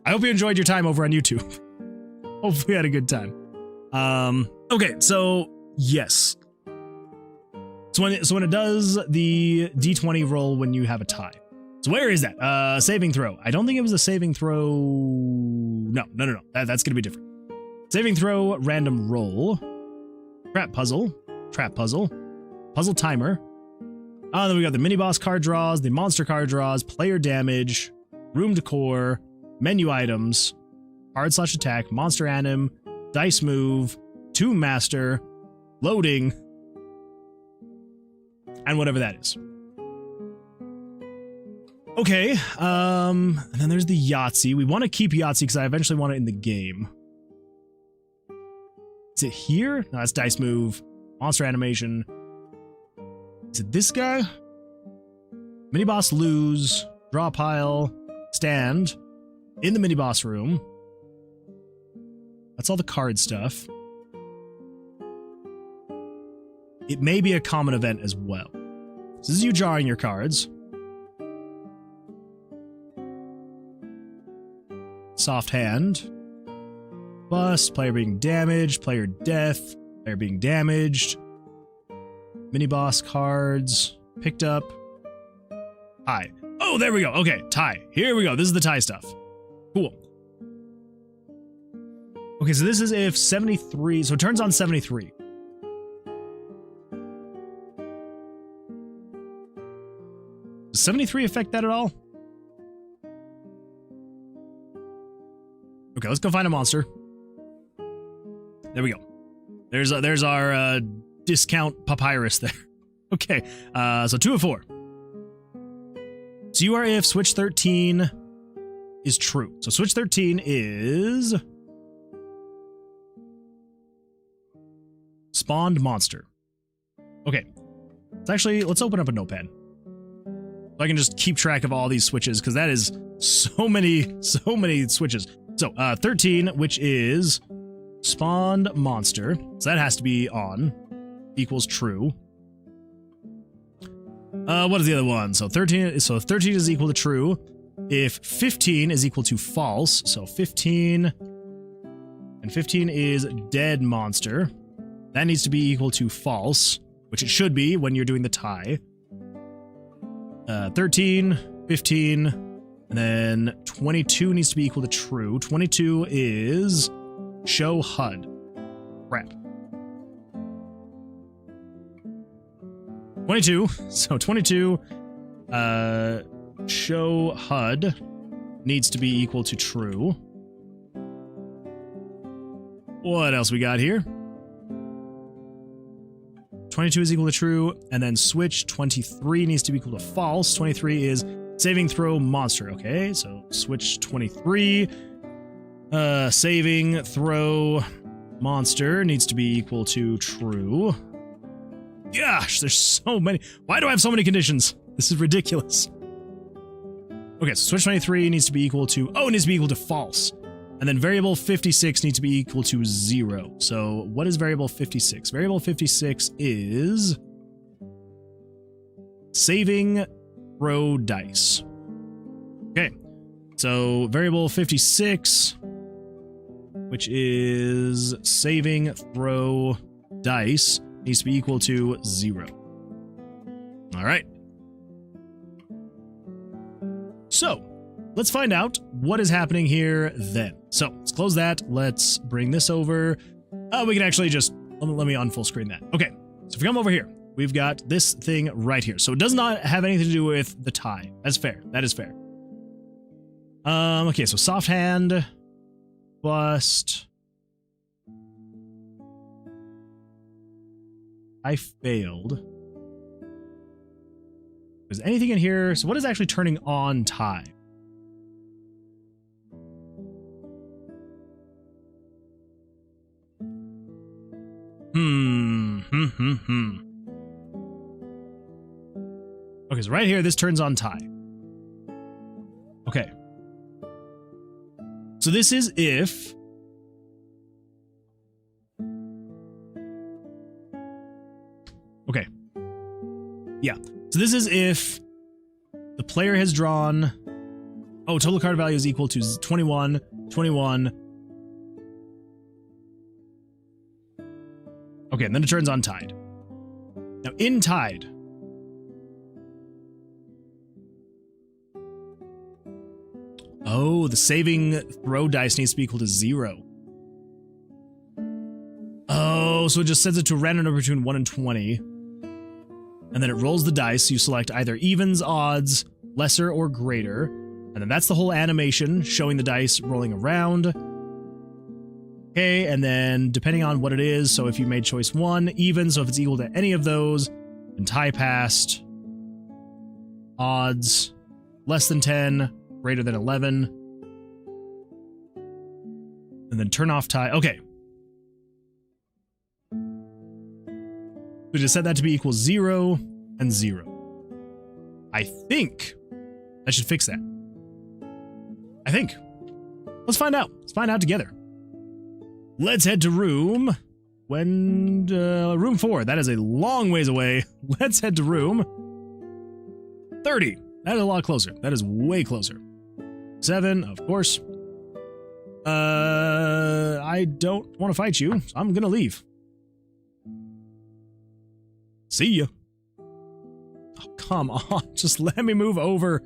I hope you enjoyed your time over on YouTube. Hopefully you had a good time. Okay, so yes. So when it does the d20 roll when you have a tie. So where is that? Saving throw. I don't think it was a saving throw. No. That's gonna be different. Saving throw, random roll. Trap puzzle, puzzle timer. Then we got the mini boss card draws, the monster card draws, player damage, room decor, menu items, hard/attack, monster anim, dice move, tomb master, loading, and whatever that is. Okay, and then there's the Yahtzee. We want to keep Yahtzee because I eventually want it in the game. Is it here? No, that's dice move, monster animation. Is it this guy? Mini boss lose, draw pile, stand in the mini boss room. That's all the card stuff. It may be a common event as well. So this is you drawing your cards. Soft hand. Bust, player being damaged, player death, player being damaged. Mini boss cards. Picked up. Tie. Oh, there we go. Okay, tie. Here we go. This is the tie stuff. Cool. Okay, so this is if 73... So it turns on 73. Does 73 affect that at all? Okay, let's go find a monster. There we go. There's our discount papyrus there. Okay, so 2 of 4. So you are if switch 13 is true. So switch 13 is spawned monster. Okay, let's open up a notepad. So I can just keep track of all these switches because that is so many switches. So 13, which is spawned monster. So that has to be on. Equals true. What is the other one? So 13 is equal to true. If 15 is equal to false, so 15 and 15 is dead monster. That needs to be equal to false, which it should be when you're doing the tie. 13, 15, and then 22 needs to be equal to true. 22 is show HUD. Crap. 22. So 22, show HUD needs to be equal to true. What else we got here? 22 is equal to true, and then switch 23 needs to be equal to false. 23 is saving throw monster. Okay, so switch 23. Saving throw monster needs to be equal to true. Gosh, there's so many. Why do I have so many conditions? This is ridiculous. Okay, so switch 23 needs to be equal to, it needs to be equal to false. And then variable 56 needs to be equal to 0. So what is variable 56? Variable 56 is saving throw dice. Okay, so variable 56, which is saving throw dice, needs to be equal to 0. All right. So let's find out what is happening here then. So let's close that. Let's bring this over. We can actually just, let me unfull screen that. Okay, so if we come over here, we've got this thing right here. So it does not have anything to do with the tie. That's fair. That is fair. Okay, so soft hand, bust. I failed. Is anything in here? So what is actually turning on tie? Okay, so right here, this turns on tie. Okay. So this is if... Okay. Yeah. So this is if the player has drawn... total card value is equal to 21, 21... Okay, and then it turns on tied. Now, in tied, the saving throw dice needs to be equal to 0. So it just sets it to a random number between 1 and 20. And then it rolls the dice. You select either evens, odds, lesser, or greater. And then that's the whole animation, showing the dice rolling around. Okay, and then depending on what it is, so if you made choice 1, even, so if it's equal to any of those, and tie passed, odds, less than 10, greater than 11, and then turn off tie. Okay. We just set that to be equal 0, and 0. I think I should fix that. I think. Let's find out. Let's find out together. Let's head to room 4. That is a long ways away. Let's head to room 30. That is a lot closer. That is way closer. 7, of course. I don't want to fight you, so I'm gonna leave. See ya. Oh, come on. Just let me move over.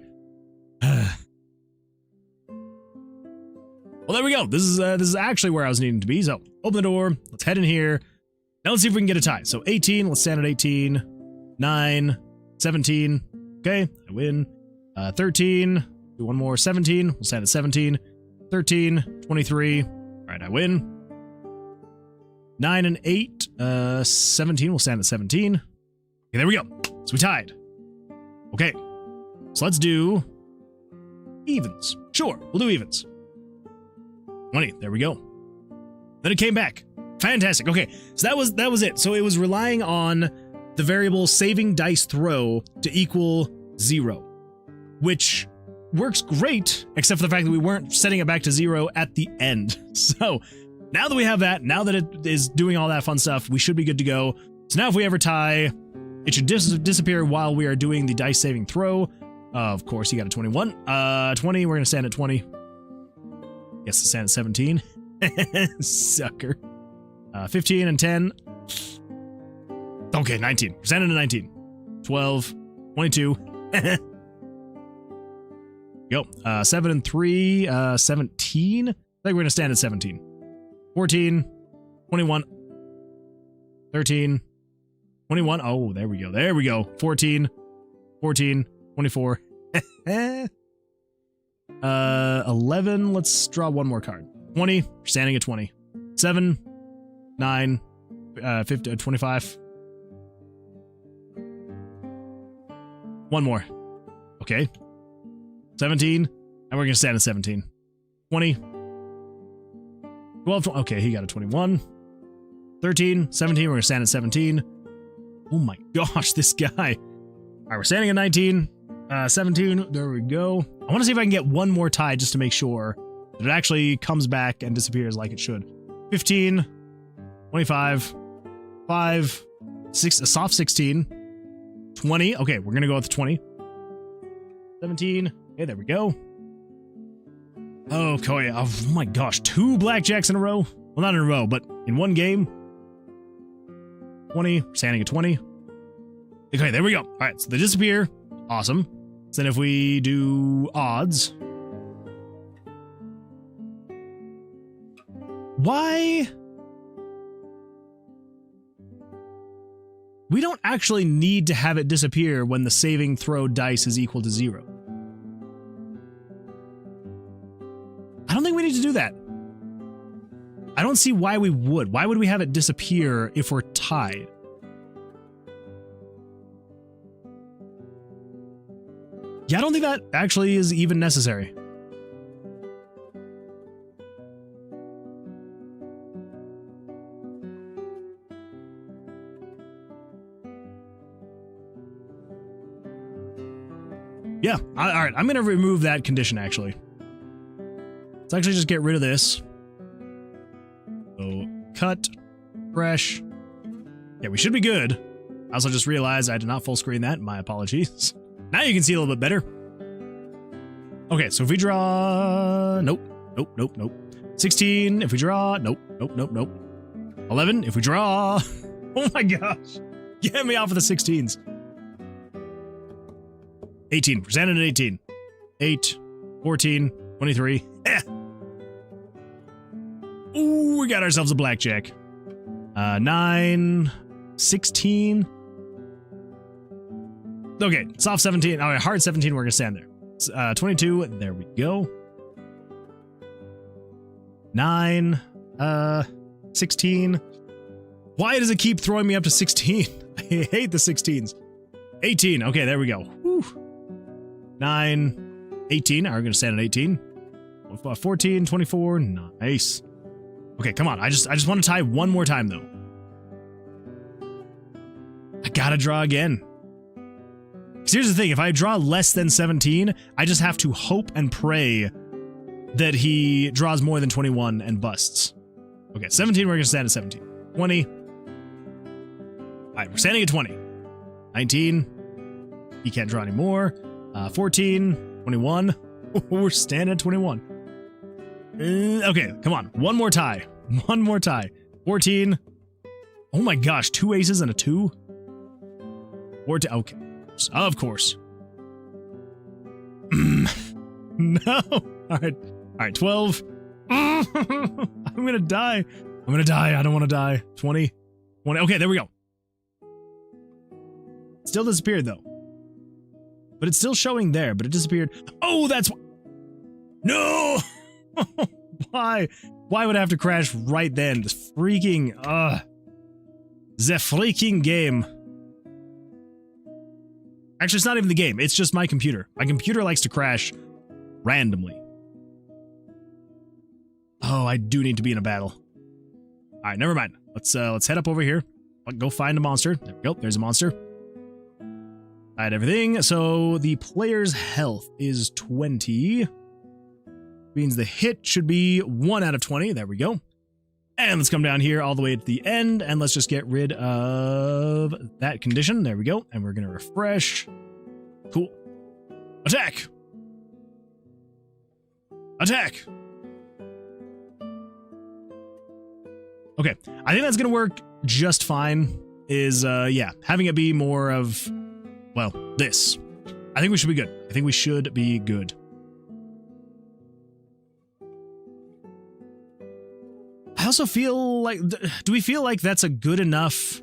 Well, there we go. This is actually where I was needing to be. So, open the door. Let's head in here. Now let's see if we can get a tie. So, 18. Let's stand at 18. 9. 17. Okay, I win. 13. Do one more. 17. We'll stand at 17. 13. 23. All right, I win. 9 and 8. 17. We'll stand at 17. Okay, there we go. So we tied. Okay. So let's do evens. Sure, we'll do evens. 20. There we go. Then it came back. Fantastic. Okay, so that was it. So it was relying on the variable saving dice throw to equal 0, which works great, except for the fact that we weren't setting it back to 0 at the end. So now that we have that, now that it is doing all that fun stuff, we should be good to go. So now if we ever tie, it should disappear while we are doing the dice saving throw. Of course, you got a 21. 20, we're going to stand at 20. Yes, to stand at 17. Sucker. 15 and 10. Okay, 19. We're standing at 19. 12. 22. Go. 7 and 3. 17. I think we're going to stand at 17. 14. 21. 13. 21. Oh, there we go. There we go. 14. 14. 24. 11. Let's draw one more card. 20. We're standing at 20. 7. 9. 50, 25. One more. Okay. 17. And we're going to stand at 17. 20. 12. Okay, he got a 21. 13. 17. We're going to stand at 17. Oh my gosh, this guy. All right, we're standing at 19. 17. There we go. I want to see if I can get one more tie just to make sure that it actually comes back and disappears like it should. 15. 25. 5. 6. A soft 16. 20. Okay, we're going to go with 20. 17. Okay, there we go. Okay, oh my gosh. 2 blackjacks in a row. Well, not in a row, but in one game. 20. Standing at 20. Okay, there we go. All right, so they disappear. Awesome. So then if we do odds. Why? We don't actually need to have it disappear when the saving throw dice is equal to 0. I don't think we need to do that. I don't see why we would. Why would we have it disappear if we're tied? Yeah, I don't think that actually is even necessary. Yeah, all right, I'm going to remove that condition, actually. Let's actually just get rid of this. So, cut, fresh. Yeah, we should be good. I also just realized I did not full screen that. My apologies. Now you can see a little bit better. Okay, so if we draw... Nope, nope, nope, nope. 16, if we draw... Nope, nope, nope, nope. 11, if we draw... Oh my gosh. Get me off of the 16s. 18, we're standing at 18. 8, 14, 23. Ooh, we got ourselves a blackjack. 9, 16. Okay, soft 17. All right, hard 17, we're going to stand there. 22, there we go. 9, 16. Why does it keep throwing me up to 16? I hate the 16s. 18, okay, there we go. Whew. 9, 18, we're going to stand at 18. 14, 24, nice. Okay, come on, I just want to tie one more time, though. I gotta draw again. 'Cause here's the thing, if I draw less than 17, I just have to hope and pray that he draws more than 21 and busts. Okay, 17, we're gonna stand at 17. 20. All right, we're standing at 20. 19. He can't draw anymore. 14. 21. We're standing at 21. Okay, come on. One more tie. One more tie. 14. Oh my gosh, 2 aces and a 2? 14. Okay, of course. No. All right, 12. I'm gonna die. I'm gonna die. I don't want to die. 20. 20. Okay, there we go. Still disappeared though. But it's still showing there, but it disappeared. Oh, that's... No! Why? Why would I have to crash right then? This freaking... The freaking game. Actually, it's not even the game. It's just my computer. My computer likes to crash randomly. Oh, I do need to be in a battle. All right, never mind. Let's head up over here. Go find a monster. There we go. There's a monster. All right, everything. So the player's health is 20. Means the hit should be 1 out of 20. There we go. And let's come down here all the way to the end, and let's just get rid of that condition. There we go. And we're going to refresh. Cool. Attack! Attack! Okay, I think that's going to work just fine, yeah, having it be more of, well, this. I think we should be good. I think we should be good. I also feel like, do we feel like that's a good enough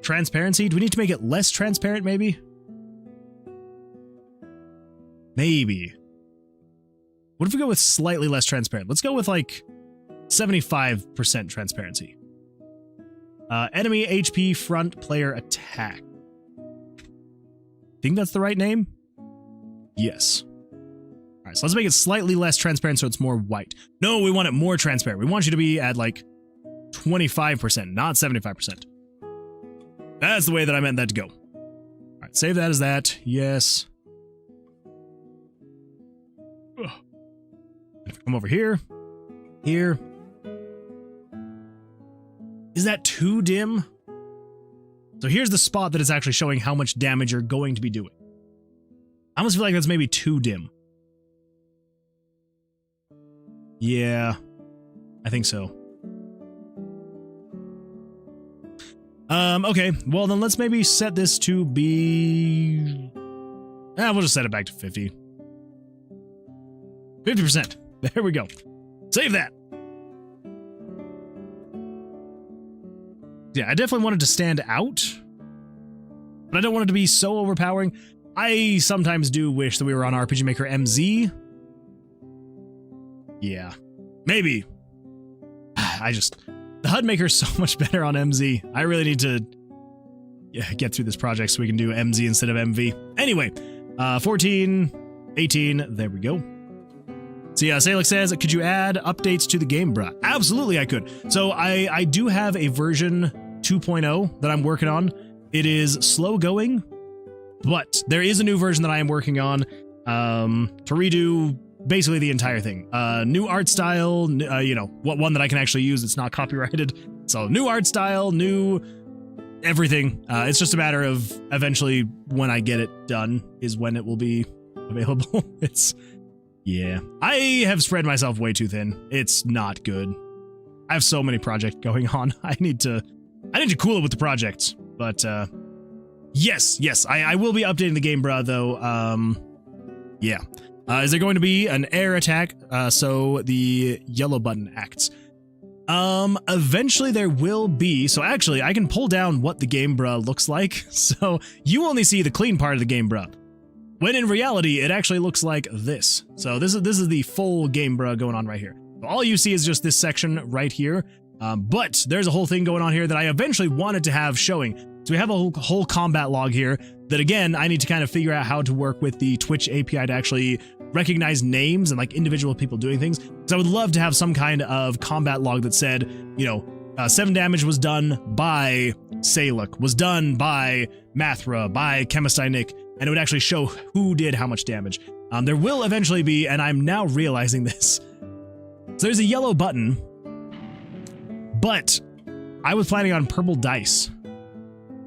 transparency? Do we need to make it less transparent, maybe? Maybe. What if we go with slightly less transparent? Let's go with like 75% transparency. Enemy HP front player attack. Think that's the right name? Yes. All right, so let's make it slightly less transparent so it's more white. No, we want it more transparent. We want you to be at like 25%, not 75%. That's the way that I meant that to go. All right, save that as that. Yes. Ugh. If we come over here, here. Is that too dim? So here's the spot that is actually showing how much damage you're going to be doing. I almost feel like that's maybe too dim. Yeah, I think so. Okay, well then let's maybe set this to be... we'll just set it back to 50. 50%. There we go. Save that. Yeah, I definitely wanted to stand out, but I don't want it to be so overpowering. I sometimes do wish that we were on RPG Maker MZ. Yeah, maybe. The HUD Maker is so much better on MZ. I really need to get through this project so we can do MZ instead of MV. Anyway, 14, 18, there we go. So yeah, Salix says, could you add updates to the game, bruh? Absolutely, I could. So I do have a version 2.0 that I'm working on. It is slow going, but there is a new version that I am working on to redo basically the entire thing. New art style, what one that I can actually use that's not copyrighted. So new art style, new everything. It's just a matter of eventually when I get it done is when it will be available. Yeah, I have spread myself way too thin. It's not good. I have so many projects going on. I need to cool it with the projects. But yes, I will be updating the game, bruh, though. Yeah. Is there going to be an air attack? So the yellow button acts. Eventually there will be. So actually, I can pull down what the game, bruh, looks like. So you only see the clean part of the game, bruh. When in reality, it actually looks like this. So this is the full game, bruh, going on right here. So all you see is just this section right here. But there's a whole thing going on here that I eventually wanted to have showing. So we have a whole combat log here that, again, I need to kind of figure out how to work with the Twitch API to actually recognize names and like individual people doing things. Because I would love to have some kind of combat log that said, 7 damage was done by Saluk, was done by Mathra, by Chemistine Nick, and it would actually show who did how much damage. There will eventually be, and I'm now realizing this, so there's a yellow button, but I was planning on purple dice.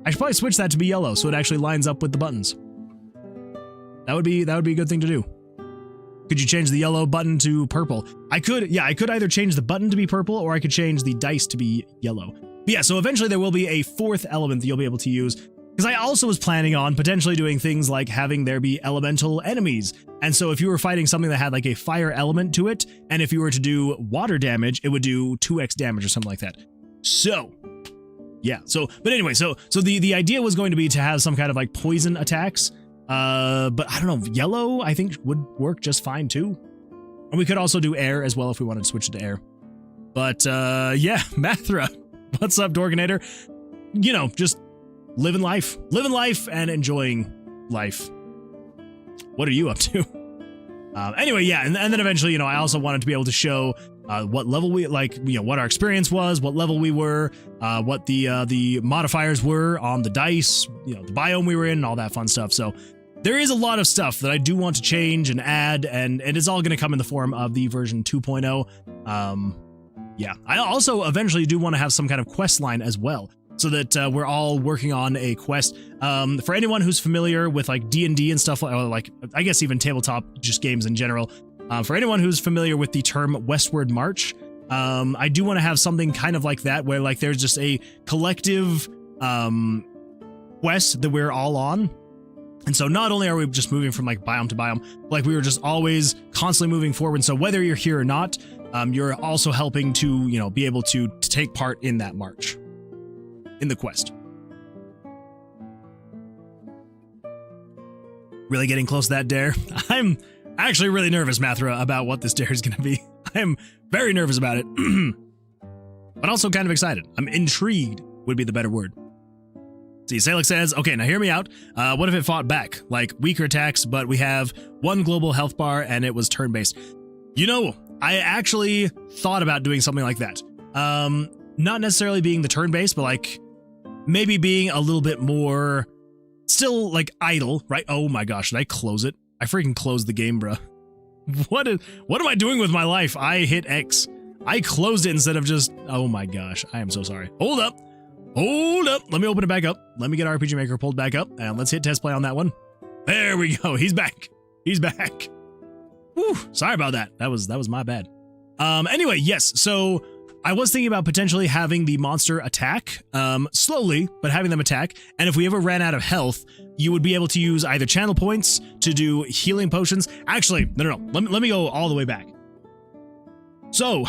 I should probably switch that to be yellow so it actually lines up with the buttons. That would be a good thing to do. Could you change the yellow button to purple? I could either change the button to be purple or I could change the dice to be yellow. But yeah, so eventually there will be a 4th element that you'll be able to use, because I also was planning on potentially doing things like having there be elemental enemies. And so if you were fighting something that had like a fire element to it, and if you were to do water damage, it would do 2x damage or something like that. So yeah, but anyway, so the idea was going to be to have some kind of like poison attacks. But I don't know, yellow I think would work just fine too. And we could also do air as well if we wanted to switch it to air. But yeah, Mathra, what's up, Dorkinator? You know, just living life and enjoying life. What are you up to? Anyway, yeah, and then eventually, you know, I also wanted to be able to show what level we, like, you know, what our experience was, what level we were, what the modifiers were on the dice, you know, the biome we were in, and all that fun stuff. So there is a lot of stuff that I do want to change and add, and it's all going to come in the form of the version 2.0. Yeah, I also eventually do want to have some kind of quest line as well, so that we're all working on a quest. For anyone who's familiar with like D&D and stuff, like I guess even tabletop just games in general, for anyone who's familiar with the term Westward March, I do want to have something kind of like that, where like there's just a collective quest that we're all on. And so not only are we just moving from like biome to biome, like we were just always constantly moving forward. So whether you're here or not, you're also helping to, you know, be able to take part in that march, in the quest. Really getting close to that dare. I'm actually really nervous, Mathra, about what this dare is going to be. I'm very nervous about it, but also kind of excited. I'm intrigued would be the better word. See, Salek says, okay, now hear me out. What if it fought back? Like weaker attacks, but we have 1 global health bar and it was turn-based. You know, I actually thought about doing something like that. Not necessarily being the turn-based, but like maybe being a little bit more still like idle, right? Oh my gosh, did I close it? I freaking closed the game, bro. What am I doing with my life? I hit X. I closed it instead of just, oh my gosh, I am so sorry. Hold up. Let me open it back up. Let me get RPG Maker pulled back up, and let's hit test play on that one. There we go. He's back. Whew, sorry about that. That was my bad. Anyway, yes. So I was thinking about potentially having the monster attack, slowly, but having them attack. And if we ever ran out of health, you would be able to use either channel points to do healing potions. Actually, no. Let me go all the way back. So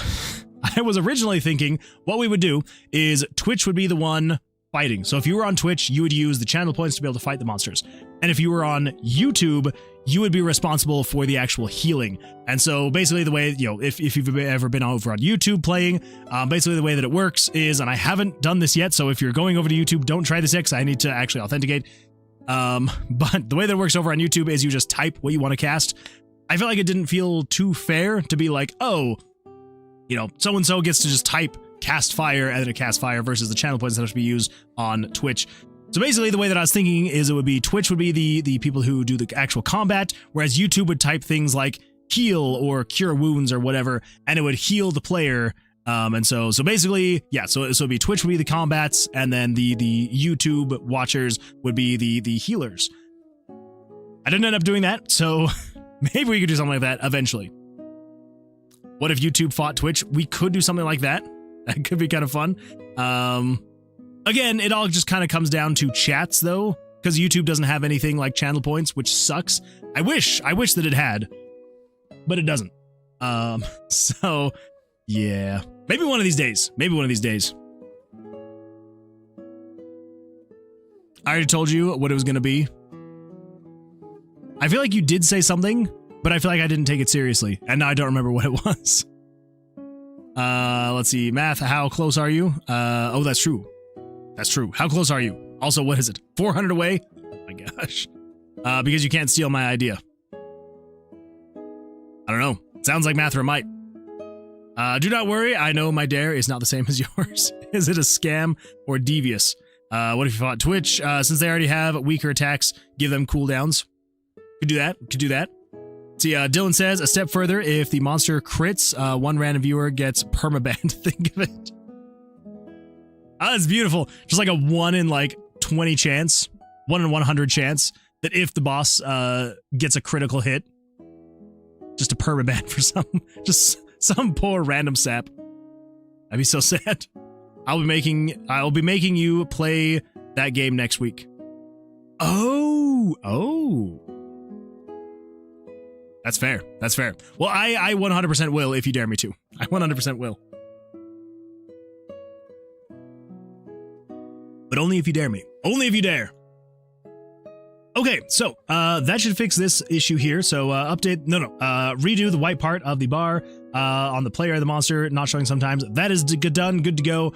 I was originally thinking what we would do is Twitch would be the one fighting. So if you were on Twitch, you would use the channel points to be able to fight the monsters. And if you were on YouTube, you would be responsible for the actual healing. And so basically the way, you know, if you've ever been over on YouTube playing, basically the way that it works is, and I haven't done this yet, so if you're going over to YouTube, don't try this yet, 'cause I need to actually authenticate. But the way that it works over on YouTube is you just type what you want to cast. I feel like it didn't feel too fair to be like, oh, you know, so-and-so gets to just type cast fire and then it cast fire versus the channel points that have to be used on Twitch. So basically the way that I was thinking is it would be Twitch would be the people who do the actual combat, whereas YouTube would type things like heal or cure wounds or whatever, and it would heal the player. And so basically, yeah, so it'd be Twitch would be the combats, and then the YouTube watchers would be the healers. I didn't end up doing that, so maybe we could do something like that eventually. What if YouTube fought Twitch? We could do something like that. That could be kind of fun. Again, it all just kind of comes down to chats, though, because YouTube doesn't have anything like channel points, which sucks. I wish that it had, but it doesn't. So yeah, maybe one of these days. I already told you what it was going to be. I feel like you did say something, but I feel like I didn't take it seriously, and now I don't remember what it was. Let's see. Math, how close are you? Oh, that's true. How close are you? Also, what is it? 400 away? Oh my gosh. Because you can't steal my idea. I don't know. Sounds like Mathra might. Do not worry, I know my dare is not the same as yours. Is it a scam or devious? What if you fought Twitch? Since they already have weaker attacks, give them cooldowns. Could do that. See, Dylan says, a step further, if the monster crits, one random viewer gets permabanned. Think of it. Ah, that's beautiful. Just like a 1 in like 20 chance, 1 in 100 chance that if the boss gets a critical hit, just a permaban for some poor random sap. That'd be so sad. I'll be making you play that game next week. Oh. That's fair. Well, I 100% will if you dare me to. I 100% will. But only if you dare me. Only if you dare. Okay, so that should fix this issue here. So redo the white part of the bar on the player of the monster not showing sometimes. That is done, good to go.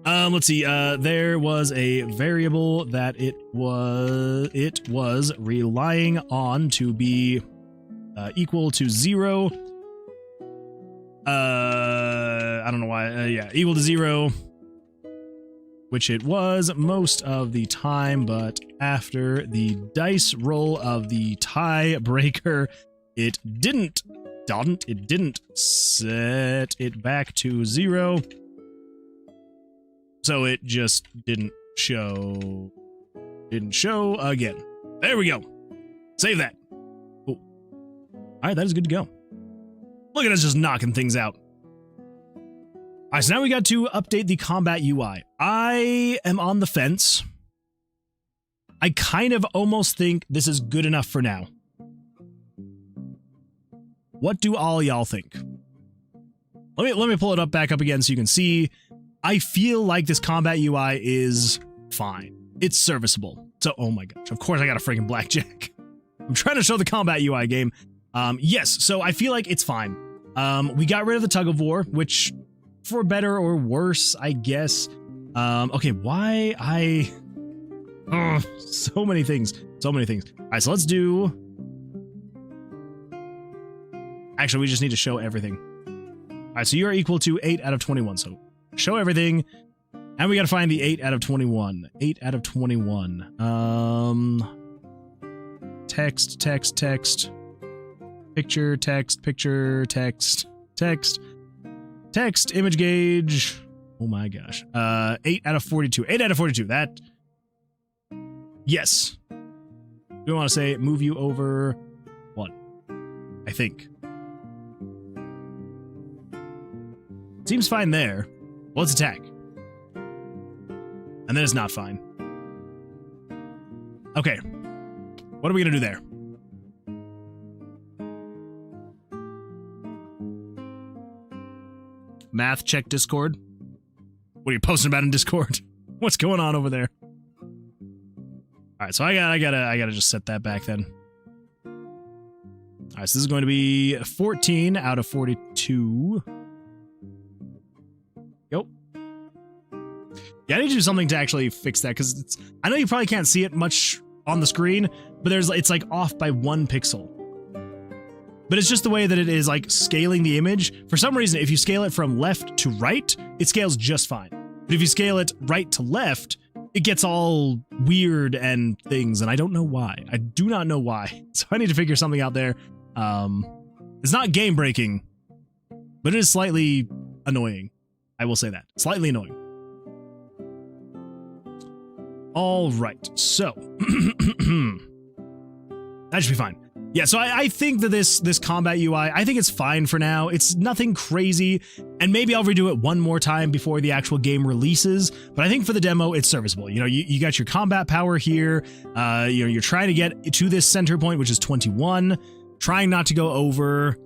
Let's see. There was a variable that it was relying on to be equal to 0. I don't know why. Equal to 0. Which it was most of the time, but after the dice roll of the tiebreaker, it didn't set it back to 0. So it just didn't show again. There we go. Save that. Cool. All right, that is good to go. Look at us just knocking things out. All right, so now we got to update the combat UI. I am on the fence. I kind of almost think this is good enough for now. What do all y'all think? Let me pull it back up again so you can see. I feel like this combat UI is fine. It's serviceable. So, oh my gosh, of course I got a freaking Blackjack. I'm trying to show the combat UI game. Yes, so I feel like it's fine. We got rid of the tug of war, which... for better or worse, I guess. Okay, why so many things. All right, so let's do... Actually, we just need to show everything. All right, so you're equal to 8 out of 21. So show everything. And we got to find the 8 out of 21. 8 out of 21. Text. Picture, text. Text, image gauge. Oh my gosh. 8 out of 42. 8 out of 42. That. Yes. Do I want to say move you over 1? I think. Seems fine there. Well, let's attack. And then it's not fine. Okay. What are we going to do there? Math check Discord. What are you posting about in Discord? What's going on over there? All right, so I gotta just set that back then. All right, so this is going to be 14 out of 42. Yep. Yeah, I need to do something to actually fix that because I know you probably can't see it much on the screen, but it's like off by 1 pixel. But it's just the way that it is like scaling the image. For some reason, if you scale it from left to right, it scales just fine. But if you scale it right to left, it gets all weird and things, and I don't know why. I do not know why. So I need to figure something out there. It's not game breaking, but it is slightly annoying. I will say that. Slightly annoying. All right, so that should be fine. Yeah, so I think that this combat UI, I think it's fine for now. It's nothing crazy, and maybe I'll redo it one more time before the actual game releases, but I think for the demo, it's serviceable. You know, you got your combat power here. You're trying to get to this center point, which is 21, trying not to go over.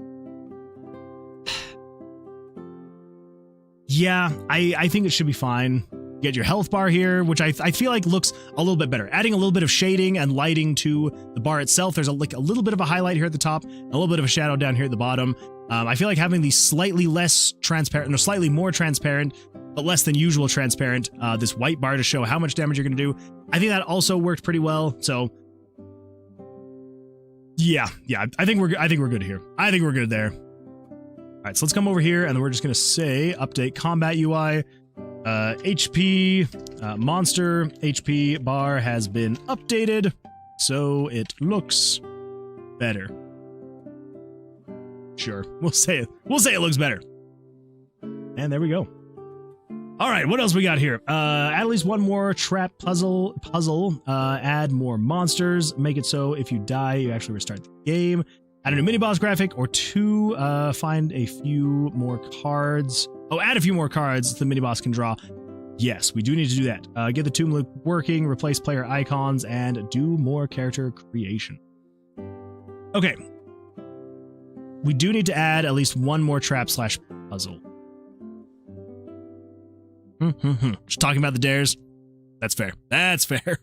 Yeah, I think it should be fine. You get your health bar here, which I feel like looks a little bit better. Adding a little bit of shading and lighting to the bar itself. There's a little bit of a highlight here at the top, a little bit of a shadow down here at the bottom. I feel like having the slightly less transparent, no, slightly more transparent, but less than usual transparent, this white bar to show how much damage you're going to do. I think that also worked pretty well. So yeah, I think we're good here. I think we're good there. right, so let's come over here, and we're just going to say update combat UI. HP monster HP bar has been updated, so it looks better. Sure, we'll say it looks better. And there we go. All right, what else we got here? Add at least one more trap puzzle. Add more monsters. Make it so if you die, you actually restart the game. Add a new mini-boss graphic, or 2, find a few more cards. Oh, add a few more cards the mini-boss can draw. Yes, we do need to do that. Get the tomb loop working, replace player icons, and do more character creation. Okay. We do need to add at least one more trap/puzzle. Just talking about the dares. That's fair. That's fair.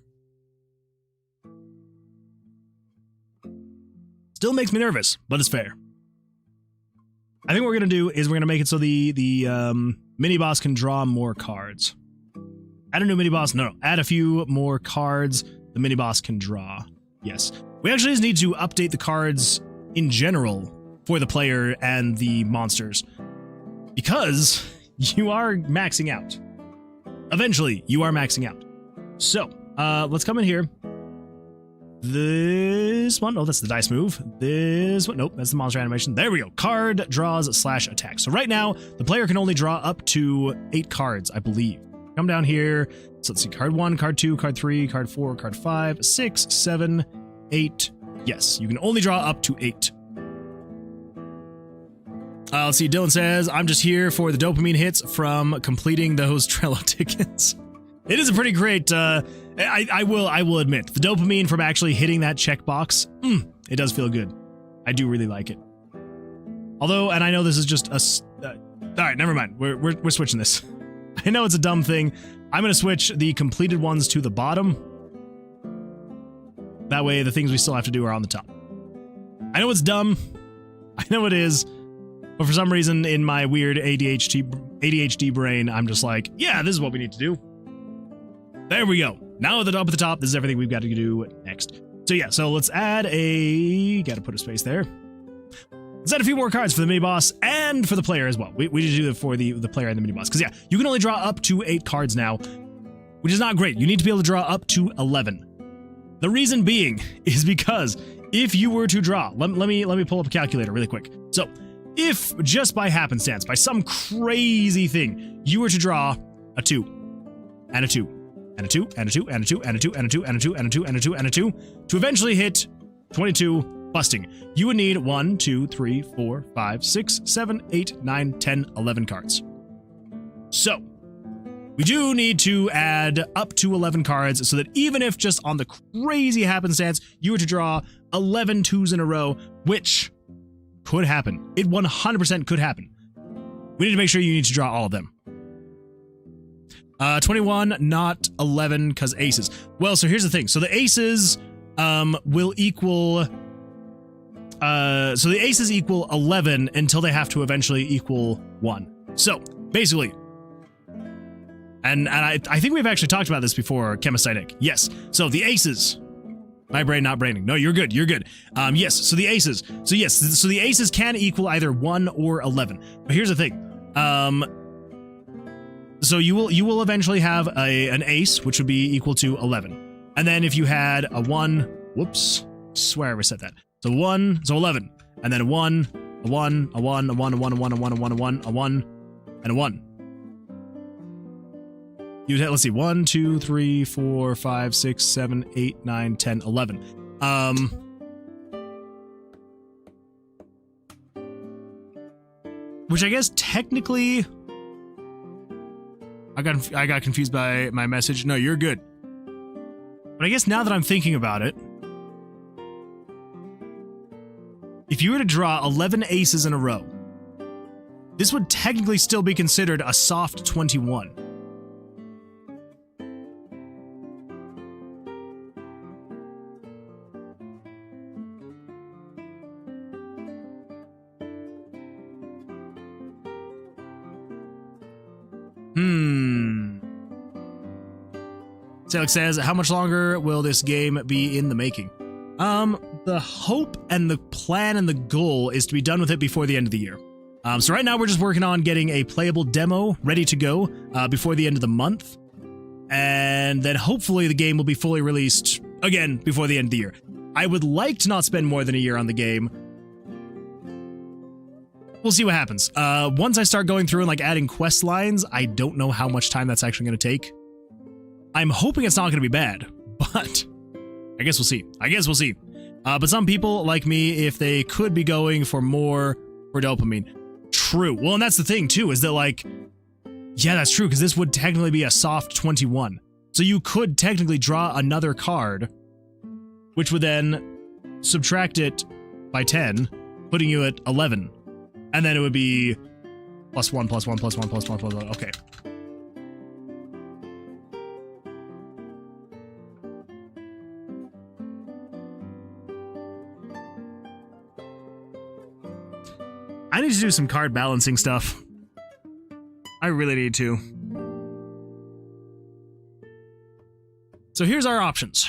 Still makes me nervous, but it's fair. I think what we're gonna do is we're gonna make it so the mini boss can draw more cards. Add a new mini boss. No, add a few more cards the mini boss can draw. Yes, we actually just need to update the cards in general for the player and the monsters, because you are maxing out. Eventually, you are maxing out. So, let's come in here. This one, oh, that's the dice move. This one, nope, that's the monster animation. There we go. Card draws/attack. So right now, the player can only draw up to 8 cards, I believe. Come down here. So let's see, card 1, card 2, card 3, card 4, card 5, 6, 7, 8. Yes, you can only draw up to 8. Let's see, Dylan says, I'm just here for the dopamine hits from completing those Trello tickets. It is a pretty great, I will admit, the dopamine from actually hitting that checkbox, it does feel good. I do really like it. Although, and I know this is just all right, never mind. We're switching this. I know it's a dumb thing. I'm going to switch the completed ones to the bottom. That way, the things we still have to do are on the top. I know it's dumb. I know it is. But for some reason, in my weird ADHD brain, I'm just like, yeah, this is what we need to do. There we go. Now at the top, this is everything we've got to do next. So yeah, so let's add gotta put a space there. Let's add a few more cards for the mini-boss and for the player as well. We just do it for the player and the mini-boss. Because yeah, you can only draw up to 8 cards now, which is not great. You need to be able to draw up to 11. The reason being is because if you were to draw, let me pull up a calculator really quick. So, if just by happenstance, by some crazy thing, you were to draw a 2, and a 2, and a 2, and a 2, and a 2, and a 2, and a 2, and a 2, and a 2, and a 2, and a 2, to eventually hit 22, busting, you would need 1, 2, 3, 4, 5, 6, 7, 8, 9, 10, 11 cards. So, we do need to add up to 11 cards so that even if just on the crazy happenstance, you were to draw 11 2s in a row, which could happen. It 100% could happen. We need to make sure you need to draw all of them. 21, not 11, because aces. Well, so here's the thing. So the aces will equal... so the aces equal 11 until they have to eventually equal 1. So, basically... And I think we've actually talked about this before, Chemist Nick. Yes. So the aces... My brain not braining. No, you're good. You're good. Yes. So the aces. So yes. So the aces can equal either 1 or 11. But here's the thing. So you will eventually have an ace, which would be equal to 11. And then if you had a 1, whoops, I swear I reset that. So 1, so 11, and then a 1, a 1, a 1, a 1, a 1, a 1, a 1, a 1, a 1, a 1, and a 1. You'd have, let's see, 1, 2, 3, 4, 5, 6, 7, 8, 9, 10, 11. Which I guess technically... I got confused by my message. No, you're good. But I guess now that I'm thinking about it, if you were to draw 11 aces in a row, this would technically still be considered a soft 21. Alex says, how much longer will this game be in the making? The hope and the plan and the goal is to be done with it before the end of the year. So right now we're just working on getting a playable demo ready to go before the end of the month. And then hopefully the game will be fully released, again, before the end of the year. I would like to not spend more than a year on the game. We'll see what happens. Once I start going through and like adding quest lines, I don't know how much time that's actually going to take. I'm hoping it's not going to be bad, but I guess we'll see. But some people like me, if they could be going for more for dopamine. True. Well, and that's the thing too, is that like, yeah, that's true, because this would technically be a soft 21. So you could technically draw another card, which would then subtract it by 10, putting you at 11. And then it would be +1, +1, +1, +1, +1. Okay. I need to do some card balancing stuff. I really need to. So here's our options.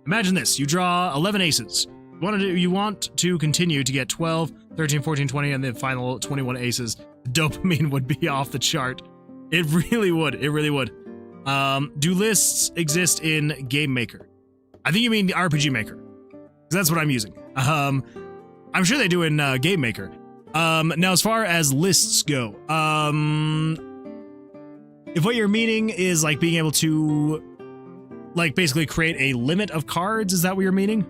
Imagine this. You draw 11 aces. You want to continue to get 12, 13, 14, 20, and the final 21 aces. Dopamine would be off the chart. It really would. It really would. Do lists exist in Game Maker? I think you mean the RPG Maker, because that's what I'm using. I'm sure they do in Game Maker. Now, as far as lists go, if what you're meaning is like being able to, like, basically create a limit of cards, is that what you're meaning?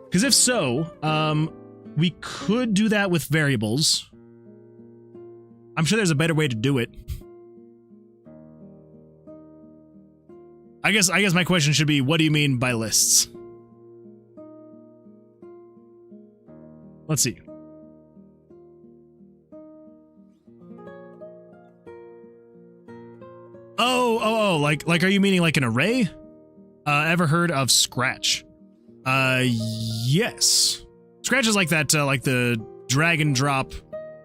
Because if so, we could do that with variables. I'm sure there's a better way to do it. I guess my question should be, what do you mean by lists? Let's see. Oh, like are you meaning like an array? Ever heard of Scratch? Yes. Scratch is like that, like the drag and drop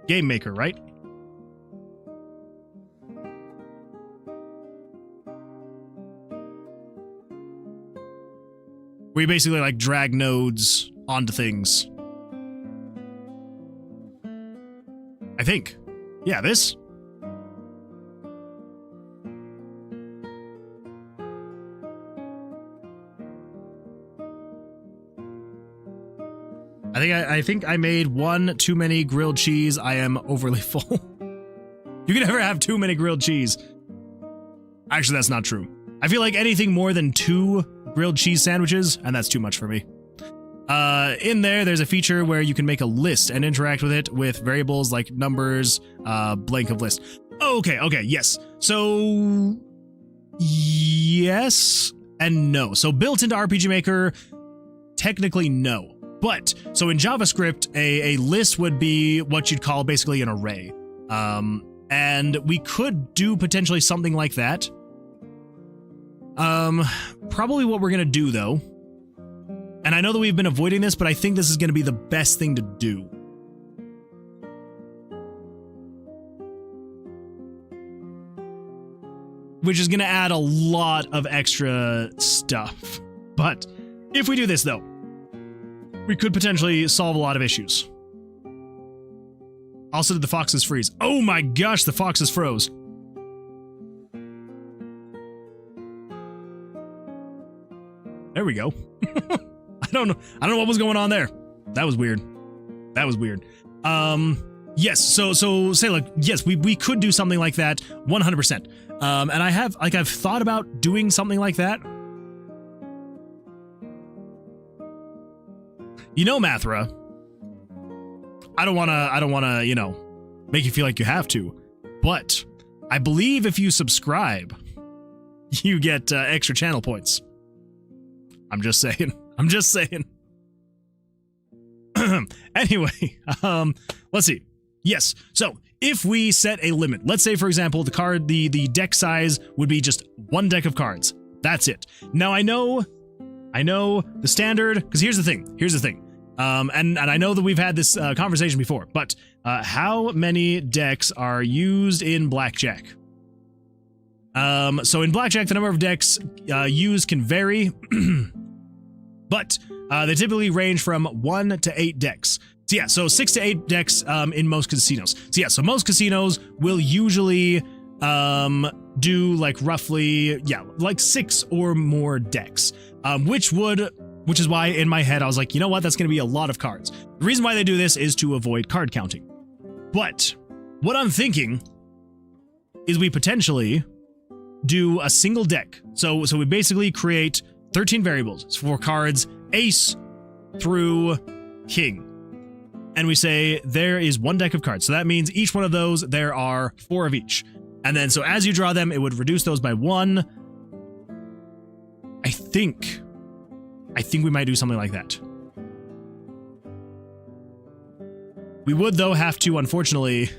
game maker, right? Where you basically like drag nodes onto things. I think. Yeah, this. I think I made one too many grilled cheese. I am overly full. You can never have too many grilled cheese. Actually, that's not true. I feel like anything more than 2 grilled cheese sandwiches, and that's too much for me. In there's a feature where you can make a list and interact with it with variables like numbers, blank of list. Okay, yes. So, yes and no. So built into RPG Maker, technically no. But, so in JavaScript, a list would be what you'd call basically an array. And we could do potentially something like that. Probably what we're gonna do though, and I know that we've been avoiding this, but I think this is gonna be the best thing to do. Which is gonna add a lot of extra stuff. But if we do this though, we could potentially solve a lot of issues. Also, did the foxes freeze? Oh my gosh, the foxes froze. There we go. I don't know what was going on there. That was weird. Yes, so say like, yes, we could do something like that 100%. And I've thought about doing something like that. You know, Mathra, I don't wanna, you know, make you feel like you have to, but I believe if you subscribe, you get extra channel points. I'm just saying. Anyway, let's see. Yes, so if we set a limit, let's say for example the deck size would be just 1 deck of cards. That's it. Now I know the standard, because here's the thing. And I know that we've had this conversation before, but how many decks are used in Blackjack? So in Blackjack, the number of decks used can vary, but They typically range from 1 to 8 decks. So yeah, so 6 to 8 decks in most casinos. So yeah, so most casinos will usually do like roughly, yeah, like 6 or more decks, which is why in my head I was like, you know what, that's going to be a lot of cards. The reason why they do this is to avoid card counting. But what I'm thinking is we potentially do a single deck. So we basically create 13 variables for cards ace through king. And we say there is 1 deck of cards. So that means each one of those, there are 4 of each. And then so as you draw them, it would reduce those by 1. I think we might do something like that. We would, though, have to, unfortunately...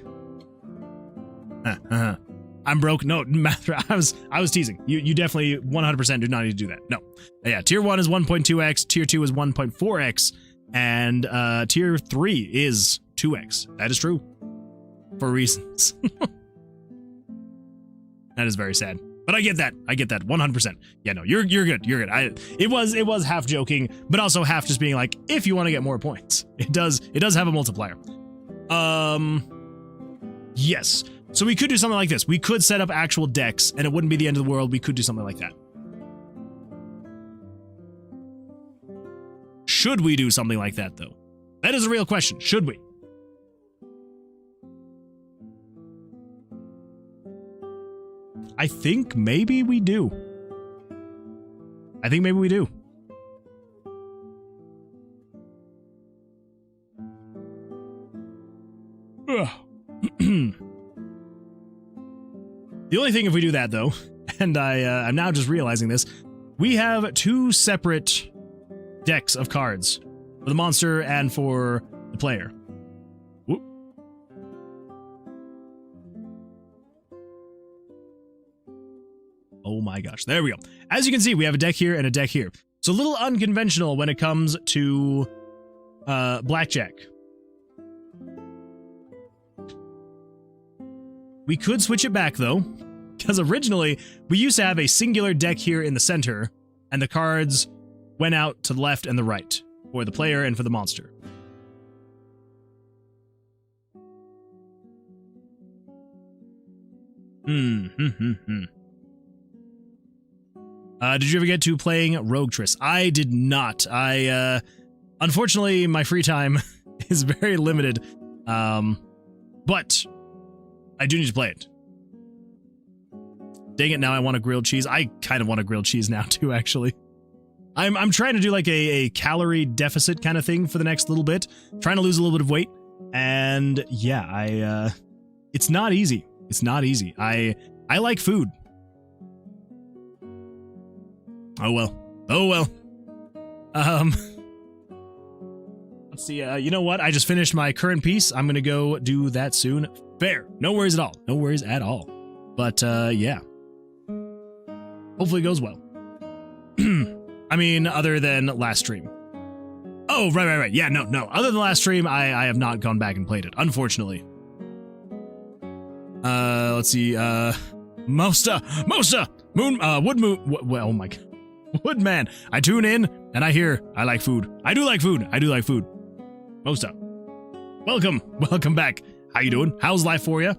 I'm broke. No, math. I was teasing. You definitely 100% do not need to do that. No. Yeah, tier 1 is 1.2x, tier 2 is 1.4x, and tier 3 is 2x. That is true. For reasons. That is very sad. But I get that. 100%. Yeah, no, you're good. You're good. It was half joking, but also half just being like, if you want to get more points. It does have a multiplier. Yes. So we could do something like this. We could set up actual decks, and it wouldn't be the end of the world. We could do something like that. Should we do something like that, though? That is a real question. Should we? I think maybe we do. The only thing if we do that, though, and I'm now just realizing this, we have 2 separate decks of cards for the monster and for the player. Whoop. Oh my gosh, there we go. As you can see, we have a deck here and a deck here. It's a little unconventional when it comes to Blackjack. We could switch it back, though, because originally we used to have a singular deck here in the center, and the cards went out to the left and the right, for the player and for the monster. Did you ever get to playing Roguelike? I did not. Unfortunately, my free time is very limited, but I do need to play it. Dang it, now I want a grilled cheese. I kind of want a grilled cheese now, too, actually. I'm trying to do like a calorie deficit kind of thing for the next little bit. Trying to lose a little bit of weight. And yeah, it's not easy. It's not easy. I like food. Oh well. Let's see, you know what? I just finished my current piece. I'm gonna go do that soon. Fair. No worries at all. No worries at all. But, yeah. Hopefully it goes well. I mean, other than last stream. Oh, right. Yeah, no. Other than last stream, I have not gone back and played it, unfortunately. Let's see, Mosta! Moon, oh my god. Woodman! I tune in, and I hear, I like food. I do like food. Mosta. Welcome back. How you doing? How's life for you?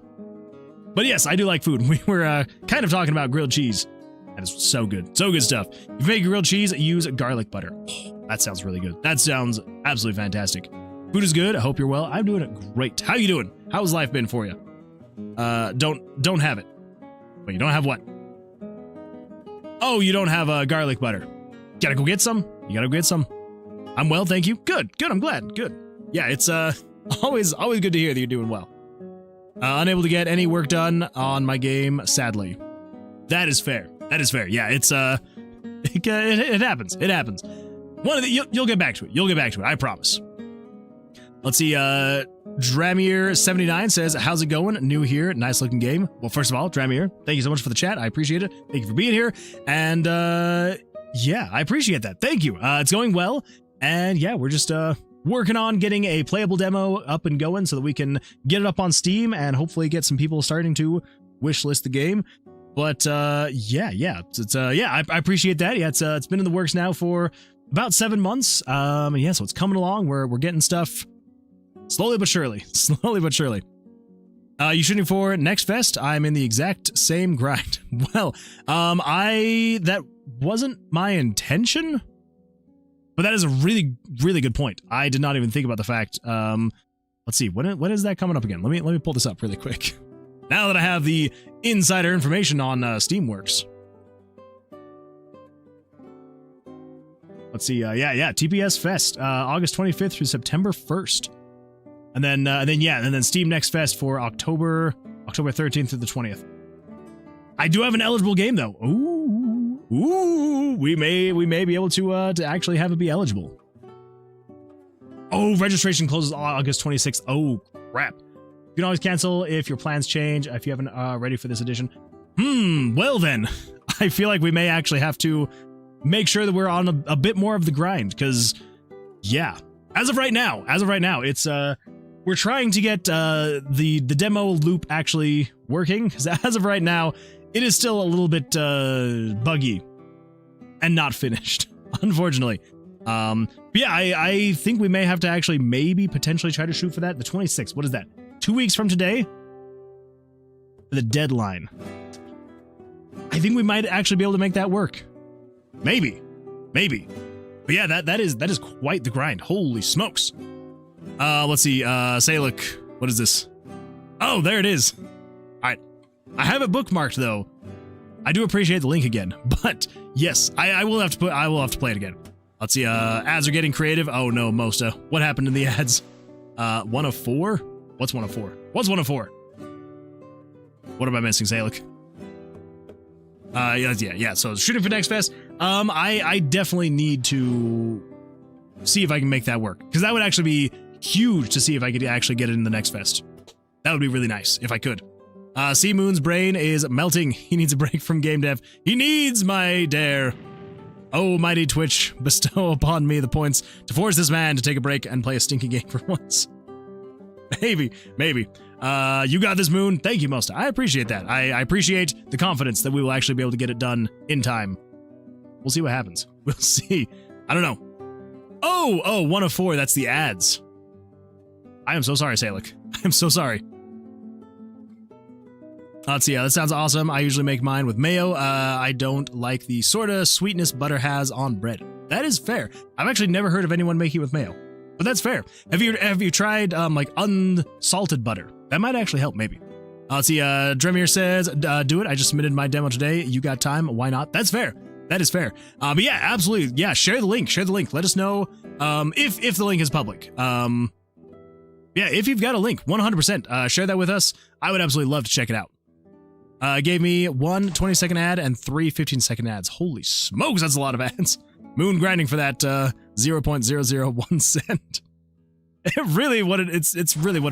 But yes, I do like food. We were kind of talking about grilled cheese. That is so good. So good stuff. If you make grilled cheese, use garlic butter. That sounds really good. That sounds absolutely fantastic. Food is good. I hope you're well. I'm doing great. How you doing? How's life been for you? Don't have it. Wait, you don't have what? Oh, you don't have garlic butter. Gotta go get some? You gotta go get some. I'm well, thank you. Good, I'm glad. Good. Yeah, it's always good to hear that you're doing well. Unable to get any work done on my game, sadly. That is fair. Yeah, it's it happens. One of the you'll get back to it. I promise. Let's see. Dramier79 says, "How's it going? New here. Nice looking game." Well, first of all, Dramier, thank you so much for the chat. I appreciate it. Thank you for being here. And yeah, I appreciate that. Thank you. It's going well. And yeah, we're just working on getting a playable demo up and going so that we can get it up on Steam and hopefully get some people starting to wishlist the game. But yeah, I appreciate that. Yeah, it's been in the works now for about 7 months. And yeah, so it's coming along. We're getting stuff slowly but surely. Slowly but surely. You shooting for next fest? I'm in the exact same grind. Well, that wasn't my intention, but that is a really, really good point. I did not even think about the fact. Let's see, when is that coming up again? Let me pull this up really quick. Now that I have the insider information on Steamworks. Let's see, yeah, TPS Fest, August 25th through September 1st. And then Steam Next Fest for October 13th through the 20th. I do have an eligible game though. Ooh, we may be able to actually have it be eligible. Oh, registration closes August 26th. Oh, crap. You can always cancel if your plans change, if you haven't ready for this edition. Well then, I feel like we may actually have to make sure that we're on a bit more of the grind, because, yeah, as of right now, it's, we're trying to get the demo loop actually working, because as of right now, it is still a little bit buggy and not finished, unfortunately. But yeah, I think we may have to actually potentially try to shoot for that. The 26th, what is that? 2 weeks from today? The deadline. I think we might actually be able to make that work. Maybe. But yeah, that is quite the grind. Holy smokes. Let's see, Salic, what is this? Oh, there it is. Alright. I have it bookmarked though. I do appreciate the link again, but yes, I will have to play it again. Let's see, ads are getting creative. Oh no, Mosta. What happened to the ads? 1 of 4? What's 1 of 4? What's 1 of 4? What am I missing, Salic? Yeah, so shooting for next fest. I definitely need to see if I can make that work, because that would actually be huge to see if I could actually get it in the next fest. That would be really nice if I could. Sea Moon's brain is melting. He needs a break from game dev. He needs my dare. Oh, mighty Twitch, bestow upon me the points to force this man to take a break and play a stinky game for once. Maybe. You got this, Moon. Thank you, Mosta. I appreciate that. I appreciate the confidence that we will actually be able to get it done in time. We'll see what happens. We'll see. I don't know. Oh, 1 of 4. That's the ads. I am so sorry, Salic. I am so sorry. Let's see. Yeah, that sounds awesome. I usually make mine with mayo. I don't like the sort of sweetness butter has on bread. That is fair. I've actually never heard of anyone making it with mayo, but that's fair. Have you tried like unsalted butter? That might actually help, maybe. Let's see. Dremir says, do it. I just submitted my demo today. You got time? Why not? That's fair. That is fair. But yeah, absolutely. Yeah, share the link. Let us know if the link is public. Yeah, if you've got a link, 100%. Share that with us. I would absolutely love to check it out. Gave me 1 20-second ad and 3 15-second ads. Holy smokes, that's a lot of ads. Moon grinding for that 0.001 cent. It's really what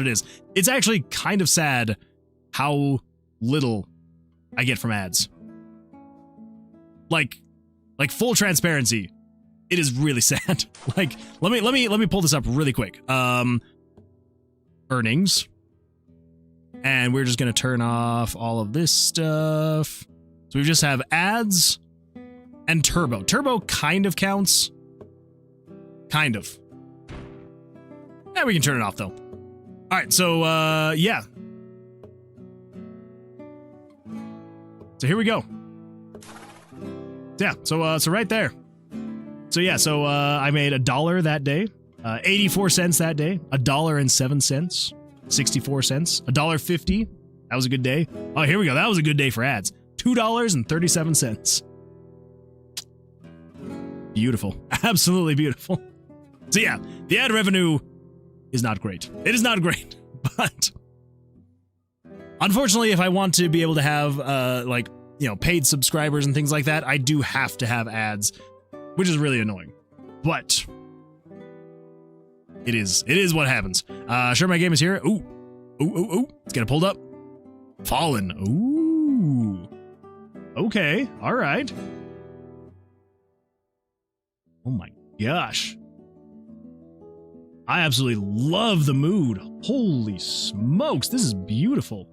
it is. It's actually kind of sad how little I get from ads. Like full transparency, it is really sad. Like, let me pull this up really quick. Earnings. And we're just going to turn off all of this stuff. So we just have ads and turbo. Turbo kind of counts. Kind of. Yeah, we can turn it off, though. All right, so, yeah. So here we go. Yeah, so right there. So yeah, so I made $1 that day, 84 cents that day, $1.07. 64 cents, $1.50. That was a good day. Oh, here we go. That was a good day for ads. $2.37. Beautiful. Absolutely beautiful. So yeah, the ad revenue is not great. It is not great, but unfortunately, if I want to be able to have like, you know, paid subscribers and things like that, I do have to have ads, which is really annoying. But it is what happens. Sure, my game is here. Ooh. Let's get it pulled up. Fallen. Ooh. Okay. All right. Oh my gosh. I absolutely love the mood. Holy smokes. This is beautiful.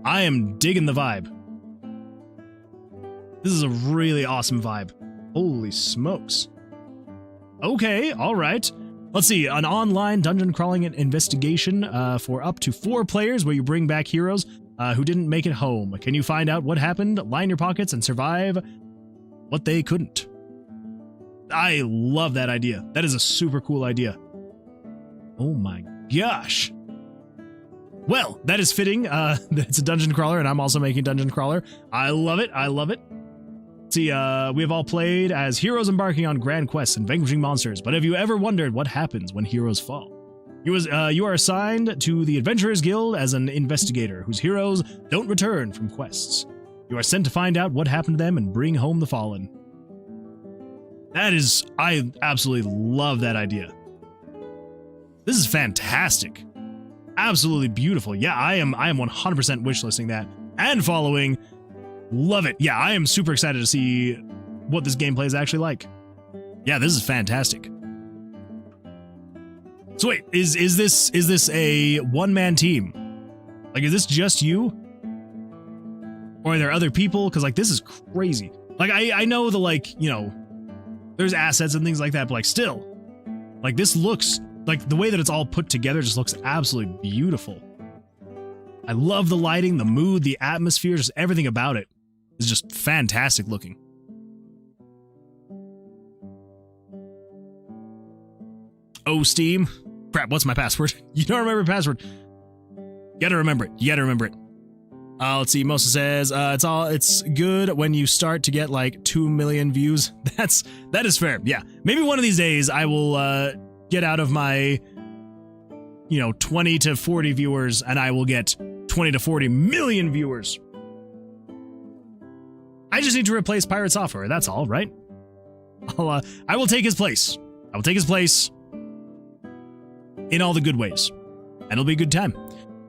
I am digging the vibe. This is a really awesome vibe. Holy smokes. Okay, all right. Let's see, an online dungeon crawling and investigation for up to 4 players where you bring back heroes who didn't make it home. Can you find out what happened, line your pockets, and survive what they couldn't? I love that idea. That is a super cool idea. Oh my gosh. Well, that is fitting. It's a dungeon crawler, and I'm also making dungeon crawler. I love it. I love it. See, we have all played as heroes embarking on grand quests and vanquishing monsters, but have you ever wondered what happens when heroes fall? You are assigned to the Adventurers Guild as an investigator whose heroes don't return from quests. You are sent to find out what happened to them and bring home the fallen. I absolutely love that idea. This is fantastic. Absolutely beautiful. Yeah, I am 100% wishlisting that and following. Love it. Yeah, I am super excited to see what this gameplay is actually like. Yeah, this is fantastic. So wait, is this a one-man team? Like, is this just you? Or are there other people? Because, like, this is crazy. Like, I know the, like, you know, there's assets and things like that, but, like, still. Like, this looks, like, the way that it's all put together just looks absolutely beautiful. I love the lighting, the mood, the atmosphere, just everything about it is just fantastic looking. Oh, Steam. Crap, what's my password? You don't remember your password. You gotta remember it. You gotta remember it. Let's see. Mosa says, it's good when you start to get like 2 million views. That is fair. Yeah. Maybe one of these days I will get out of my, 20 to 40 viewers and I will get 20 to 40 million viewers. I just need to replace Pirate Software. That's all, right? I will take his place. I will take his place in all the good ways. And it'll be a good time.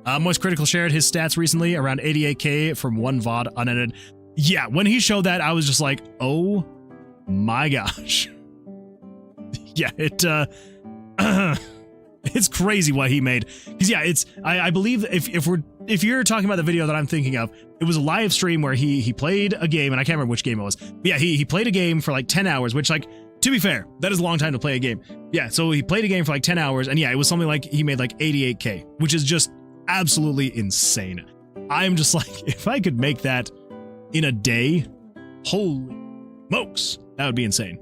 Moist Critical shared his stats recently, around 88k from one VOD unedited. Yeah, when he showed that, I was just like, oh my gosh. Yeah, it's crazy what he made. Because yeah, I believe if you're talking about the video that I'm thinking of, it was a live stream where he played a game, and I can't remember which game it was. But yeah, he played a game for like 10 hours, which, like, to be fair, that is a long time to play a game. Yeah, so he played a game for like 10 hours, and yeah, it was something like he made like 88k, which is just absolutely insane. I'm just like, if I could make that in a day, holy smokes, that would be insane.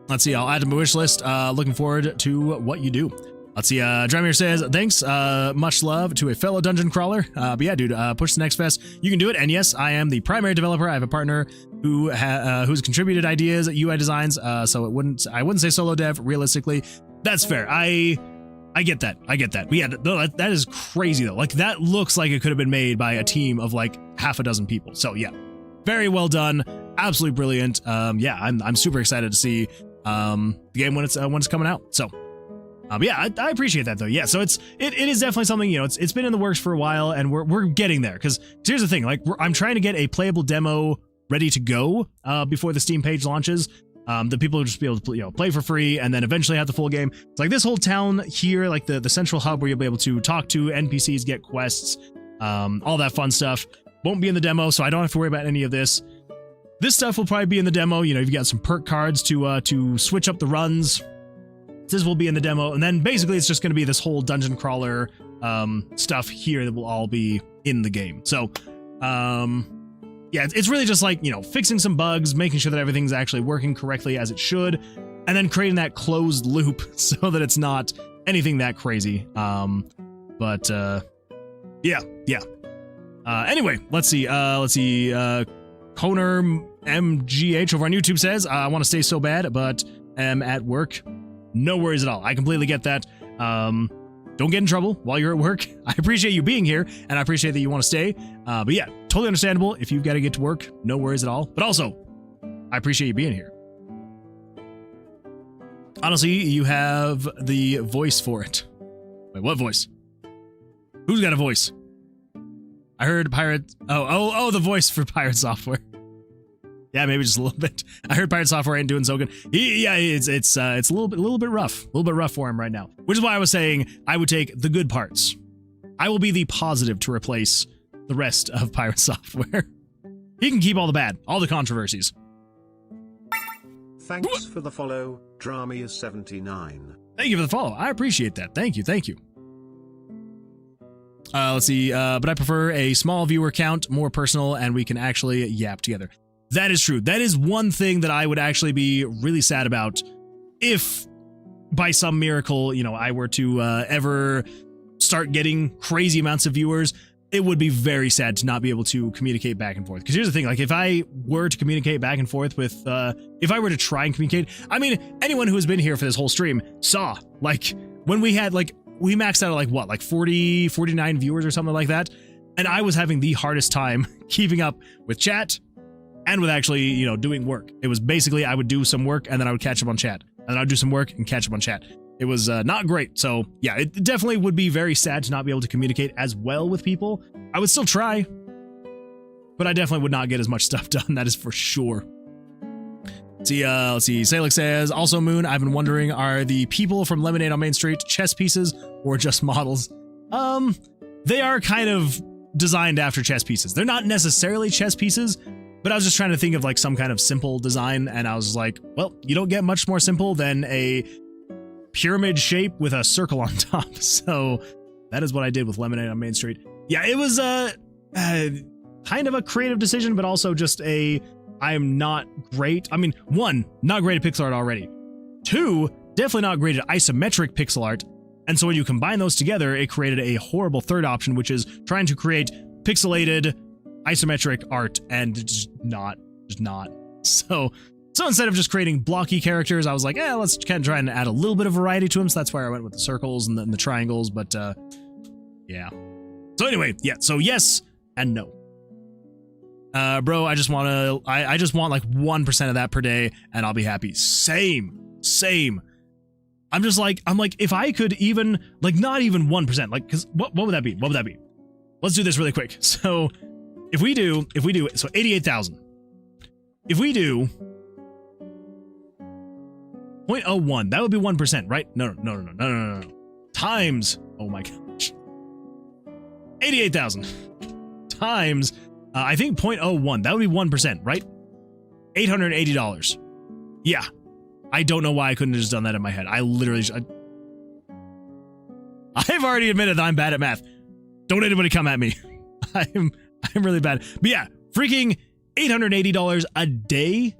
Let's see, I'll add to my wish list. Looking forward to what you do. Let's see, Dremir says, thanks, much love to a fellow dungeon crawler. But yeah, dude, push the next fest. You can do it. And yes, I am the primary developer. I have a partner who's contributed ideas, UI designs. So I wouldn't say solo dev, realistically. That's fair. I get that. I get that. But yeah, that is crazy though. Like, that looks like it could have been made by a team of like half a dozen people. So yeah, very well done. Absolutely brilliant. Yeah, I'm super excited to see the game when it's coming out. So yeah, I appreciate that though. Yeah, so it is definitely something, it's been in the works for a while, and we're getting there. Because here's the thing, like, I'm trying to get a playable demo ready to go before the Steam page launches. The people will just be able to play for free, and then eventually have the full game. It's like this whole town here, like the central hub where you'll be able to talk to NPCs, get quests, all that fun stuff. Won't be in the demo, so I don't have to worry about any of this. This stuff will probably be in the demo. You've got some perk cards to switch up the runs. This will be in the demo, and then basically it's just going to be this whole dungeon crawler stuff here that will all be in the game. So yeah, it's really just like, fixing some bugs, making sure that everything's actually working correctly as it should, and then creating that closed loop so that it's not anything that crazy. But yeah. Anyway, let's see. Koner MGH over on YouTube says, I want to stay so bad, but am at work. No worries at all. I completely get that. Don't get in trouble while you're at work. I appreciate you being here, and I appreciate that you want to stay. But yeah, totally understandable if you've got to get to work. No worries at all. But also, I appreciate you being here. Honestly, you have the voice for it. Wait, what voice? Who's got a voice? I heard Pirate... Oh, the voice for Pirate Software. Yeah, maybe just a little bit. I heard Pirate Software ain't doing so good. It's a little bit rough. A little bit rough for him right now. Which is why I was saying I would take the good parts. I will be the positive to replace the rest of Pirate Software. He can keep all the bad, all the controversies. Thanks for the follow, Dramias79. Thank you for the follow. I appreciate that. Thank you. Thank you. Let's see. But I prefer a small viewer count, more personal, and we can actually yap together. That is true. That is one thing that I would actually be really sad about if, by some miracle, you know, I were to ever start getting crazy amounts of viewers. It would be very sad to not be able to communicate back and forth. Because here's the thing, like, if I were to communicate back and forth with, if I were to try and communicate, I mean, anyone who has been here for this whole stream saw, like, when we had, like, we maxed out at, like, what, like 40, 49 viewers or something like that? And I was having the hardest time keeping up with chat and with actually, you know, doing work. It was basically, I would do some work and then I would catch up on chat. And then I would do some work and catch up on chat. It was not great. So yeah, it definitely would be very sad to not be able to communicate as well with people. I would still try, but I definitely would not get as much stuff done. That is for sure. Let's see. Salix says, also Moon, I've been wondering, are the people from Lemonade on Main Street chess pieces or just models? They are kind of designed after chess pieces. They're not necessarily chess pieces, but I was just trying to think of like some kind of simple design. And I was like, well, you don't get much more simple than a pyramid shape with a circle on top. So that is what I did with Lemonade on Main Street. Yeah, it was kind of a creative decision, but also just I'm not great. I mean, one, not great at pixel art already. Two, definitely not great at isometric pixel art. And so when you combine those together, it created a horrible third option, which is trying to create pixelated isometric art, and just not. So instead of just creating blocky characters, I was like, let's kind of try and add a little bit of variety to them. So that's why I went with the circles and the triangles. But yeah. So anyway, yeah. So yes and no. Bro, I just want like 1% of that per day, and I'll be happy. Same. I'm like, if I could even, like, not even 1%, like, because what would that be? What would that be? Let's do this really quick. So if we do, so 88,000. If we do 0.01, that would be 1%, right? No. Times, oh my gosh. 88,000 times, I think 0.01, that would be 1%, right? $880. Yeah. I don't know why I couldn't have just done that in my head. I literally I've already admitted that I'm bad at math. Don't anybody come at me. I'm really bad. But yeah, freaking $880 a day.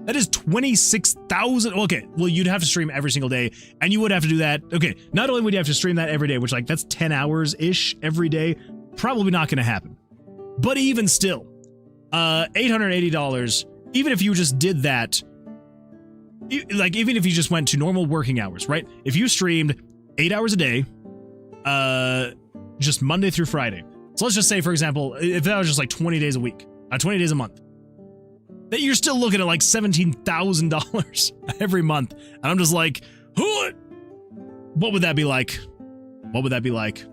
That is 26,000. Okay, well, you'd have to stream every single day, and you would have to do that. Okay, not only would you have to stream that every day, which, like, that's 10 hours-ish every day. Probably not going to happen. But even still, $880, even if you just did that, like, even if you just went to normal working hours, right? If you streamed 8 hours a day, just Monday through Friday. So let's just say, for example, if that was just like 20 days a week, 20 days a month, that you're still looking at like $17,000 every month. And I'm just like, what would that be like? What would that be like?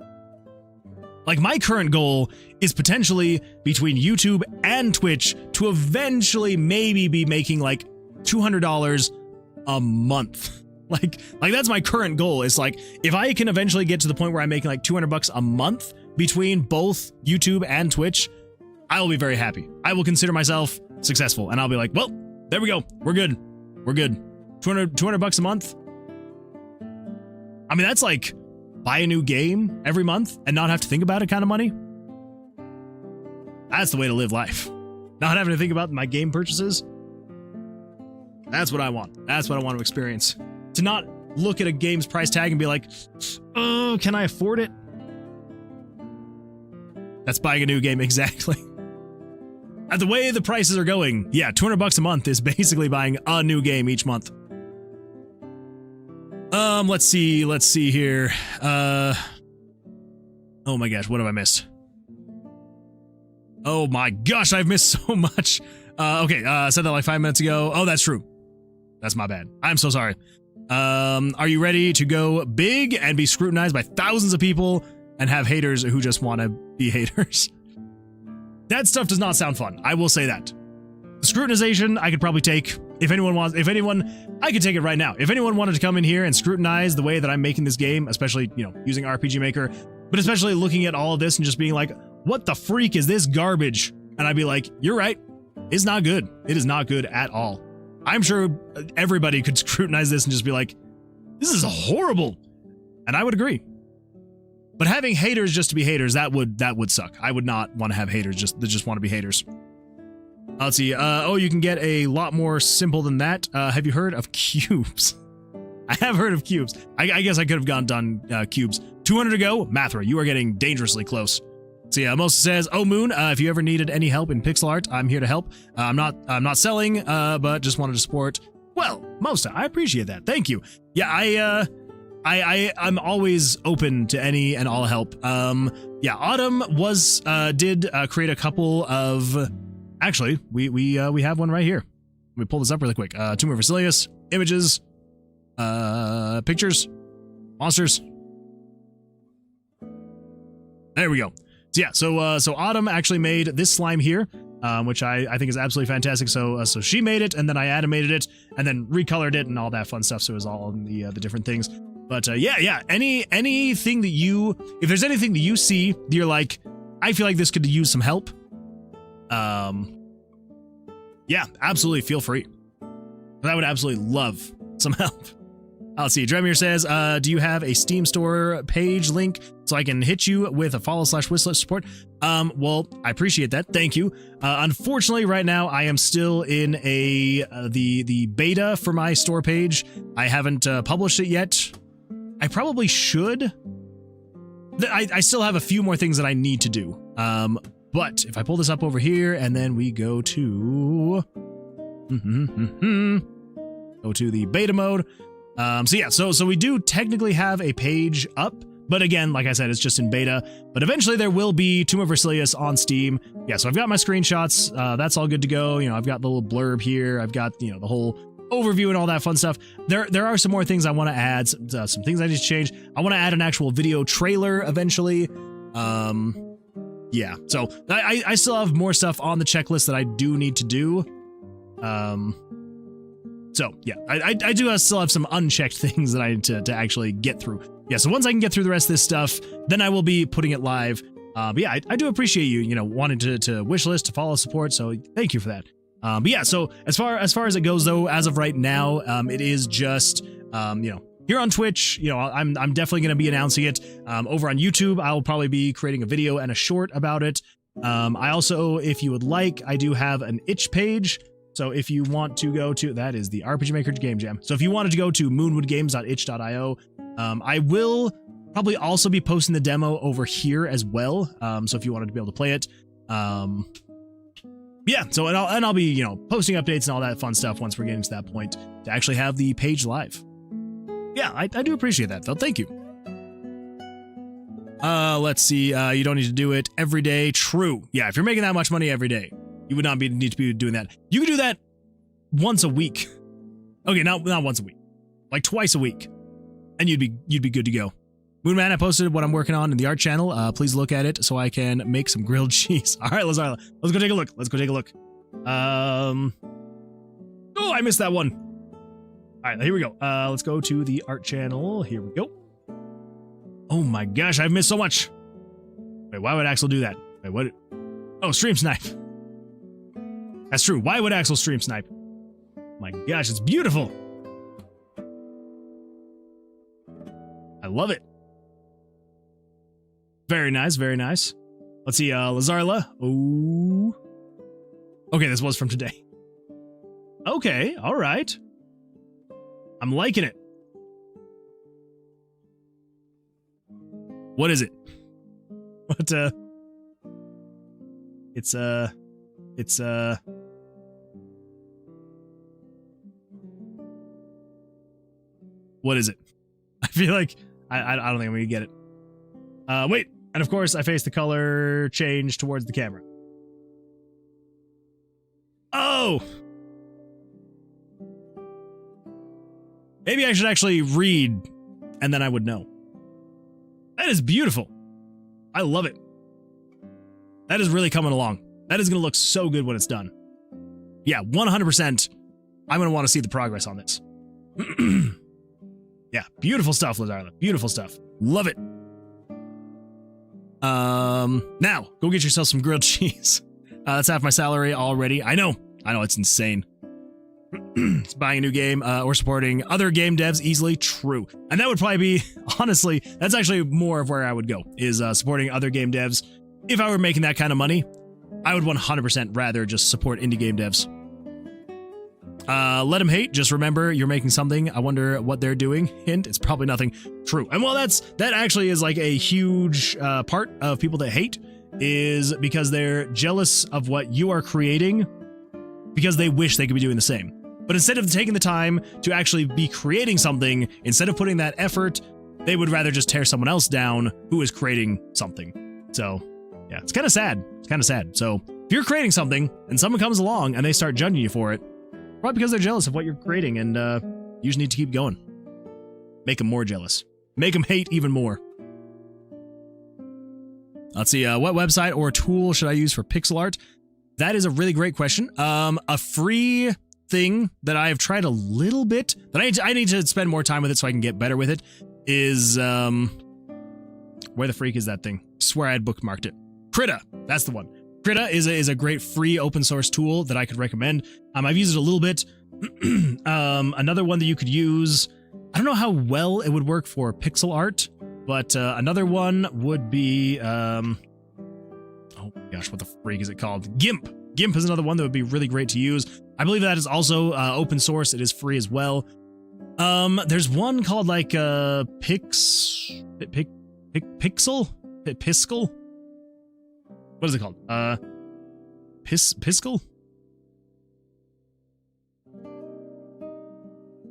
Like, my current goal is potentially between YouTube and Twitch to eventually maybe be making like $200 a month. Like that's my current goal. Is like, if I can eventually get to the point where I'm making like $200 a month between both YouTube and Twitch, I will be very happy. I will consider myself successful, and I'll be like, well, there we go. We're good. 200 bucks a month. I mean, that's like buy a new game every month and not have to think about it kind of money. That's the way to live life. Not having to think about my game purchases. That's what I want. That's what I want to experience. To not look at a game's price tag and be like, oh, can I afford it? That's buying a new game, exactly. At the way the prices are going, yeah, $200 a month is basically buying a new game each month. Let's see here. Oh my gosh, what have I missed? Oh my gosh, I've missed so much. Okay, I said that like 5 minutes ago. Oh, that's true. That's my bad. I'm so sorry. Are you ready to go big and be scrutinized by thousands of people and have haters who just want to be haters? That stuff does not sound fun. I will say that. The scrutinization I could probably take if anyone, I could take it right now. If anyone wanted to come in here and scrutinize the way that I'm making this game, especially, you know, using RPG Maker, but especially looking at all of this and just being like, what the freak is this garbage? And I'd be like, you're right. It's not good. It is not good at all. I'm sure everybody could scrutinize this and just be like, this is horrible. And I would agree. But having haters just to be haters, that would suck. I would not want to have haters that just want to be haters. Let's see. Oh, you can get a lot more simple than that. Have you heard of cubes? I have heard of cubes. I guess I could have done cubes. 200 to go. Mathra, you are getting dangerously close. So yeah, Mosa says, "Oh Moon, if you ever needed any help in pixel art, I'm here to help. I'm not selling, but just wanted to support." Well, Mosa, I appreciate that. Thank you. Yeah, I'm always open to any and all help. Yeah, Autumn did create a couple of. Actually, we have one right here. Let me pull this up really quick. Tower of Vercilias, images, pictures, monsters. There we go. So yeah, so Autumn actually made this slime here, which I think is absolutely fantastic. So she made it, and then I animated it, and then recolored it, and all that fun stuff. So it was all in the different things. But yeah. Anything that if there's anything that you see, that you're like, I feel like this could use some help. Yeah, absolutely feel free. I would absolutely love some help. Let's see. Dremir says, do you have a Steam store page link so I can hit you with a follow/wishlist support? Well, I appreciate that. Thank you. Unfortunately, right now I am still in the beta for my store page. I haven't published it yet. I probably should. I still have a few more things that I need to do. But if I pull this up over here and then we go to go to the beta mode. So yeah, so we do technically have a page up, but again, like I said, it's just in beta. But eventually there will be Tower of Vercilias on Steam. Yeah, so I've got my screenshots. That's all good to go. You know, I've got the little blurb here. I've got, you know, the whole overview and all that fun stuff. There are some more things I want to add. Some things I need to change. I want to add an actual video trailer eventually. Yeah, so I still have more stuff on the checklist that I do need to do. So yeah, I do still have some unchecked things that I need to actually get through. Yeah, so once I can get through the rest of this stuff, then I will be putting it live. But yeah, I do appreciate you know, wanting to wish list, to follow support, so thank you for that. But yeah, so as far as it goes though, as of right now, it is just, you know, here on Twitch, you know, I'm definitely going to be announcing it. Over on YouTube, I'll probably be creating a video and a short about it. I also, if you would like, I do have an itch page. So if you want to go to, that is the RPG Maker Game Jam. So if you wanted to go to moonwoodgames.itch.io, I will probably also be posting the demo over here as well. So if you wanted to be able to play it, yeah. So and I'll be, you know, posting updates and all that fun stuff once we're getting to that point to actually have the page live. Yeah, I do appreciate that, though. Thank you. Let's see. You don't need to do it every day. True. Yeah, if you're making that much money every day, you would not need to be doing that. You could do that once a week. Okay, not once a week, like twice a week, and you'd be good to go. Moonman, I posted what I'm working on in the art channel. Please look at it so I can make some grilled cheese. All right, let's go take a look. Let's go take a look. Oh, I missed that one. All right, here we go. Let's go to the art channel. Here we go. Oh my gosh, I've missed so much. Wait, why would Axel do that? Wait, what? Oh, stream snipe. That's true. Why would Axel stream snipe? My gosh, it's beautiful. I love it. Very nice, very nice. Let's see, Lazarla. Oh. Okay, this was from today. Okay, all right. I'm liking it. What is it? What, it's what is it? I feel like, I don't think I'm gonna get it. Wait, and of course I face the color change towards the camera. Oh! Maybe I should actually read, and then I would know. That is beautiful. I love it. That is really coming along. That is going to look so good when it's done. Yeah, 100%. I'm going to want to see the progress on this. Yeah, beautiful stuff, Lazarla. Beautiful stuff. Love it. Now, go get yourself some grilled cheese. That's half my salary already. I know, it's insane. It's buying a new game or supporting other game devs easily. True. And that would probably be, honestly, that's actually more of where I would go, is supporting other game devs. If I were making that kind of money, I would 100% rather just support indie game devs. Let them hate. Just remember, you're making something. I wonder what they're doing. Hint, it's probably nothing. True. And well, that actually is like a huge part of people that hate, is because they're jealous of what you are creating because they wish they could be doing the same. But instead of taking the time to actually be creating something, instead of putting that effort, they would rather just tear someone else down who is creating something. So, yeah, it's kind of sad. It's kind of sad. So, if you're creating something and someone comes along and they start judging you for it, probably because they're jealous of what you're creating, and you just need to keep going. Make them more jealous. Make them hate even more. Let's see, what website or tool should I use for pixel art? That is a really great question. A free thing that I have tried a little bit, but I need to spend more time with it so I can get better with it, is, where the freak is that thing? I swear I had bookmarked it. Krita, that's the one. Krita is a great free open source tool that I could recommend. I've used it a little bit. Another one that you could use, I don't know how well it would work for pixel art, but another one would be, oh my gosh, what the freak is it called? GIMP. GIMP is another one that would be really great to use. I believe that is also open source. It is free as well. There's one called like Pixel? Piskel? What is it called? Piskel?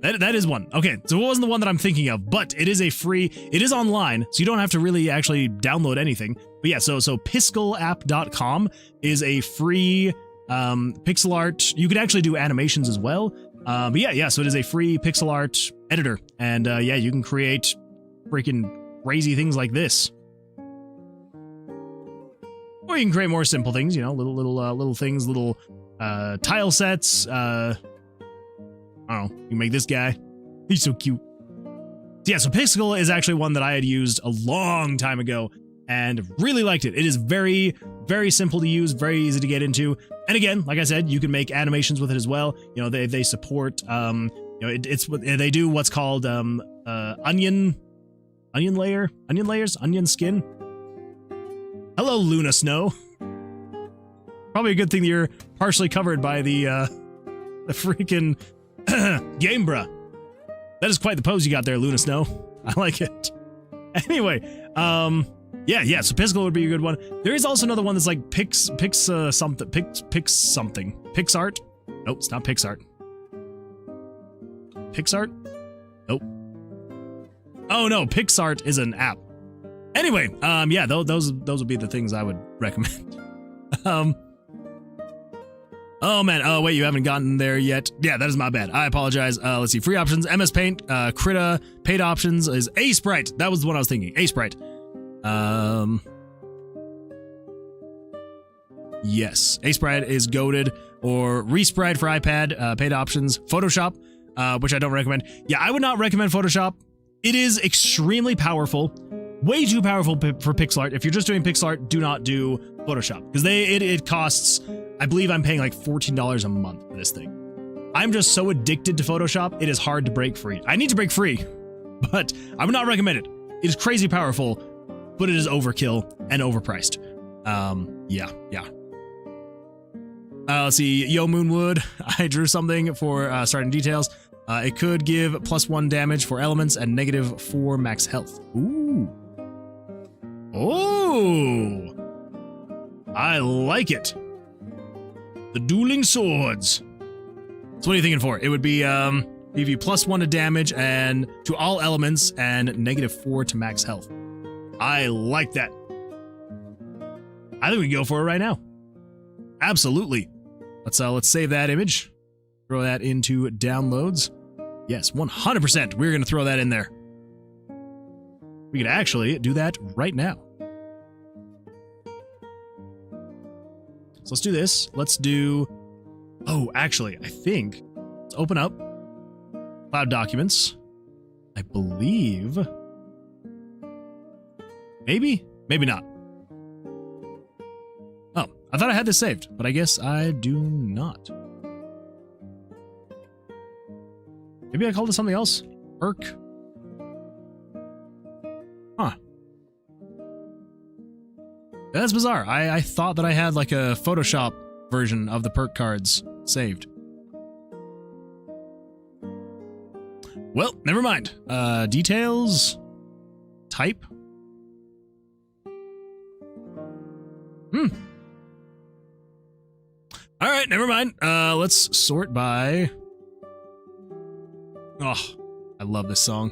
That is one. Okay, so it wasn't the one that I'm thinking of, but it is it is online, so you don't have to really actually download anything. But yeah, so piskelapp.com is a free pixel art. You could actually do animations as well. But yeah, so it is a free pixel art editor. And yeah, you can create freaking crazy things like this. Or you can create more simple things, you know, little things, little tile sets. I don't know, you can make this guy. He's so cute. Yeah, so Pixel is actually one that I had used a long time ago and really liked it. It is very, very simple to use, very easy to get into. And again, like I said, you can make animations with it as well. You know, they support, you know, they do what's called onion layers, onion skin. Hello, Luna Snow. Probably a good thing that you're partially covered by the freaking game, bruh. That is quite the pose you got there, Luna Snow. I like it. Anyway, yeah, so Pixel would be a good one. There is also another one that's like Pixart. Nope, it's not Pixart. Pixart? Nope. Oh no, Pixart is an app. Anyway, yeah, those would be the things I would recommend. Oh man, oh wait, you haven't gotten there yet. Yeah, that is my bad. I apologize. Let's see, free options, MS Paint, Krita, paid options is A-Sprite. That was the one I was thinking, A-Sprite. Yes, A-Sprite is goated, or Resprite for iPad, paid options, Photoshop, which I don't recommend. Yeah, I would not recommend Photoshop. It is extremely powerful. Way too powerful for pixel art. If you're just doing pixel art, do not do Photoshop, because it costs, I believe I'm paying like $14 a month for this thing. I'm just so addicted to Photoshop, it is hard to break free. I need to break free, but I would not recommend it. It is crazy powerful, but it is overkill and overpriced. Yeah. Let's see, Yo Moonwood, I drew something for starting details. It could give +1 damage for elements and -4 max health. Ooh. Oh, I like it. The dueling swords. So what are you thinking for? It would be give you +1 to damage and to all elements and -4 to max health. I like that. I think we can go for it right now. Absolutely. Let's save that image. Throw that into downloads. Yes, 100%. We're going to throw that in there. We could actually do that right now. So let's do this. Let's do... Oh, actually, I think Let's open up Cloud Documents. I believe. Maybe? Maybe not. Oh, I thought I had this saved, but I guess I do not. Maybe I called it something else? Perk? Huh. That's bizarre. I thought that I had like a Photoshop version of the perk cards saved. Well, never mind. Details? Type? Alright, never mind. Let's sort by... Oh, I love this song.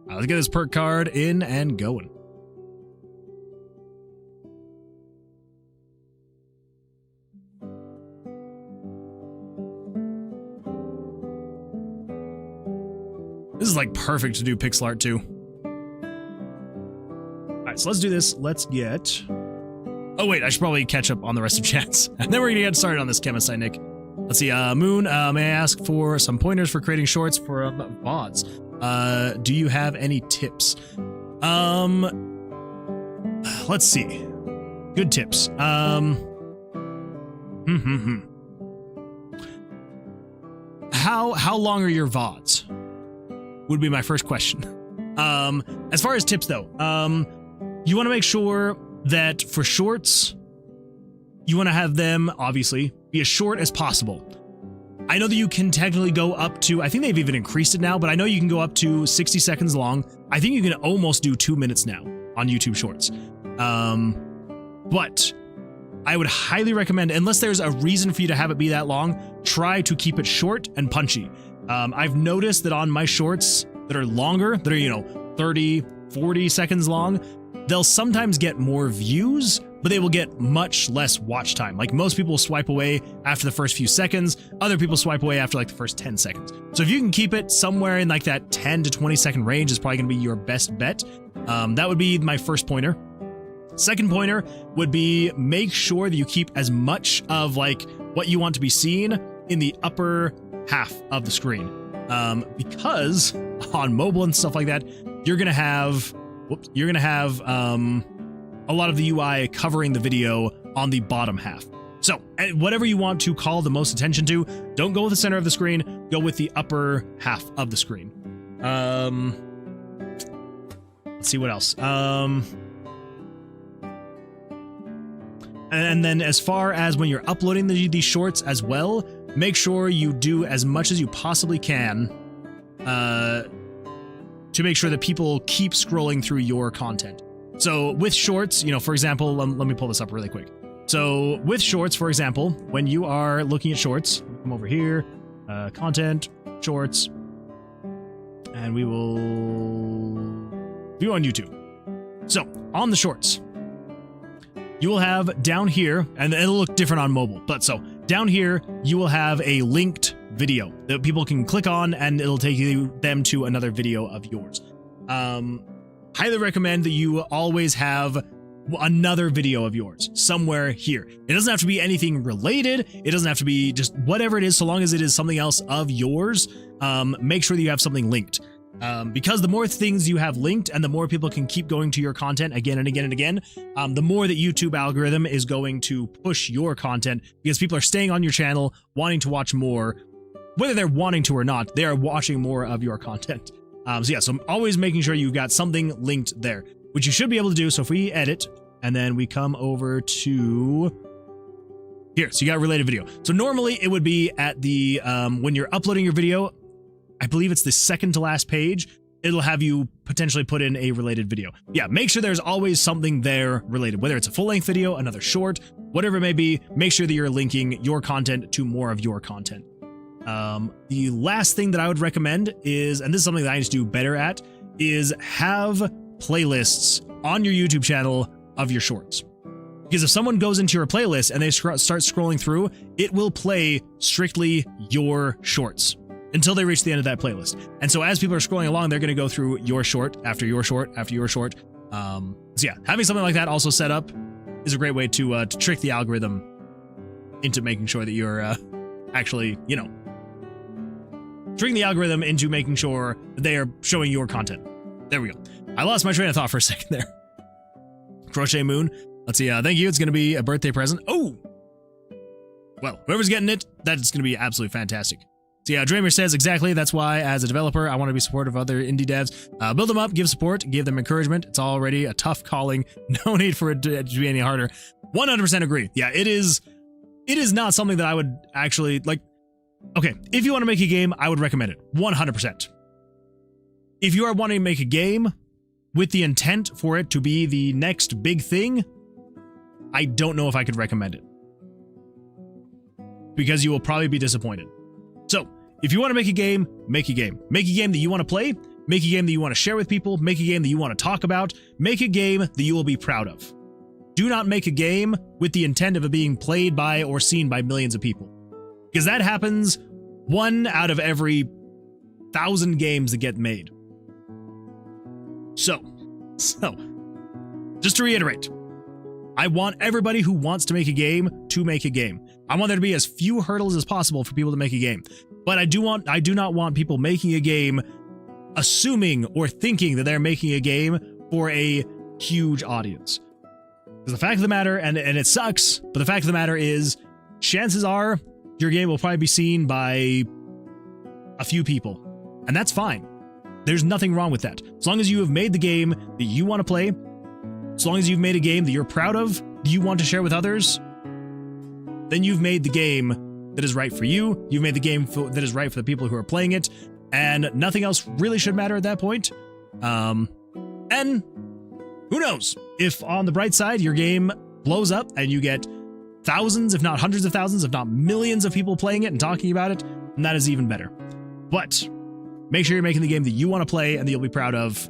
Let's get this perk card in and going. This is like perfect to do pixel art too. Alright, so let's do this. Let's get... Oh wait, I should probably catch up on the rest of chats. And then we're gonna get started on this chemist site, Nick. Let's see, Moon, may I ask for some pointers for creating shorts for VODs? Do you have any tips? Let's see. Good tips. How long are your VODs? Would be my first question. As far as tips though, you want to make sure that for shorts, you want to have them obviously be as short as possible. I know that you can technically go up to, I think they've even increased it now, but I know you can go up to 60 seconds long. I think you can almost do 2 minutes now on YouTube Shorts. But I would highly recommend, unless there's a reason for you to have it be that long, try to keep it short and punchy. I've noticed that on my shorts that are longer, that are, 30, 40 seconds long, they'll sometimes get more views, but they will get much less watch time. Like most people swipe away after the first few seconds, other people swipe away after like the first 10 seconds. So if you can keep it somewhere in like that 10 to 20 second range is probably gonna be your best bet. That would be my first pointer. Second pointer would be make sure that you keep as much of like what you want to be seen in the upper half of the screen. Because on mobile and stuff like that, you're gonna have a lot of the UI covering the video on the bottom half. So whatever you want to call the most attention to, don't go with the center of the screen, go with the upper half of the screen. Let's see what else. And then as far as when you're uploading these shorts as well, make sure you do as much as you possibly can to make sure that people keep scrolling through your content. So with shorts, for example, let me pull this up really quick. So with shorts, for example, when you are looking at shorts, come over here, content, shorts, and we will view on YouTube. So on the shorts, you will have down here, and it'll look different on mobile, but so down here, you will have a linked video that people can click on and it'll take them to another video of yours. Highly recommend that you always have another video of yours somewhere here. It doesn't have to be anything related. It doesn't have to be just whatever it is, so long as it is something else of yours. Make sure that you have something linked. Because the more things you have linked and the more people can keep going to your content again and again and again, the more that YouTube algorithm is going to push your content because people are staying on your channel, wanting to watch more. Whether they're wanting to or not, they are watching more of your content. So I'm always making sure you've got something linked there, which you should be able to do. So if we edit and then we come over to here, so you got related video. So normally it would be at the, when you're uploading your video, I believe it's the second to last page, it'll have you potentially put in a related video. Yeah, make sure there's always something there related, whether it's a full-length video, another short, whatever it may be, make sure that you're linking your content to more of your content. The last thing that I would recommend is, and this is something that I just do better at, is have playlists on your YouTube channel of your shorts. Because if someone goes into your playlist and they start scrolling through, it will play strictly your shorts until they reach the end of that playlist. And so as people are scrolling along, they're going to go through your short after your short after your short. So yeah, having something like that also set up is a great way to trick the algorithm into making sure that you're actually, you know, tricking the algorithm into making sure that they are showing your content. There we go. I lost my train of thought for a second there. Crochet Moon. Let's see. Thank you. It's going to be a birthday present. Oh, well, whoever's getting it, that's going to be absolutely fantastic. So yeah, Dramer says exactly. That's why, as a developer, I want to be supportive of other indie devs. Build them up, give support, give them encouragement. It's already a tough calling. No need for it to be any harder. 100% agree. Yeah, it is not something that I would actually like. Okay, if you want to make a game, I would recommend it. 100%. If you are wanting to make a game with the intent for it to be the next big thing, I don't know if I could recommend it, because you will probably be disappointed. So, if you want to make a game, make a game. Make a game that you want to play, make a game that you want to share with people, make a game that you want to talk about, make a game that you will be proud of. Do not make a game with the intent of it being played by or seen by millions of people, because that happens 1 out of every 1,000 games that get made. So, just to reiterate, I want everybody who wants to make a game to make a game. I want there to be as few hurdles as possible for people to make a game. But I do not want people making a game assuming or thinking that they're making a game for a huge audience. Because the fact of the matter, and it sucks, but the fact of the matter is, chances are your game will probably be seen by a few people. And that's fine. There's nothing wrong with that. As long as you have made the game that you want to play, as long as you've made a game that you're proud of, that you want to share with others, then you've made the game that is right for you. You've made the game that is right for the people who are playing it, and nothing else really should matter at that point. And who knows? If on the bright side, your game blows up and you get thousands, if not hundreds of thousands, if not millions of people playing it and talking about it, then that is even better. But make sure you're making the game that you want to play and that you'll be proud of,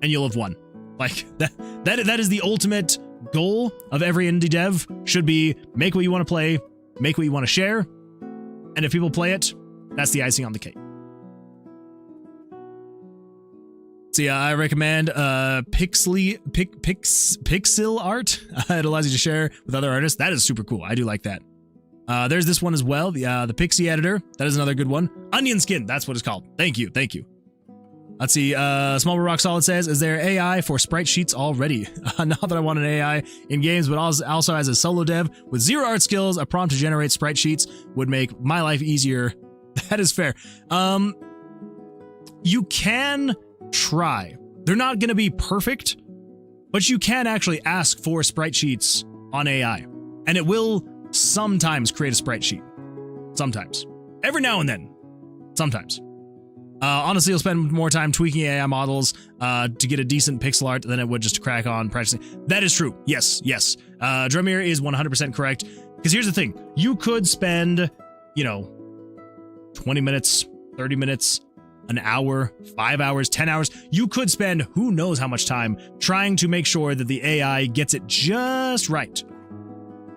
and you'll have won. Like, that is the ultimate goal of every indie dev, should be make what you want to play, make what you want to share, and if people play it, that's the icing on the cake. So yeah, I recommend pixel art. It allows you to share with other artists. That is super cool. I do like that. There's this one as well, the Pixie Editor. That is another good one. Onion Skin, that's what it's called. Thank you. Let's see, Small Rock Solid says, is there AI for sprite sheets already? Not that I want an AI in games, but also as a solo dev with zero art skills, a prompt to generate sprite sheets would make my life easier. That is fair. You can try. They're not going to be perfect, but you can actually ask for sprite sheets on AI, and it will sometimes create a sprite sheet. Sometimes. Every now and then. Sometimes. Honestly, you'll spend more time tweaking AI models to get a decent pixel art than it would just to crack on practicing. That is true. Yes. Drumir is 100% correct. Because here's the thing. You could spend, 20 minutes, 30 minutes, an hour, 5 hours, 10 hours. You could spend who knows how much time trying to make sure that the AI gets it just right.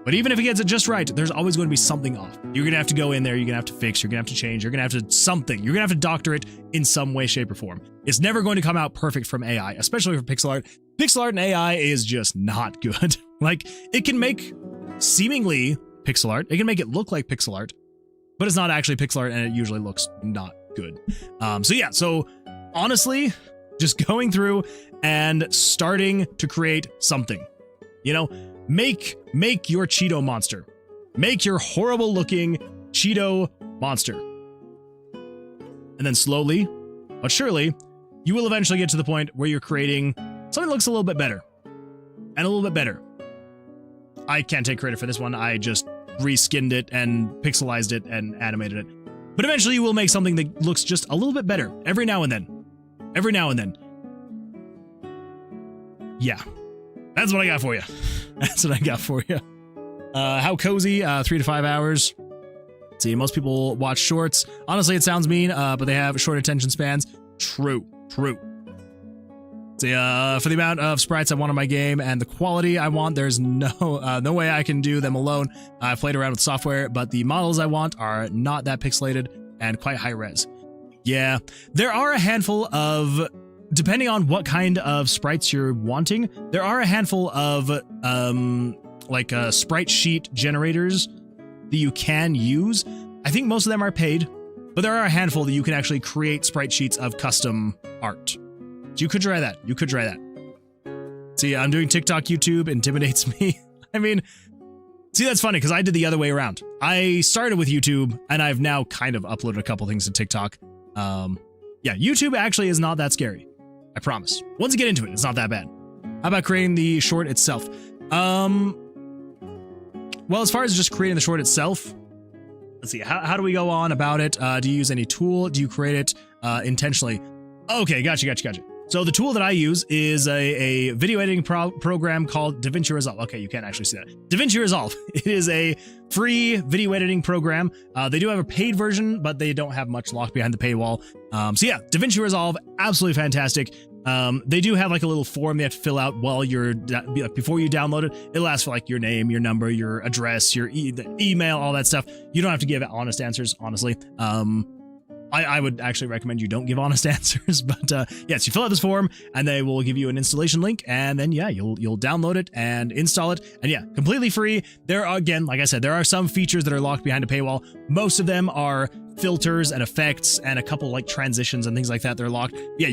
But even if it gets it just right, there's always going to be something off. You're going to have to go in there, you're going to have to fix, you're going to have to change, you're going to have to something. You're going to have to doctor it in some way, shape, or form. It's never going to come out perfect from AI, especially for pixel art. Pixel art and AI is just not good. Like, it can make seemingly pixel art, it can make it look like pixel art, but it's not actually pixel art, and it usually looks not good. So honestly, just going through and starting to create something, Make your Cheeto monster. Make your horrible looking Cheeto monster. And then slowly, but surely, you will eventually get to the point where you're creating something that looks a little bit better. And a little bit better. I can't take credit for this one. I just reskinned it and pixelized it and animated it. But eventually you will make something that looks just a little bit better. Every now and then. Yeah. That's what I got for you. How cozy, 3 to 5 hours. See, most people watch shorts. Honestly, it sounds mean, but they have short attention spans. True. See, for the amount of sprites I want in my game and the quality I want, there's no way I can do them alone. I've played around with software, but the models I want are not that pixelated and quite high res. Yeah, there are a handful of depending on what kind of sprites you're wanting, there are a handful of sprite sheet generators that you can use. I think most of them are paid, but there are a handful that you can actually create sprite sheets of custom art. So you could try that. You could try that. See, I'm doing TikTok, YouTube intimidates me. I mean, see, that's funny because I did the other way around. I started with YouTube and I've now kind of uploaded a couple things to TikTok. Yeah, YouTube actually is not that scary. I promise. Once you get into it, it's not that bad. How about creating the short itself? Well, as far as just creating the short itself, let's see. How do we go on about it? Do you use any tool? Do you create it intentionally? Okay, gotcha. So the tool that I use is a video editing program called DaVinci Resolve. Okay, you can't actually see that. DaVinci Resolve. It is a free video editing program. They do have a paid version, but they don't have much locked behind the paywall. So yeah, DaVinci Resolve, absolutely fantastic. They do have like a little form they have to fill out while you're before you download it. It'll ask for like your name, your number, your address, your email, all that stuff. You don't have to give honest answers, honestly. I would actually recommend you don't give honest answers, but yes, you fill out this form and they will give you an installation link, and then yeah, you'll download it and install it, and yeah, completely free. There are, again, like I said, there are some features that are locked behind a paywall. Most of them are filters and effects and a couple like transitions and things like that. They're locked. Yeah,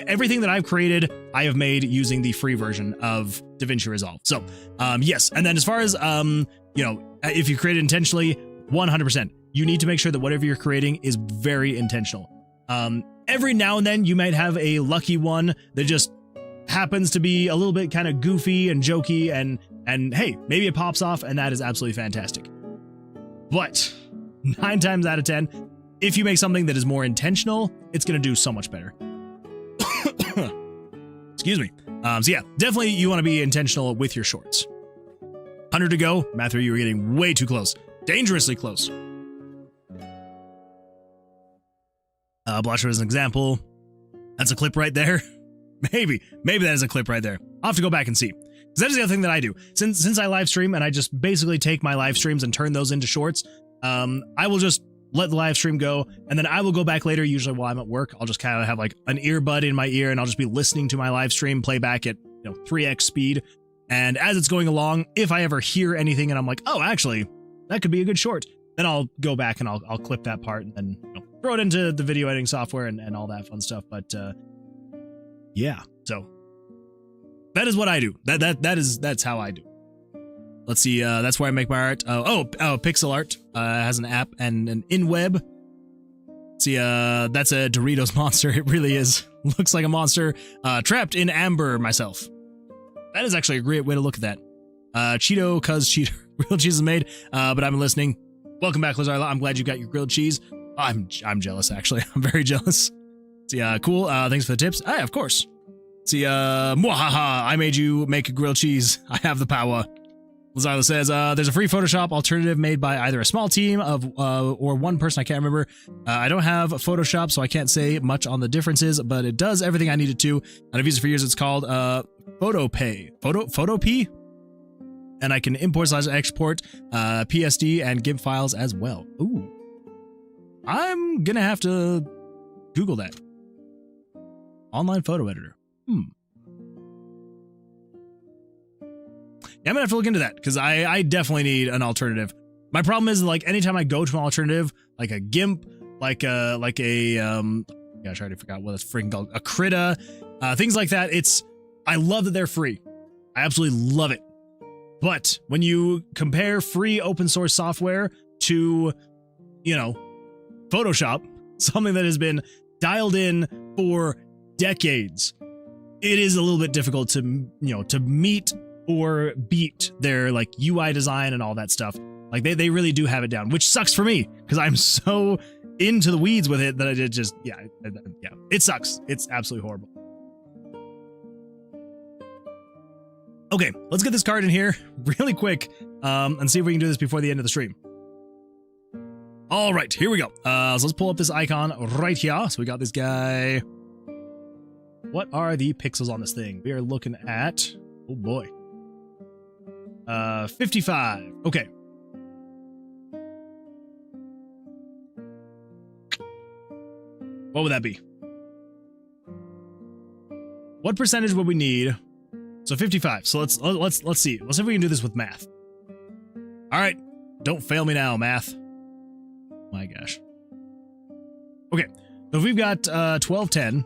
everything that I've created, I have made using the free version of DaVinci Resolve. So yes, and then as far as if you create it intentionally, 100%. You need to make sure that whatever you're creating is very intentional. Every now and then you might have a lucky one that just happens to be a little bit kind of goofy and jokey, and hey, maybe it pops off, and that is absolutely fantastic. But 9 times out of 10, if you make something that is more intentional, it's going to do so much better. Excuse me. So yeah, definitely you want to be intentional with your shorts. 100 to go. Matthew, you were getting way too close. Dangerously close. Blusher as an example. That's a clip right there. Maybe that is a clip right there. I'll have to go back and see. Because that is the other thing that I do. Since I live stream and I just basically take my live streams and turn those into shorts, I will just let the live stream go, and then I will go back later, usually while I'm at work. I'll just kind of have like an earbud in my ear, and I'll just be listening to my live stream play back at 3x speed. And as it's going along, if I ever hear anything and I'm like, oh, actually, that could be a good short, then I'll go back and I'll clip that part and then throw it into the video editing software and all that fun stuff. But yeah, so that is what I do. That's how I do. Let's see. That's where I make my art. Pixel Art has an app and an in-web. See, that's a Doritos monster. It really is. Looks like a monster trapped in amber. Myself. That is actually a great way to look at that. Cheeto, cuz Cheeto. Grilled cheese is made, but I'm listening. Welcome back, Lazarla. I'm glad you got your grilled cheese. I'm jealous, actually. I'm very jealous. See, cool. Thanks for the tips. Ah, of course. See, mwahaha, I made you make a grilled cheese. I have the power. Lazarla says, there's a free Photoshop alternative made by either a small team of or one person. I can't remember. I don't have Photoshop, so I can't say much on the differences, but it does everything I needed to. And I've used it for years. It's called Photopay. And I can import/export PSD and GIMP files as well. Ooh. I'm gonna have to Google that. Online photo editor. Yeah, I'm gonna have to look into that, because I definitely need an alternative. My problem is, like, anytime I go to an alternative, like a GIMP, gosh, I already forgot what it's freaking called, a Krita, things like that, I love that they're free. I absolutely love it. But when you compare free open source software to, Photoshop, something that has been dialed in for decades, it is a little bit difficult to meet or beat their like UI design and all that stuff. Like they really do have it down, which sucks for me because I'm so into the weeds with it that I did just, it sucks. It's absolutely horrible. Okay, let's get this card in here really quick and see if we can do this before the end of the stream. All right, here we go. So let's pull up this icon right here. So we got this guy. What are the pixels on this thing? We are looking at, oh boy, 55. Okay. What would that be? What percentage would we need? So 55. So let's see. Let's see if we can do this with math. All right. Don't fail me now, math. My gosh. Okay. So if we've got 1210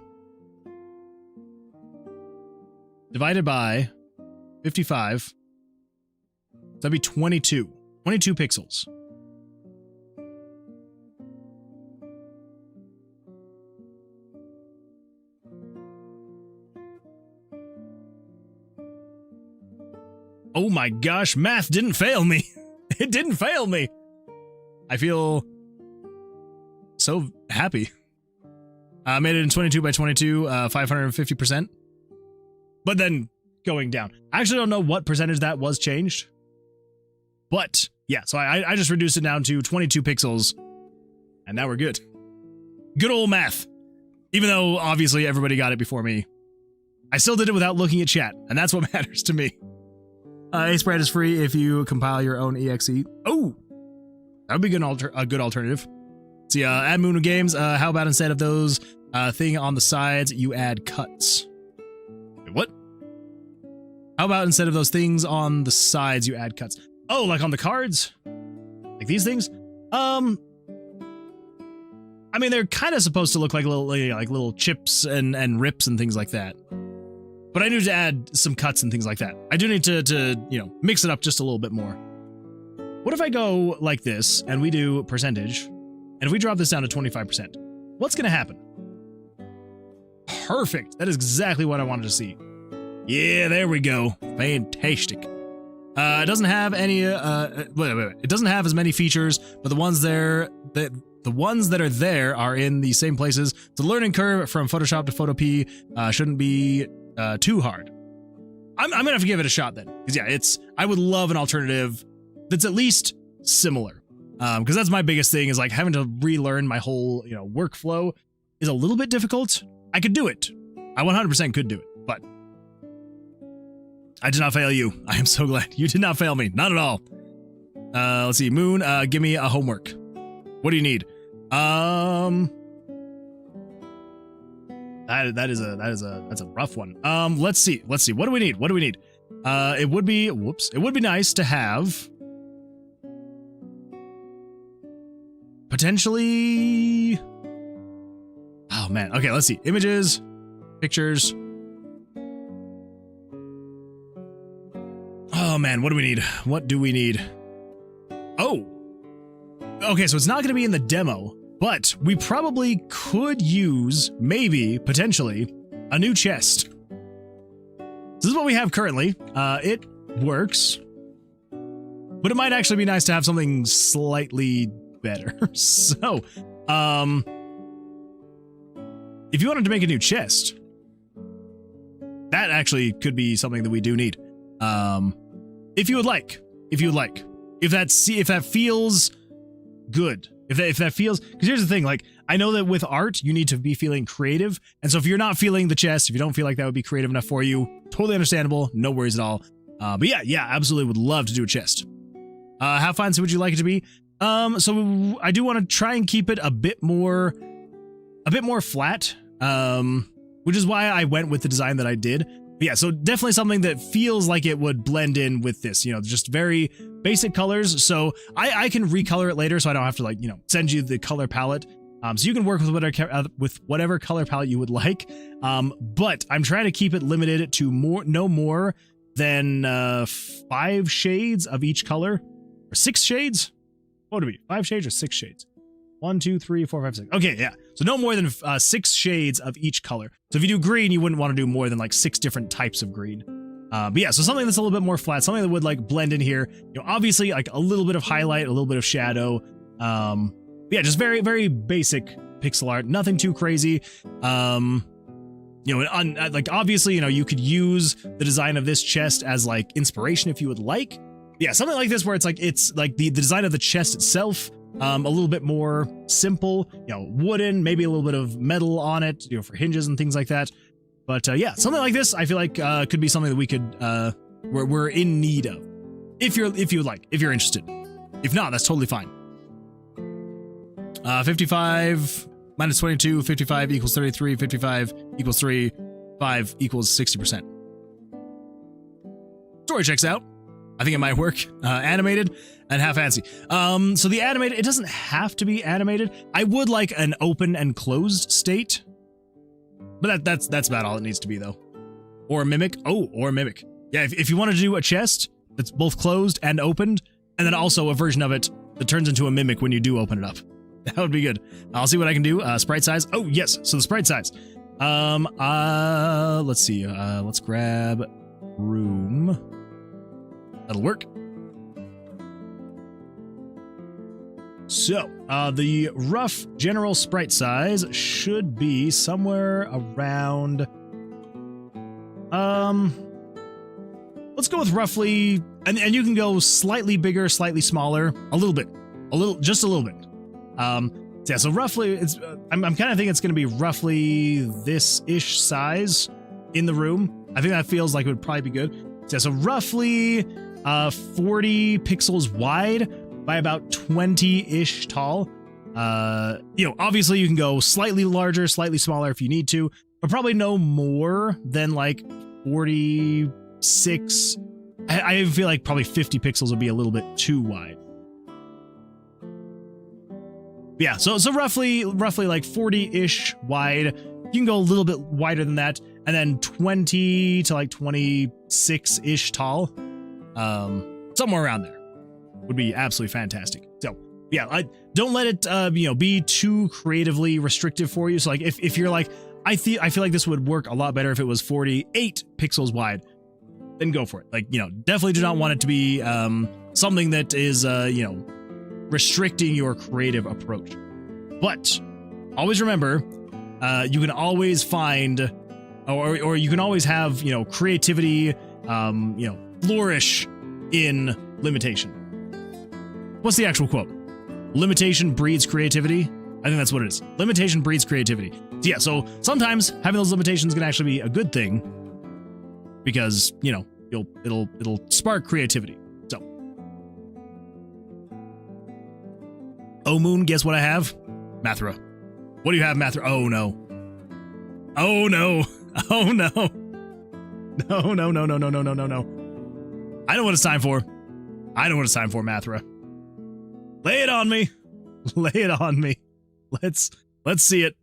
divided by 55, that'd be 22. 22 pixels. Oh my gosh, math didn't fail me. It didn't fail me. I feel so happy. I made it in 22 by 22, 550%. But then going down. I actually don't know what percentage that was changed. But yeah, so I just reduced it down to 22 pixels. And now we're good. Good old math. Even though obviously everybody got it before me. I still did it without looking at chat. And that's what matters to me. A-Sprite is free if you compile your own exe. Oh, that would be a good alternative. See, add Moon Games. How about instead of those thing on the sides, you add cuts? Wait, what? How about instead of those things on the sides, you add cuts? Oh, like on the cards? Like these things? I mean, they're kind of supposed to look like little chips and rips and things like that. But I need to add some cuts and things like that. I do need to you know, mix it up just a little bit more. What if I go like this and we do percentage, and if we drop this down to 25%, what's going to happen? Perfect. That is exactly what I wanted to see. Yeah, there we go. Fantastic. It doesn't have any, it doesn't have as many features, but the ones there, the ones that are there are in the same places. The learning curve from Photoshop to Photopea shouldn't be too hard. I'm gonna have to give it a shot then, because yeah, I would love an alternative that's at least similar, because that's my biggest thing, is like having to relearn my whole, you know, workflow is a little bit difficult. I could do it. I 100% could do it, but I did not fail you. I am so glad you did not fail me. Not at all. Let's see, Moon. Give me a homework. What do you need? That's a rough one. Let's see. What do we need? It would be nice to have potentially. Oh man. Okay, let's see. Images, pictures. Oh man, what do we need? Oh. Okay, so it's not going to be in the demo. But we probably could use, maybe, potentially, a new chest. This is what we have currently. It works. But it might actually be nice to have something slightly better. So, if you wanted to make a new chest, that actually could be something that we do need. If you would like. If that feels good. If that feels, because here's the thing, like, I know that with art, you need to be feeling creative. And so if you're not feeling the chest, if you don't feel like that would be creative enough for you, totally understandable. No worries at all. But yeah, absolutely would love to do a chest. How fancy would you like it to be? So I do want to try and keep it a bit more flat. Which is why I went with the design that I did. But yeah, so definitely something that feels like it would blend in with this, you know, just very basic colors. So I can recolor it later, so I don't have to, like, you know, send you the color palette. So you can work with whatever color palette you would like. But I'm trying to keep it limited to no more than 5 shades of each color, or 6 shades. What would it be? 5 shades or 6 shades? 1, 2, 3, 4, 5, 6. Okay, yeah. So no more than 6 shades of each color. So if you do green, you wouldn't want to do more than like 6 different types of green. But yeah, so something that's a little bit more flat, something that would like blend in here. You know, obviously like a little bit of highlight, a little bit of shadow. Yeah, just very, very basic pixel art. Nothing too crazy. You know, like obviously, you know, you could use the design of this chest as like inspiration if you would like. Yeah, something like this where it's like the design of the chest itself. A little bit more simple, you know, wooden, maybe a little bit of metal on it, you know, for hinges and things like that. But yeah, something like this, I feel like could be something that we could, we're in need of. If you're interested. If not, that's totally fine. 55 minus 22, 55 equals 33, 55 equals 3. 5 equals 60%. Story checks out. I think it might work. Animated and half fancy. So the animated, it doesn't have to be animated. I would like an open and closed state, but that's about all it needs to be though. Or a mimic. Oh, or a mimic. Yeah, if you want to do a chest that's both closed and opened, and then also a version of it that turns into a mimic when you do open it up. That would be good. I'll see what I can do. Sprite size. Oh, yes. So the sprite size. Let's see. Let's grab room. That'll work. So, the rough general sprite size should be somewhere around, let's go with roughly, and you can go slightly bigger, slightly smaller, just a little bit. Yeah, so roughly, it's, I'm kind of thinking it's going to be roughly this-ish size in the room. I think that feels like it would probably be good. So, yeah, so roughly 40 pixels wide by about 20-ish tall. Obviously you can go slightly larger, slightly smaller if you need to, but probably no more than like 46. I feel like probably 50 pixels would be a little bit too wide. Yeah, so roughly like 40-ish wide. You can go a little bit wider than that, and then 20 to like 26-ish tall. Somewhere around there would be absolutely fantastic. So yeah, I don't let it be too creatively restrictive for you. So like if you're like, I feel like this would work a lot better if it was 48 pixels wide, then go for it. Like, definitely do not want it to be something that is restricting your creative approach. But always remember, you can always find or you can always have, creativity, flourish in limitation. What's the actual quote? Limitation breeds creativity. I think that's what it is. Limitation breeds creativity. So yeah, so sometimes having those limitations can actually be a good thing because, it'll spark creativity. So. Oh, Moon, guess what I have? Mathra. What do you have, Mathra? Oh, no. Oh, no. Oh, no. No, no, no, no, no, no, no, no, no. I know what it's time for. I know what it's time for, Mathra. Lay it on me. Lay it on me. Let's see it.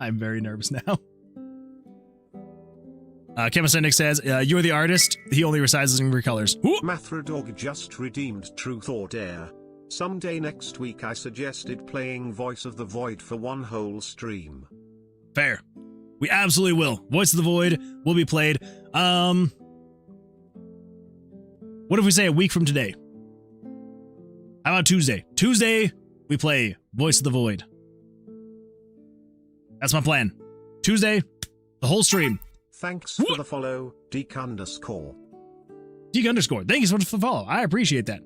I'm very nervous now. Chemisenic says, you're the artist. He only resizes and recolors. Mathradog just redeemed Truth or Dare. Someday next week I suggested playing Voice of the Void for one whole stream. Fair. We absolutely will. Voice of the Void will be played. What if we say a week from today? How about Tuesday? Tuesday, we play Voice of the Void. That's my plan. Tuesday, the whole stream. Thanks for the follow, Deke_. Deke_. Thank you so much for the follow. I appreciate that.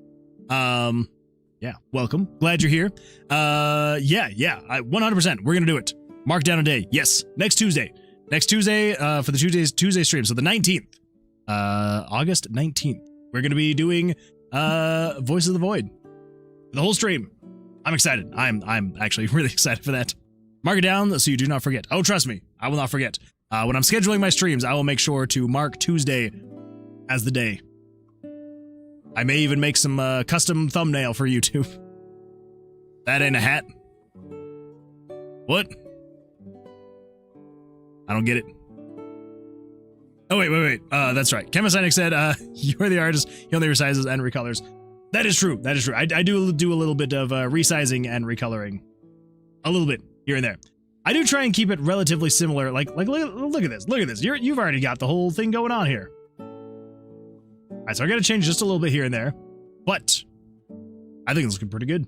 Yeah, welcome. Glad you're here. Yeah, 100%. We're gonna do it. Mark down a day. Yes, next Tuesday. Next Tuesday, for the Tuesday stream. So the 19th, August 19th. We're gonna be doing Voice of the Void. The whole stream. I'm excited. I'm actually really excited for that. Mark it down so you do not forget. Oh, trust me, I will not forget. When I'm scheduling my streams, I will make sure to mark Tuesday as the day. I may even make some custom thumbnail for YouTube. That ain't a hat. What? I don't get it. Oh, wait. That's right. Chemisenic said, you're the artist. He only resizes and recolors. That is true. That is true. I do a little bit of resizing and recoloring. A little bit here and there. I do try and keep it relatively similar. Like look at this. Look at this. You've already got the whole thing going on here. All right, so I got to change just a little bit here and there, but I think it's looking pretty good.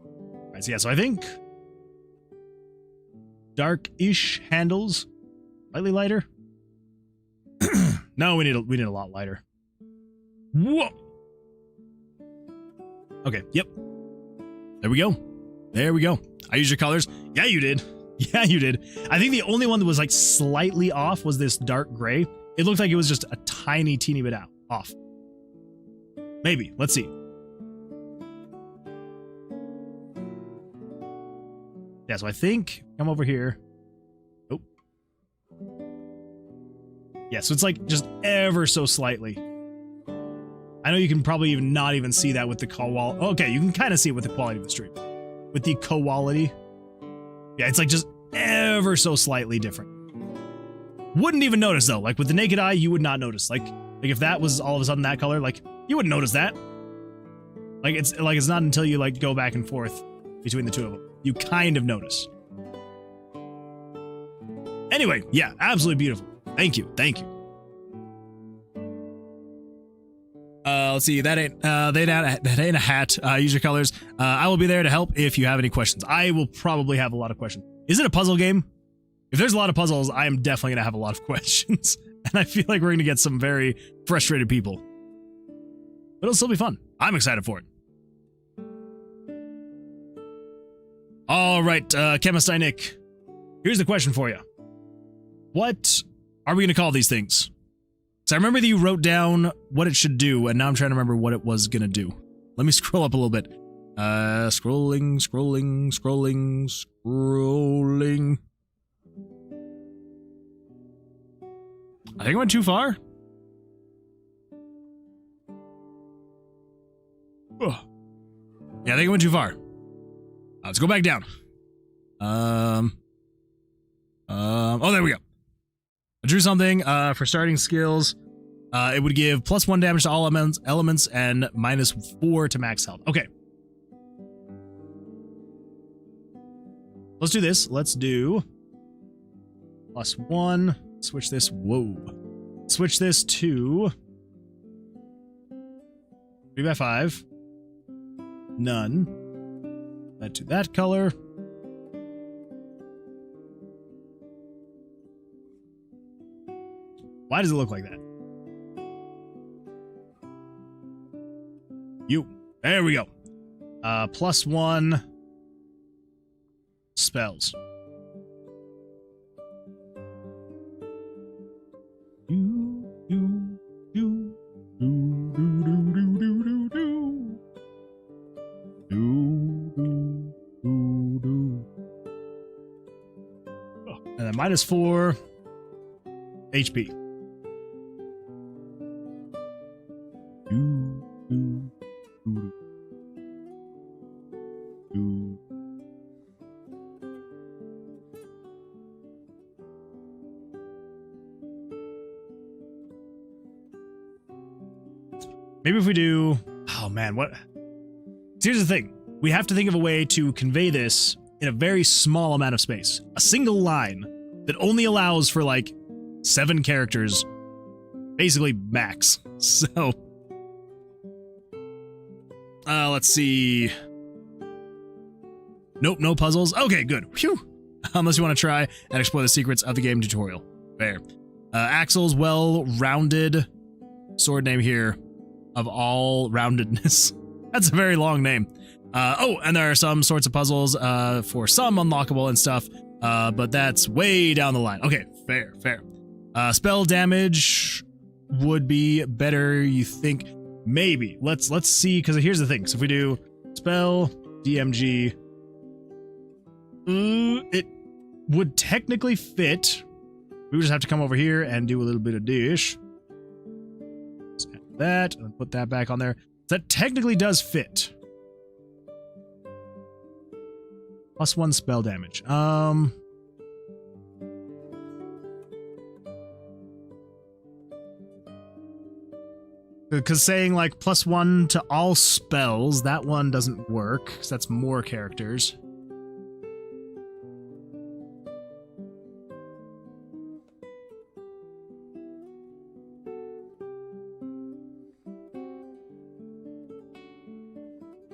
All right, so yeah, so I think dark-ish handles, slightly lighter. No, we need a lot lighter. Whoa. Okay. Yep. There we go. There we go. I used your colors. Yeah, you did. Yeah, you did. I think the only one that was like slightly off was this dark gray. It looked like it was just a tiny, teeny bit off. Maybe. Let's see. Yeah, so I think come over here. Yeah, so it's like just ever so slightly. I know you can probably even not even see that with the quality. Okay, you can kind of see it with the quality of the stream. With the quality. Yeah, it's like just ever so slightly different. Wouldn't even notice though. Like with the naked eye, you would not notice. Like if that was all of a sudden that color, like you wouldn't notice that. Like it's not until you like go back and forth between the two of them. You kind of notice. Anyway, yeah, absolutely beautiful. Thank you. Thank you. Let's see. That ain't a hat. Use your colors. I will be there to help if you have any questions. I will probably have a lot of questions. Is it a puzzle game? If there's a lot of puzzles, I am definitely gonna have a lot of questions, and I feel like we're gonna get some very frustrated people. But it'll still be fun. I'm excited for it. All right, Chemist Nick. Here's the question for you. What are we gonna call these things? So I remember that you wrote down what it should do, and now I'm trying to remember what it was gonna do. Let me scroll up a little bit. Scrolling. I think I went too far. Ugh. Yeah, I think I went too far. Let's go back down. Oh, there we go. I drew something for starting skills. It would give +1 damage to all elements and -4 to max health. Okay. Let's do this. Let's do +1. Switch this. Whoa. Switch this to 3x5. None. That to that color. Why does it look like that? There we go. +1 spells. And then -4 HP. Maybe if we do... Oh man, what... Here's the thing. We have to think of a way to convey this in a very small amount of space. A single line that only allows for like 7 characters, basically max. So... let's see... Nope, no puzzles. Okay, good. Phew. Unless you want to try and explore the secrets of the game tutorial. Fair. Axel's well-rounded sword name here of all roundedness. That's a very long name. Oh, and there are some sorts of puzzles for some unlockable and stuff, but that's way down the line. Okay, fair. Spell damage would be better, you think? Maybe. Let's see, because here's the thing. So if we do spell DMG, it would technically fit. We would just have to come over here and do a little bit of dish. That and put that back on there. That technically does fit. +1 spell damage. Because saying like +1 to all spells, that one doesn't work because that's more characters.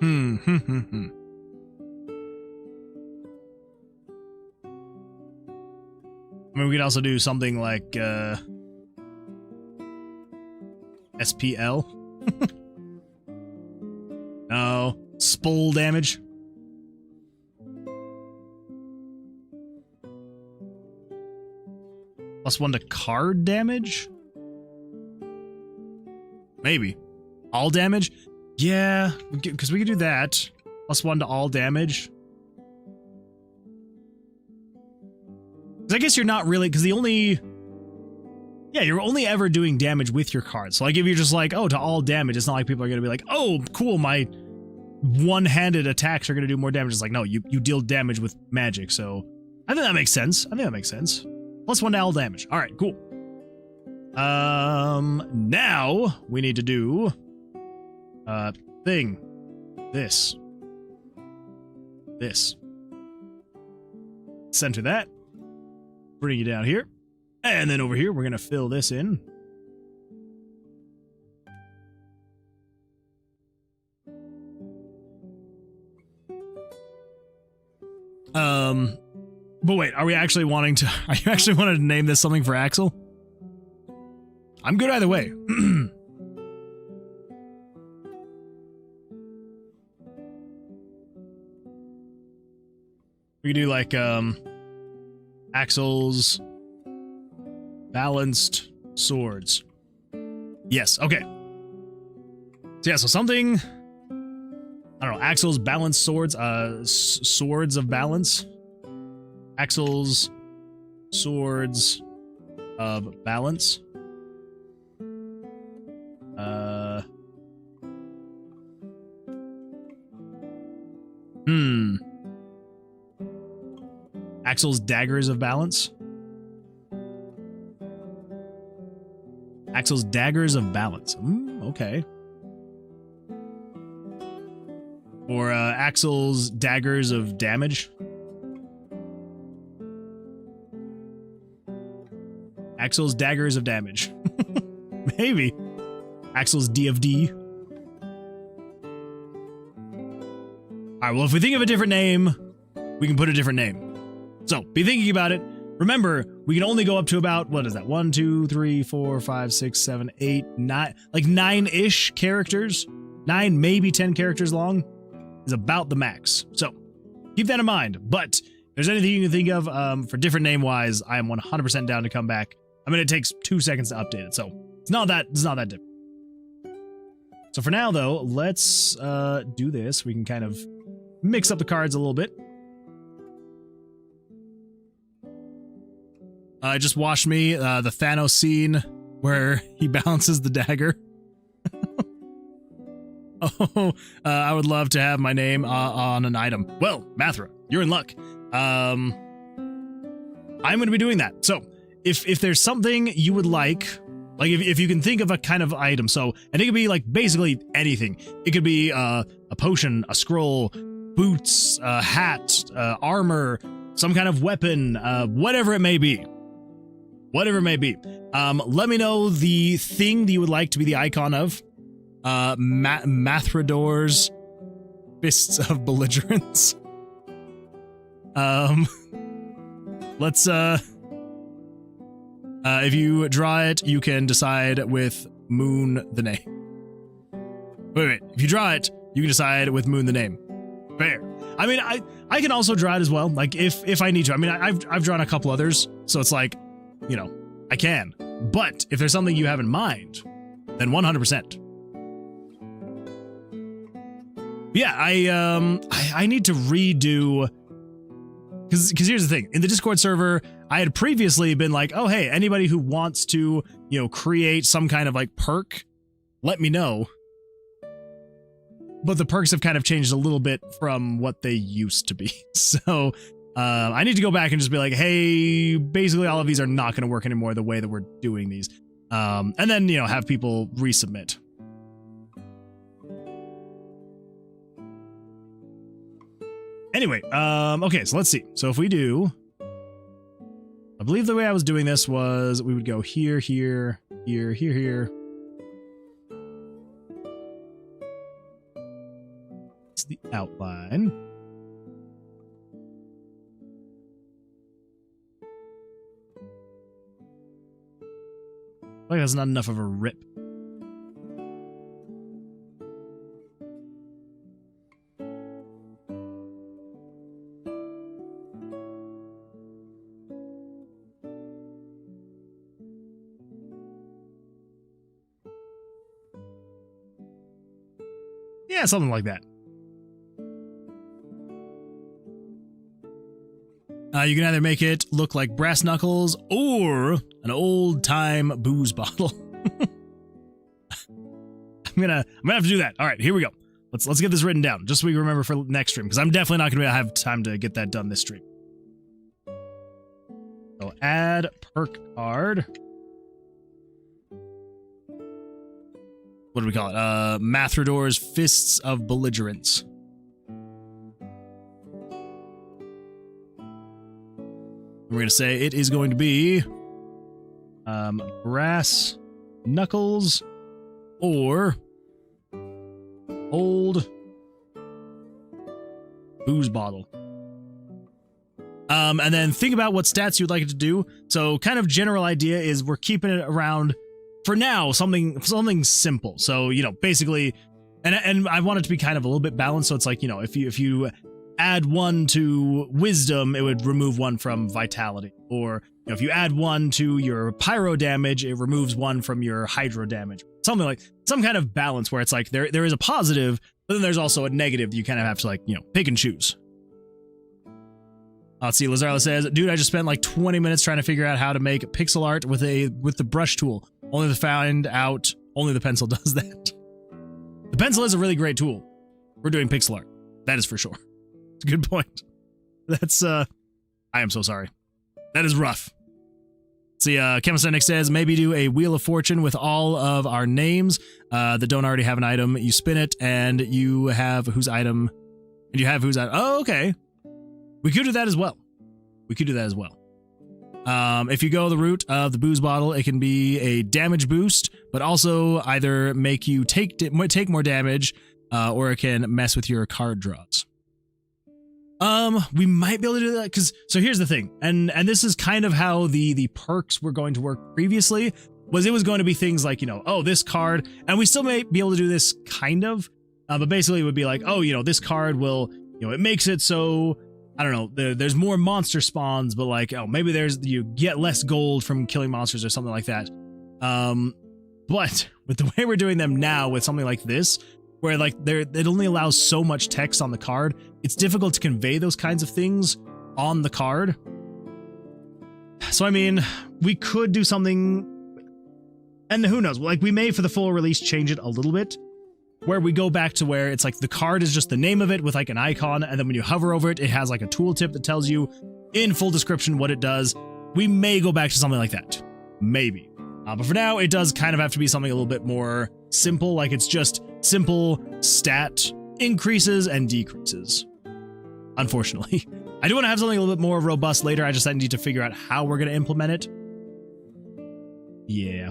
I mean, we could also do something like SPL. No, spell damage. +1 to card damage? Maybe. All damage? Yeah, because we could do that. +1 to all damage. I guess you're not really, because the only Yeah, you're only ever doing damage with your cards. So like if you're just like, oh, to all damage, it's not like people are going to be like, oh, cool, my one-handed attacks are going to do more damage. It's like, no, you deal damage with magic. So I think that makes sense. Plus 1 to all damage. All right, cool. Now we need to do this. Center that. Bring you down here. And then over here, we're going to fill this in. But wait, are you actually wanting to name this something for Axel? I'm good either way. We could do like, Axel's balanced swords. Yes, okay. So yeah, so something, I don't know, Axel's balanced swords, swords of balance. Axel's swords of balance. Axel's daggers of balance. Axel's daggers of balance. Okay. Or Axel's daggers of damage. Axel's daggers of damage. Maybe. Axel's D of D. Alright, well, if we think of a different name, we can put a different name. So, be thinking about it. Remember, we can only go up to about, what is that? 1, 2, 3, 4, 5, 6, 7, 8, 9, like 9-ish characters. 9, maybe 10 characters long is about the max. So, keep that in mind. But if there's anything you can think of for different name-wise, I am 100% down to come back. I mean, it takes 2 seconds to update it, so it's not that different. So for now, though, let's do this. We can kind of mix up the cards a little bit. Just watch me, the Thanos scene where he balances the dagger. Oh, I would love to have my name on an item. Well, Mathra, you're in luck. I'm going to be doing that. So, if there's something you would like if you can think of a kind of item, so, and it could be like basically anything. It could be a potion, a scroll, boots, a hat, armor, some kind of weapon, whatever it may be. Let me know the thing that you would like to be the icon of. Mathrador's Fists of Belligerence. Let's, if you draw it, you can decide with Moon the name. Wait. If you draw it, you can decide with Moon the name. Fair. I mean, I can also draw it as well, like, if I need to. I mean, I've drawn a couple others, so it's like, you know, I can. But if there's something you have in mind, then 100%. Yeah, I need to redo, because here's the thing. In the Discord server, I had previously been like, oh, hey, anybody who wants to, you know, create some kind of like perk, let me know. But the perks have kind of changed a little bit from what they used to be. So I need to go back and just be like, hey, basically all of these are not going to work anymore the way that we're doing these. And then, you know, have people resubmit. Anyway, okay, so let's see. So if we do, I believe the way I was doing this was we would go here, here, here, here, here. It's the outline. Like that's not enough of a rip. Yeah, something like that. You can either make it look like brass knuckles or an old-time booze bottle. I'm gonna have to do that. All right, here we go. Let's get this written down, just so we remember for next stream, because I'm definitely not gonna have time to get that done this stream. So add perk card. What do we call it? Mathrador's Fists of Belligerence. We're going to say it is going to be brass knuckles or old booze bottle. And then think about what stats you'd like it to do. So kind of general idea is we're keeping it around, for now, something simple. So, you know, basically, and I want it to be kind of a little bit balanced. So it's like, you know, if you add 1 to wisdom, it would remove 1 from vitality. Or, you know, if you add 1 to your pyro damage, it removes 1 from your hydro damage. Something like some kind of balance where it's like there is a positive, but then there's also a negative that you kind of have to, like, you know, pick and choose. Let's see, Lazarla says, dude, I just spent like 20 minutes trying to figure out how to make pixel art with the brush tool. Only to find out only the pencil does that. The pencil is a really great tool. We're doing pixel art. That is for sure. It's a good point. That's, I am so sorry. That is rough. See, Chemistenic says, maybe do a Wheel of Fortune with all of our names that don't already have an item. You spin it, and you have whose item, and you have whose item. Oh, okay. We could do that as well. If you go the route of the booze bottle, it can be a damage boost, but also either make you take more damage, or it can mess with your card draws. We might be able to do that, because, so here's the thing, and this is kind of how the perks were going to work previously, was it was going to be things like, you know, oh, this card, and we still may be able to do this kind of, but basically it would be like, oh, you know, this card will, you know, it makes it so, I don't know, there's more monster spawns, but like, oh, maybe you get less gold from killing monsters or something like that. But with the way we're doing them now with something like this, where like it only allows so much text on the card, it's difficult to convey those kinds of things on the card. So, I mean, we could do something, and who knows, like we may for the full release change it a little bit, where we go back to where it's like the card is just the name of it with like an icon, and then when you hover over it, it has like a tooltip that tells you in full description what it does. We may go back to something like that. Maybe. But for now, it does kind of have to be something a little bit more simple, like it's just simple stat increases and decreases. Unfortunately. I do want to have something a little bit more robust later, I just need to figure out how we're going to implement it. Yeah.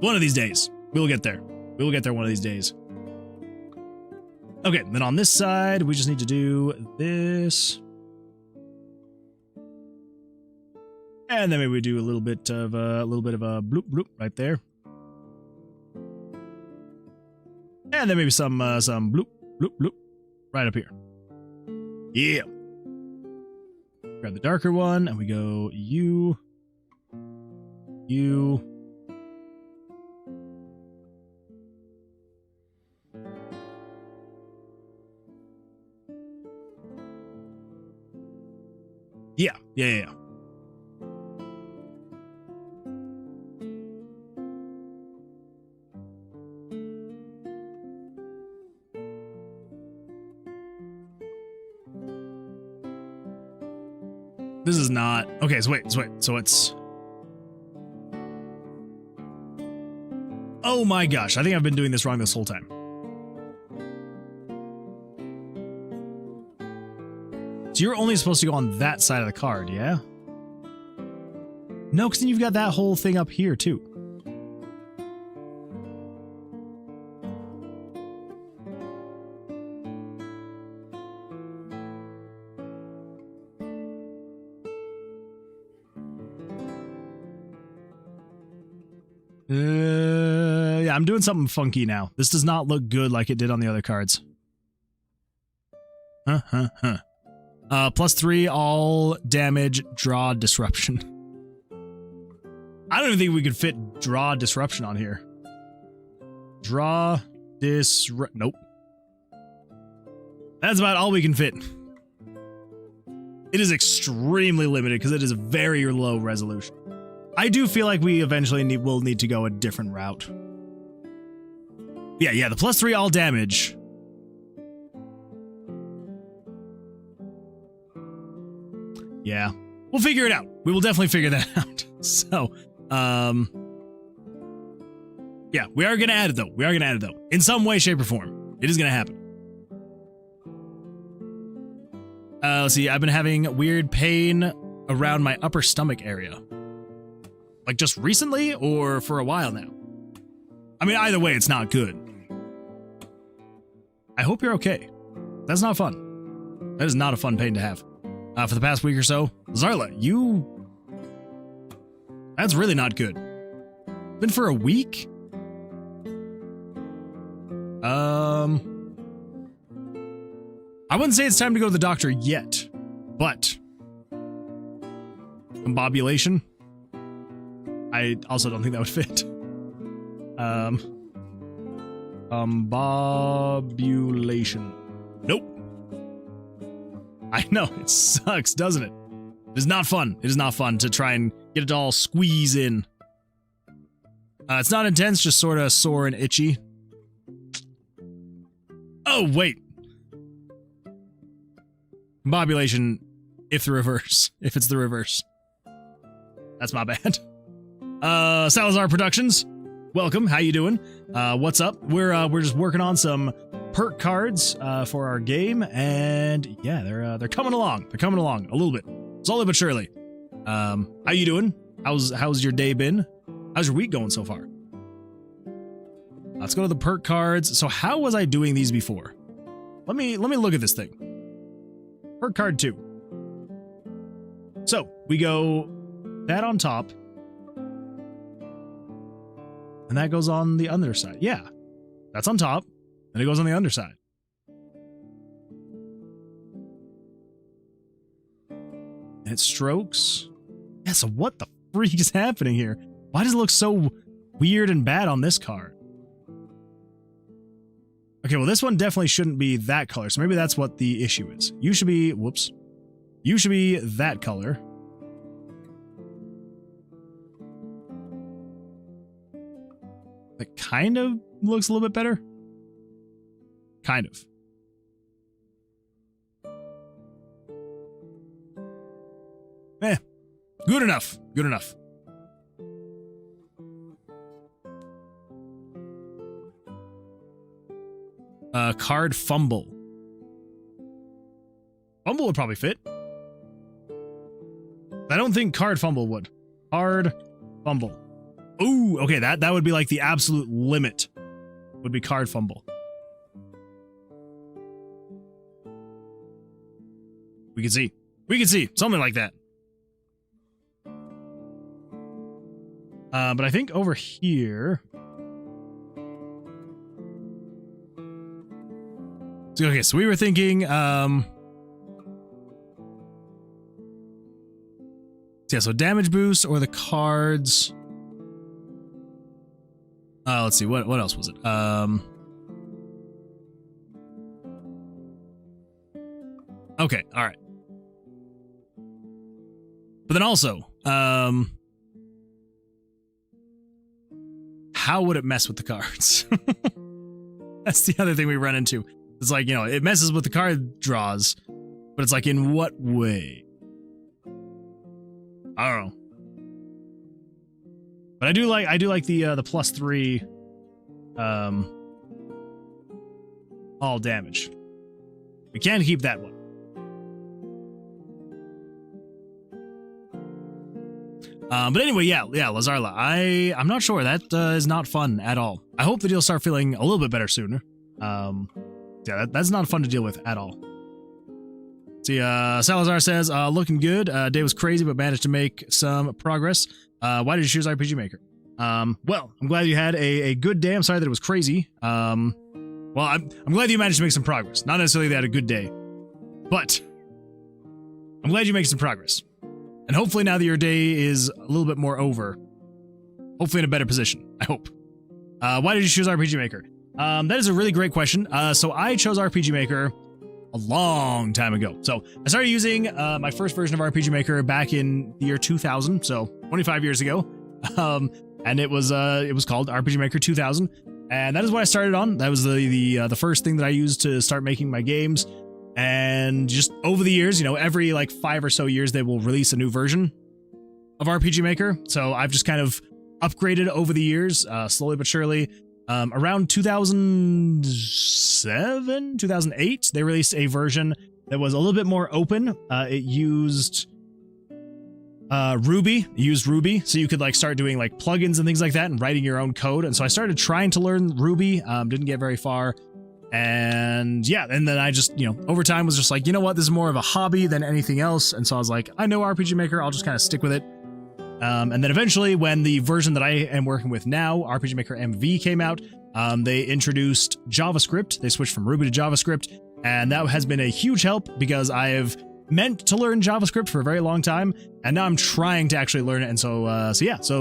One of these days. We'll get there. We'll get there one of these days. Okay, then on this side, we just need to do this. And then maybe we do a little bit of a bloop bloop right there. And then maybe some bloop bloop bloop right up here. Yeah. Grab the darker one, and we go you. Yeah. This is not... Okay, so wait. So it's... Oh my gosh, I think I've been doing this wrong this whole time. So you're only supposed to go on that side of the card, yeah? No, because then you've got that whole thing up here, too. Yeah, I'm doing something funky now. This does not look good like it did on the other cards. +3 all damage, draw disruption. I don't even think we could fit draw disruption on here. Draw nope. That's about all we can fit. It is extremely limited because it is a very low resolution. I do feel like we eventually will need to go a different route. Yeah, the +3 all damage. Yeah, we'll figure it out. We will definitely figure that out. So, yeah, we are going to add it, though. We are going to add it, though. In some way, shape, or form. It is going to happen. Let's see. I've been having weird pain around my upper stomach area. Like, just recently, or for a while now? I mean, either way, it's not good. I hope you're okay. That's not fun. That is not a fun pain to have. For the past week or so. Zarla, you... That's really not good. Been for a week? I wouldn't say it's time to go to the doctor yet, but... Combobulation? I also don't think that would fit. Combobulation. Nope. I know, it sucks, doesn't it? It is not fun. It is not fun to try and get it all squeeze in. It's not intense, just sort of sore and itchy. Oh, wait. Combobulation, if it's the reverse. That's my bad. Salazar Productions, welcome. How you doing? What's up? We're just working on some perk cards for our game, and yeah, they're coming along. They're coming along a little bit, slowly but surely. How you doing? How's your day been? How's your week going so far? Let's go to the perk cards. So how was I doing these before? Let me look at this thing. Perk card 2. So we go that on top. And that goes on the underside. Yeah, that's on top, and it goes on the underside. And it strokes. Yeah, so what the freak is happening here? Why does it look so weird and bad on this card? Okay, well, this one definitely shouldn't be that color, so maybe that's what the issue is. You should be, whoops. You should be that color. That kind of looks a little bit better. Kind of. Good enough. Good enough. Card fumble. Fumble would probably fit. I don't think card fumble would. Card fumble. Ooh, okay, that would be like the absolute limit. Would be card fumble. We can see. We can see. Something like that. But I think over here... Okay, so we were thinking, yeah, so damage boost or the cards. Let's see, what else was it? Okay, alright. But then also, how would it mess with the cards? That's the other thing we run into. It's like, you know, it messes with the card draws, but it's like, in what way? I don't know. But I do like the +3 all damage. We can keep that one. But anyway, yeah, Lazarla, I'm not sure. That is not fun at all. I hope that you'll start feeling a little bit better sooner. Yeah, that's not fun to deal with at all. See, Salazar says, looking good. Day was crazy, but managed to make some progress. Why did you choose RPG Maker? Well, I'm glad you had a good day. I'm sorry that it was crazy. Well, I'm glad you managed to make some progress. Not necessarily that you had a good day, but I'm glad you make some progress. And hopefully now that your day is a little bit more over, hopefully in a better position, I hope. Why did you choose RPG Maker? That is a really great question. So I chose RPG Maker a long time ago. So I started using my first version of RPG Maker back in the year 2000, so 25 years ago. And it was called RPG Maker 2000, and that is what I started on. That was the first thing that I used to start making my games. And just over the years, every like 5 or so years, they will release a new version of RPG Maker. So I've just kind of upgraded over the years, slowly but surely. Around 2007, 2008, they released a version that was a little bit more open. It used Ruby. It used Ruby, so you could like start doing like plugins and things like that and writing your own code. And so I started trying to learn Ruby, didn't get very far. And yeah, and then I just, over time was just like, you know what, this is more of a hobby than anything else. And so I was like, I know RPG Maker, I'll just kind of stick with it. And then eventually when the version that I am working with now, RPG Maker MV, came out, they introduced JavaScript. They switched from Ruby to JavaScript, and that has been a huge help because I have meant to learn JavaScript for a very long time, and now I'm trying to actually learn it. And so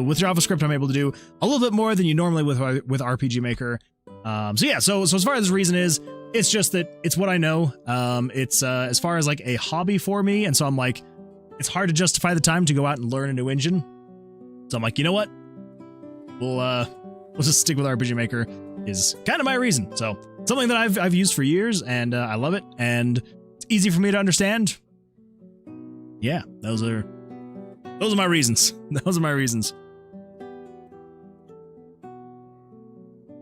with JavaScript, I'm able to do a little bit more than you normally with RPG Maker. So as far as the reason is, it's just that it's what I know. It's as far as like a hobby for me, and so I'm like, it's hard to justify the time to go out and learn a new engine. So I'm like, you know what? We'll just stick with RPG Maker is kind of my reason. So something that I've used for years, and I love it, and it's easy for me to understand. Yeah, those are my reasons. Those are my reasons.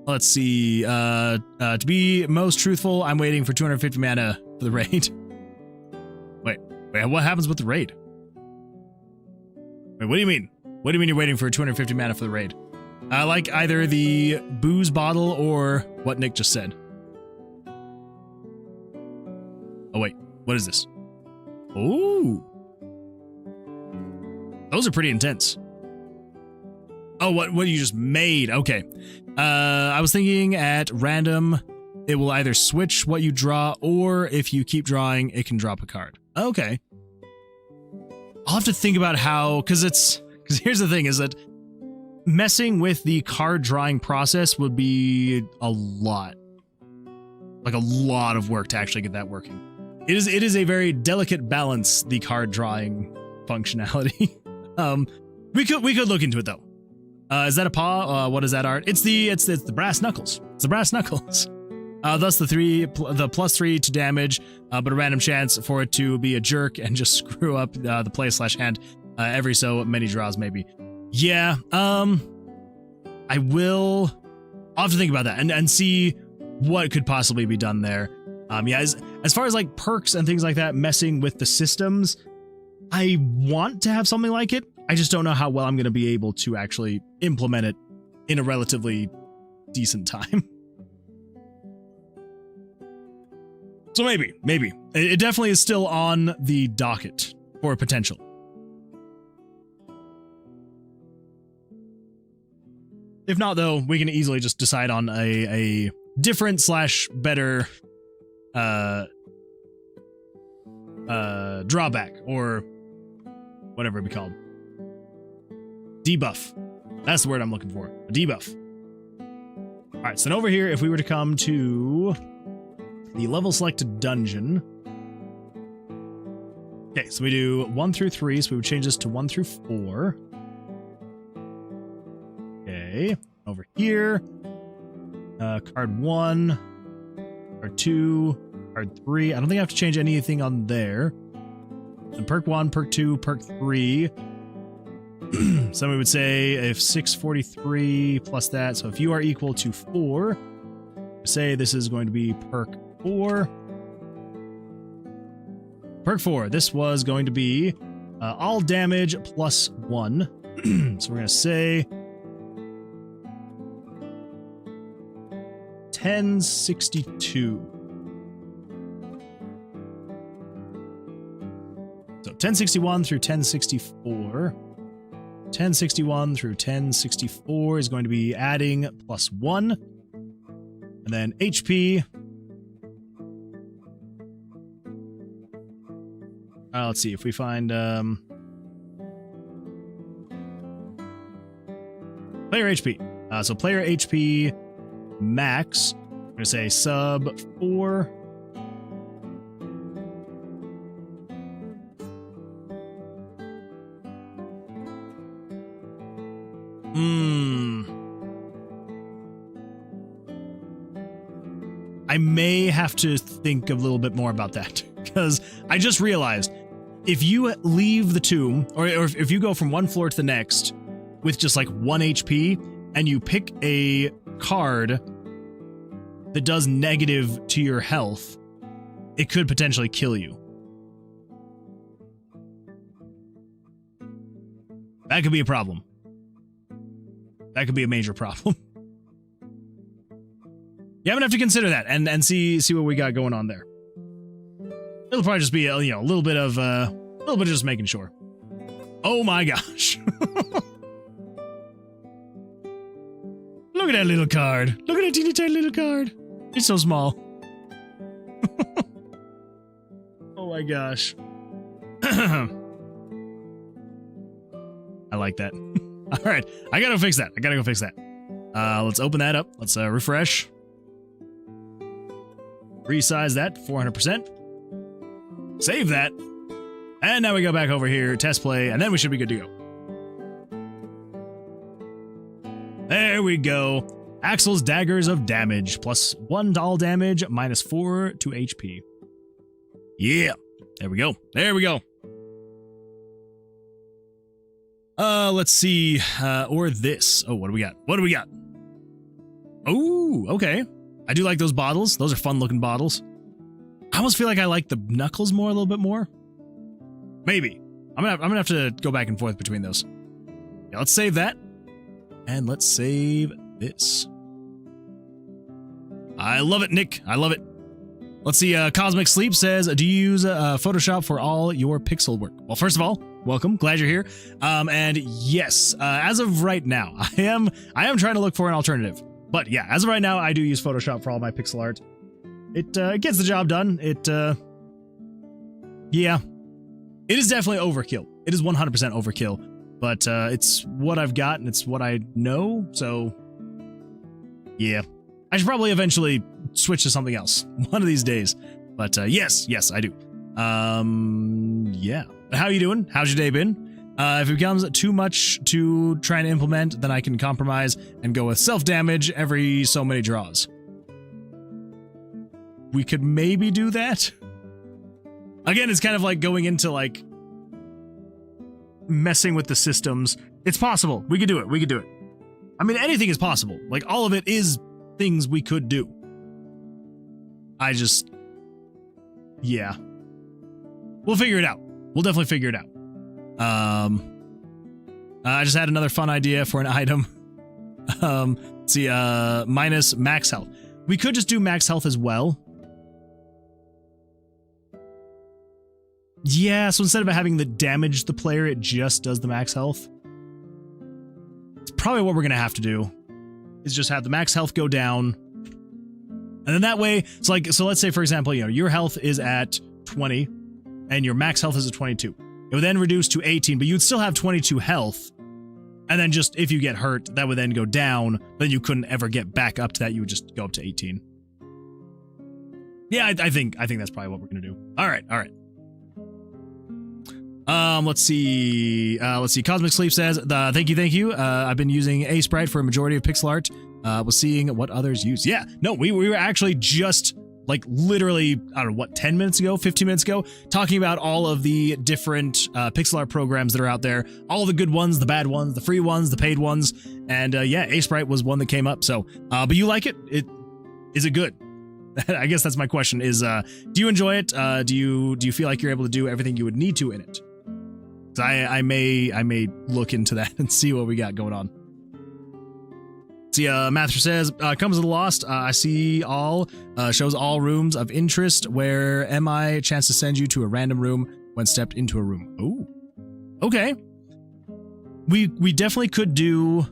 Let's see. To be most truthful, I'm waiting for 250 mana for the raid. Wait, what happens with the raid? Wait, what do you mean? What do you mean you're waiting for 250 mana for the raid? Like either the booze bottle or what Nick just said. Oh wait, what is this? Ooh. Those are pretty intense. Oh, what you just made. Okay. I was thinking at random, it will either switch what you draw, or if you keep drawing, it can drop a card. Okay. I'll have to think about how, because here's the thing, is that messing with the card drawing process would be a lot of work to actually get that working. It is a very delicate balance, the card drawing functionality. We could look into it though. Is that a paw? What is that art? It's the brass knuckles. It's the brass knuckles. Thus the +3 to damage, but a random chance for it to be a jerk and just screw up the play/hand every so many draws maybe. Yeah. I'll have to think about that and see what could possibly be done there. As far as like perks and things like that, messing with the systems, I want to have something like it. I just don't know how well I'm going to be able to actually implement it in a relatively decent time. So maybe. It definitely is still on the docket for potential. If not, though, we can easily just decide on a different/better drawback, or whatever it be called. Debuff. That's the word I'm looking for. A debuff. All right, so then over here, if we were to come to the level selected dungeon. Okay, so we do 1 through 3, so we would change this to 1 through 4. Okay, over here. Card 1, card 2, card 3. I don't think I have to change anything on there. And perk 1, perk 2, perk 3. Somebody would say if 643 plus that, so if you are equal to 4, say this is going to be perk 4. Perk 4, this was going to be all damage plus 1. So we're going to say 1062. So 1061 through 1064. 1061 through 1064 is going to be adding plus 1. And then HP. Let's see if we find player HP. So player HP max, I'm going to say sub 4. I may have to think a little bit more about that, because I just realized if you leave the tomb, or if you go from one floor to the next with just like 1 HP, and you pick a card that does negative to your health, it could potentially kill you. That could be a problem. That could be a major problem. Yeah, I'm gonna have to consider that and see what we got going on there. It'll probably just be a little bit of just making sure. Oh my gosh! Look at that little card. Look at that teeny tiny little card. It's so small. Oh my gosh. I like that. All right, I gotta fix that. I gotta go fix that. Let's open that up. Let's refresh. Resize that 400%. Save that. And now we go back over here, test play, and then we should be good to go. There we go. Axel's Daggers of Damage. Plus 1 all damage, minus 4 to HP. Yeah. There we go. There we go. Let's see. Or this. Oh, what do we got? What do we got? Oh, okay. I do like those bottles. Those are fun looking bottles. I almost feel like I like the knuckles more, a little bit more. Maybe. I'm gonna have to go back and forth between those. Yeah, let's save that. And let's save this. I love it, Nick. I love it. Let's see. Cosmic Sleep says, do you use Photoshop for all your pixel work? Well, first of all, welcome. Glad you're here. And yes, as of right now, I am trying to look for an alternative. But yeah, as of right now, I do use Photoshop for all my pixel art. It gets the job done. Yeah, it is definitely overkill. It is 100% overkill, but it's what I've got and it's what I know. So yeah, I should probably eventually switch to something else one of these days. But yes, I do. Yeah. How you doing? How's your day been? If it becomes too much to try and implement, then I can compromise and go with self-damage every so many draws. We could maybe do that. Again, it's kind of like going into like messing with the systems. It's possible. We could do it. We could do it. I mean, anything is possible. Like, all of it is things we could do. Yeah. We'll figure it out. We'll definitely figure it out. I just had another fun idea for an item. Let's see, minus max health. We could just do max health as well. Yeah, so instead of having the damage the player, it just does the max health. It's probably what we're gonna have to do, is just have the max health go down. And then that way, so let's say, for example, your health is at 20, and your max health is at 22. It would then reduce to 18, but you'd still have 22 health. And then just, if you get hurt, that would then go down. Then you couldn't ever get back up to that. You would just go up to 18. Yeah, I think that's probably what we're gonna do. All right. Let's see. Cosmic Sleep says, thank you. I've been using A-Sprite for a majority of pixel art. Was seeing what others use. Yeah, no, we were actually just like literally, I don't know, what, 10 minutes ago, 15 minutes ago, talking about all of the different pixel art programs that are out there, all the good ones, the bad ones, the free ones, the paid ones, and yeah, A-Sprite was one that came up. So, but you like it? Is it good? I guess that's my question. Is do you enjoy it? Do you feel like you're able to do everything you would need to in it? 'Cause I may look into that and see what we got going on. See, Master says, comes with the Lost. I see all, shows all rooms of interest. Where am I? Chance to send you to a random room when stepped into a room. Oh, okay. We definitely could do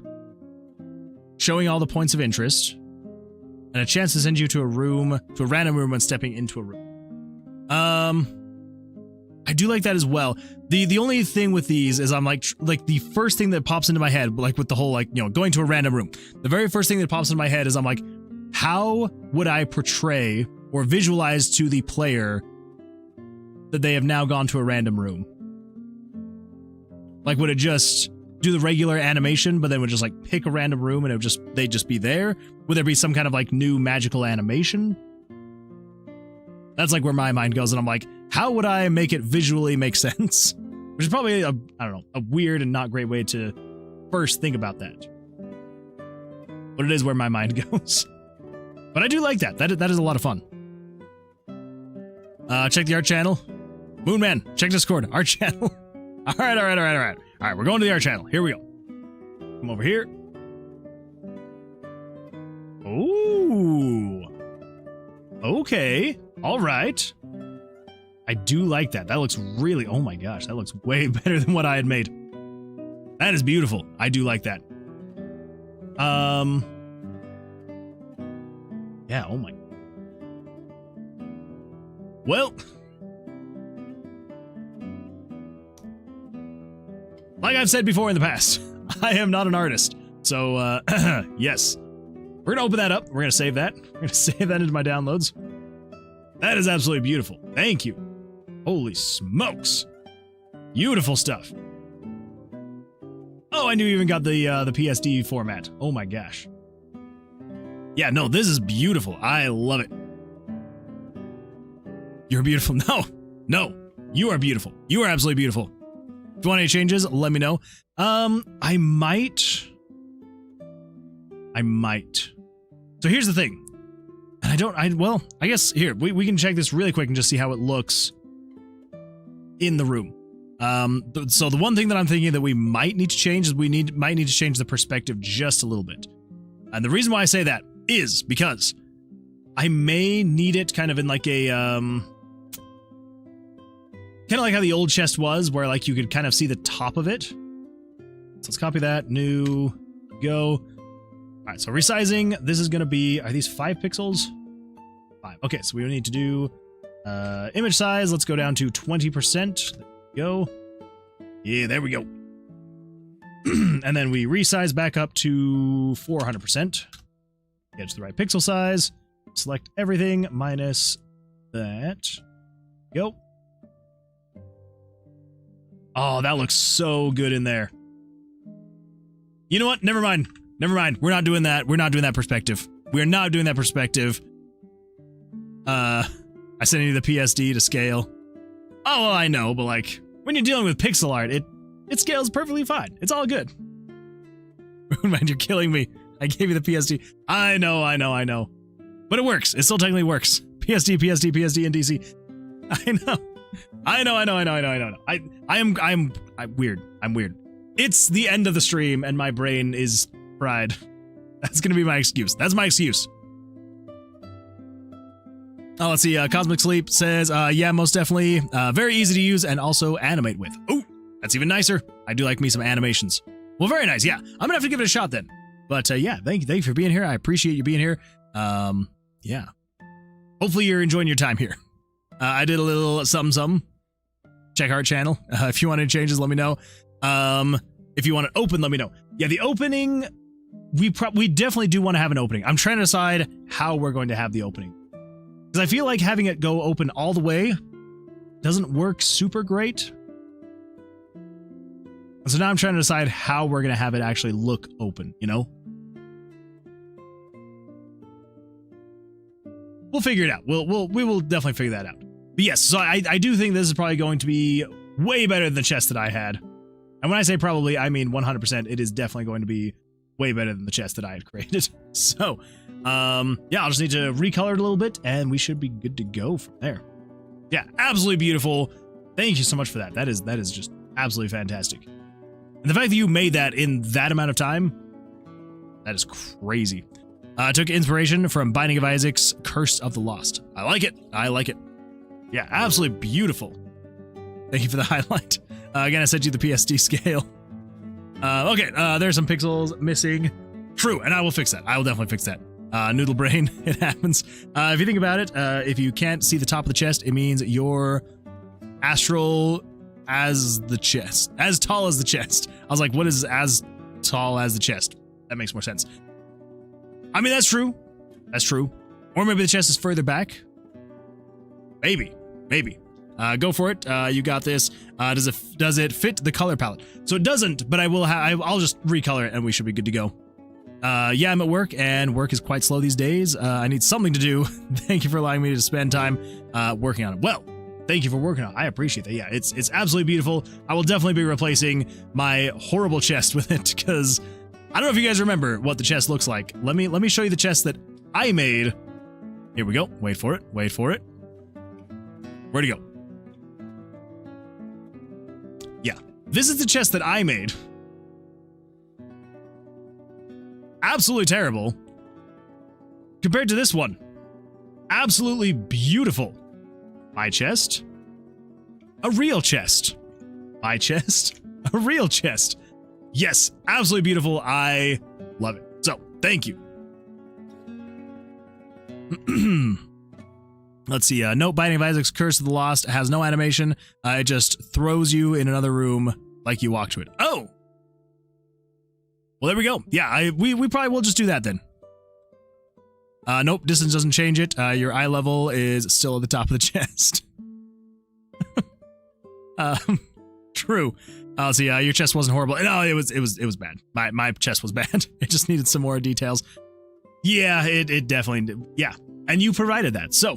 showing all the points of interest and a chance to send you to a random room when stepping into a room. I do like that as well. The only thing with these is I'm like the first thing that pops into my head, like with the whole going to a random room, the very first thing that pops into my head is I'm like, how would I portray or visualize to the player that they have now gone to a random room? Like, would it just do the regular animation, but then would just like pick a random room and they'd just be there? Would there be some kind of like new magical animation? That's like where my mind goes, and I'm like, how would I make it visually make sense? Which is probably I don't know, a weird and not great way to first think about that. But it is where my mind goes. But I do like that. That is a lot of fun. Check the art channel. Moonman, check Discord. Art channel. All right. All right, we're going to the art channel. Here we go. Come over here. Ooh. Okay. All right. I do like that. That looks really, oh my gosh, that looks way better than what I had made. That is beautiful. I do like that. Yeah, oh my. Well, like I've said before in the past, I am not an artist. So, yes. We're gonna open that up. We're gonna save that. We're gonna save that into my downloads. That is absolutely beautiful. Thank you. Holy smokes. Beautiful stuff. Oh, I knew you even got the PSD format. Oh my gosh. Yeah, no, this is beautiful. I love it. You're beautiful. No, you are beautiful. You are absolutely beautiful. If you want any changes, let me know. I might. So here's the thing. And well, I guess here, we can check this really quick and just see how it looks in the room. So the one thing that I'm thinking that we might need to change is might need to change the perspective just a little bit. And the reason why I say that is because I may need it kind of in like a, kind of like how the old chest was, where like you could kind of see the top of it. So let's copy that, new, go. All right, so resizing, this is going to be, are these 5 pixels? 5. Okay, so we need to do image size. Let's go down to 20%. There we go. Yeah, there we go. And then we resize back up to 400%. Get to the right pixel size. Select everything minus that. Go. Oh, that looks so good in there. You know what? Never mind. We're not doing that. We're not doing that perspective. We're not doing that perspective. I said I need the PSD to scale. Oh, well, I know, but like, when you're dealing with pixel art, it scales perfectly fine. It's all good. Man, you're killing me. I gave you the PSD. I know. But it works. It still technically works. PSD, and DC. I know. I'm weird. I'm weird. It's the end of the stream and my brain is fried. That's gonna be my excuse. That's my excuse. Oh, let's see. Cosmic Sleep says, yeah, most definitely. Very easy to use and also animate with. Oh, that's even nicer. I do like me some animations. Well, very nice. Yeah, I'm gonna have to give it a shot then. But yeah, thank you for being here. I appreciate you being here. Yeah. Hopefully you're enjoying your time here. I did a little something. Check our channel. If you want any changes, let me know. If you want it open, let me know. Yeah, the opening, we definitely do want to have an opening. I'm trying to decide how we're going to have the opening. Because I feel like having it go open all the way doesn't work super great. So now I'm trying to decide how we're going to have it actually look open, you know? We'll figure it out. We will definitely figure that out. But yes, so I do think this is probably going to be way better than the chest that I had. And when I say probably, I mean 100%. It is definitely going to be way better than the chest that I had created. So, yeah, I'll just need to recolor it a little bit, and we should be good to go from there. Yeah, absolutely beautiful. Thank you so much for that. That is just absolutely fantastic. And the fact that you made that in that amount of time, that is crazy. I took inspiration from Binding of Isaac's Curse of the Lost. I like it. Yeah, absolutely beautiful. Thank you for the highlight. Again, I sent you the PSD scale. Okay, there's some pixels missing. True, and I will fix that. I will definitely fix that. Noodle brain, it happens. If you think about it, if you can't see the top of the chest, it means you're astral as the chest. As tall as the chest. I was like, what is as tall as the chest? That makes more sense. I mean, that's true. That's true. Or maybe the chest is further back. Maybe. Go for it. You got this. Does it fit the color palette? So it doesn't, but I'll just recolor it and we should be good to go. Yeah, I'm at work, and work is quite slow these days. I need something to do. Thank you for allowing me to spend time working on it. Well, thank you for working on it. I appreciate that. Yeah, it's absolutely beautiful. I will definitely be replacing my horrible chest with it, because I don't know if you guys remember what the chest looks like. Let me show you the chest that I made. Here we go. Wait for it. Wait for it. Where'd it go? Yeah, this is the chest that I made. Absolutely terrible compared to this one. Absolutely beautiful. My chest. A real chest. My chest. A real chest. Yes, absolutely beautiful. I love it. So, thank you. Let's see. Note, Binding of Isaac's Curse of the Lost has no animation. It just throws you in another room like you walk to it. Oh! Well, there we go. Yeah, we probably will just do that then. Nope, distance doesn't change it. Your eye level is still at the top of the chest. True. Let's see. Your chest wasn't horrible. No, it was bad. My chest was bad. It just needed some more details. Yeah, it definitely did. Yeah, and you provided that, so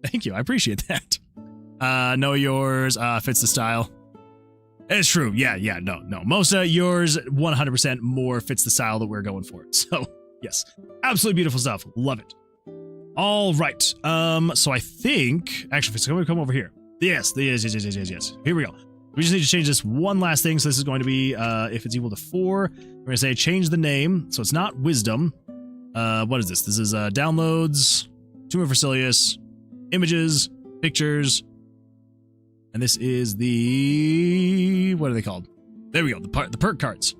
thank you. I appreciate that. No, yours fits the style. It's true. Yeah, no. Most of yours 100% more fits the style that we're going for. So, yes. Absolutely beautiful stuff. Love it. All right. So I think actually it's going to come over here. Yes. Here we go. We just need to change this one last thing. So this is going to be if it's equal to 4, we're going to say change the name. So it's not wisdom. What is this? This is downloads, Tower of Vercilias, images, pictures. And this is the, what are they called? There we go, the perk cards.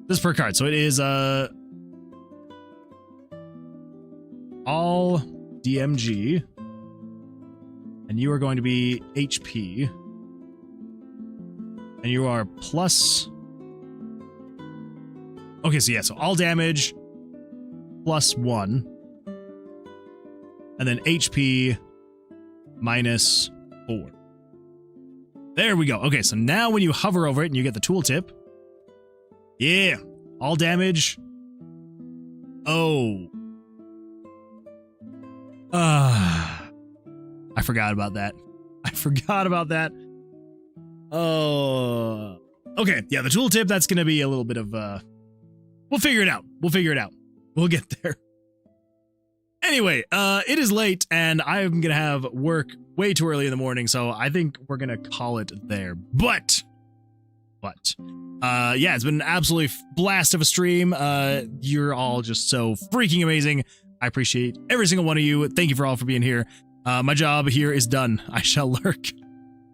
This perk card. So it is all DMG, and you are going to be HP, and you are plus. Okay, so yeah, so all damage +1, and then HP -4. There we go. Okay, so now when you hover over it and you get the tooltip, yeah, all damage. Oh. I forgot about that. Oh. Okay, yeah, the tooltip, that's going to be a little bit of, we'll figure it out. We'll get there. Anyway, it is late, and I'm going to have work way too early in the morning, so I think we're going to call it there. But, yeah, it's been an absolutely blast of a stream. You're all just so freaking amazing. I appreciate every single one of you. Thank you for all for being here. My job here is done. I shall lurk.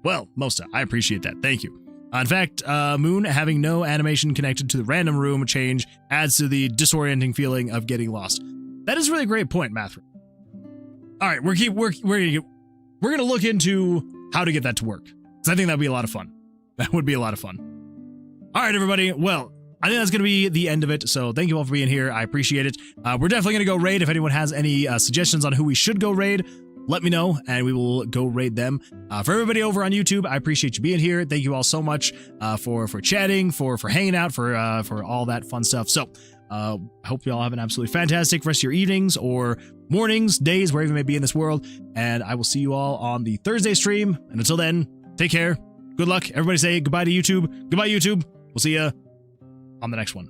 Well, Mosta, I appreciate that. Thank you. In fact, Moon, having no animation connected to the random room change adds to the disorienting feeling of getting lost. That is really a great point, Math. All right, we're gonna look into how to get that to work, because I think that'd be a lot of fun. That would be a lot of fun. All right, everybody. Well, I think that's gonna be the end of it. So thank you all for being here. I appreciate it. We're definitely gonna go raid. If anyone has any suggestions on who we should go raid, let me know, and we will go raid them. For everybody over on YouTube, I appreciate you being here. Thank you all so much for chatting, for hanging out, for all that fun stuff. So. I hope you all have an absolutely fantastic rest of your evenings or mornings, days, wherever you may be in this world. And I will see you all on the Thursday stream. And until then, take care. Good luck. Everybody say goodbye to YouTube. Goodbye, YouTube. We'll see you on the next one.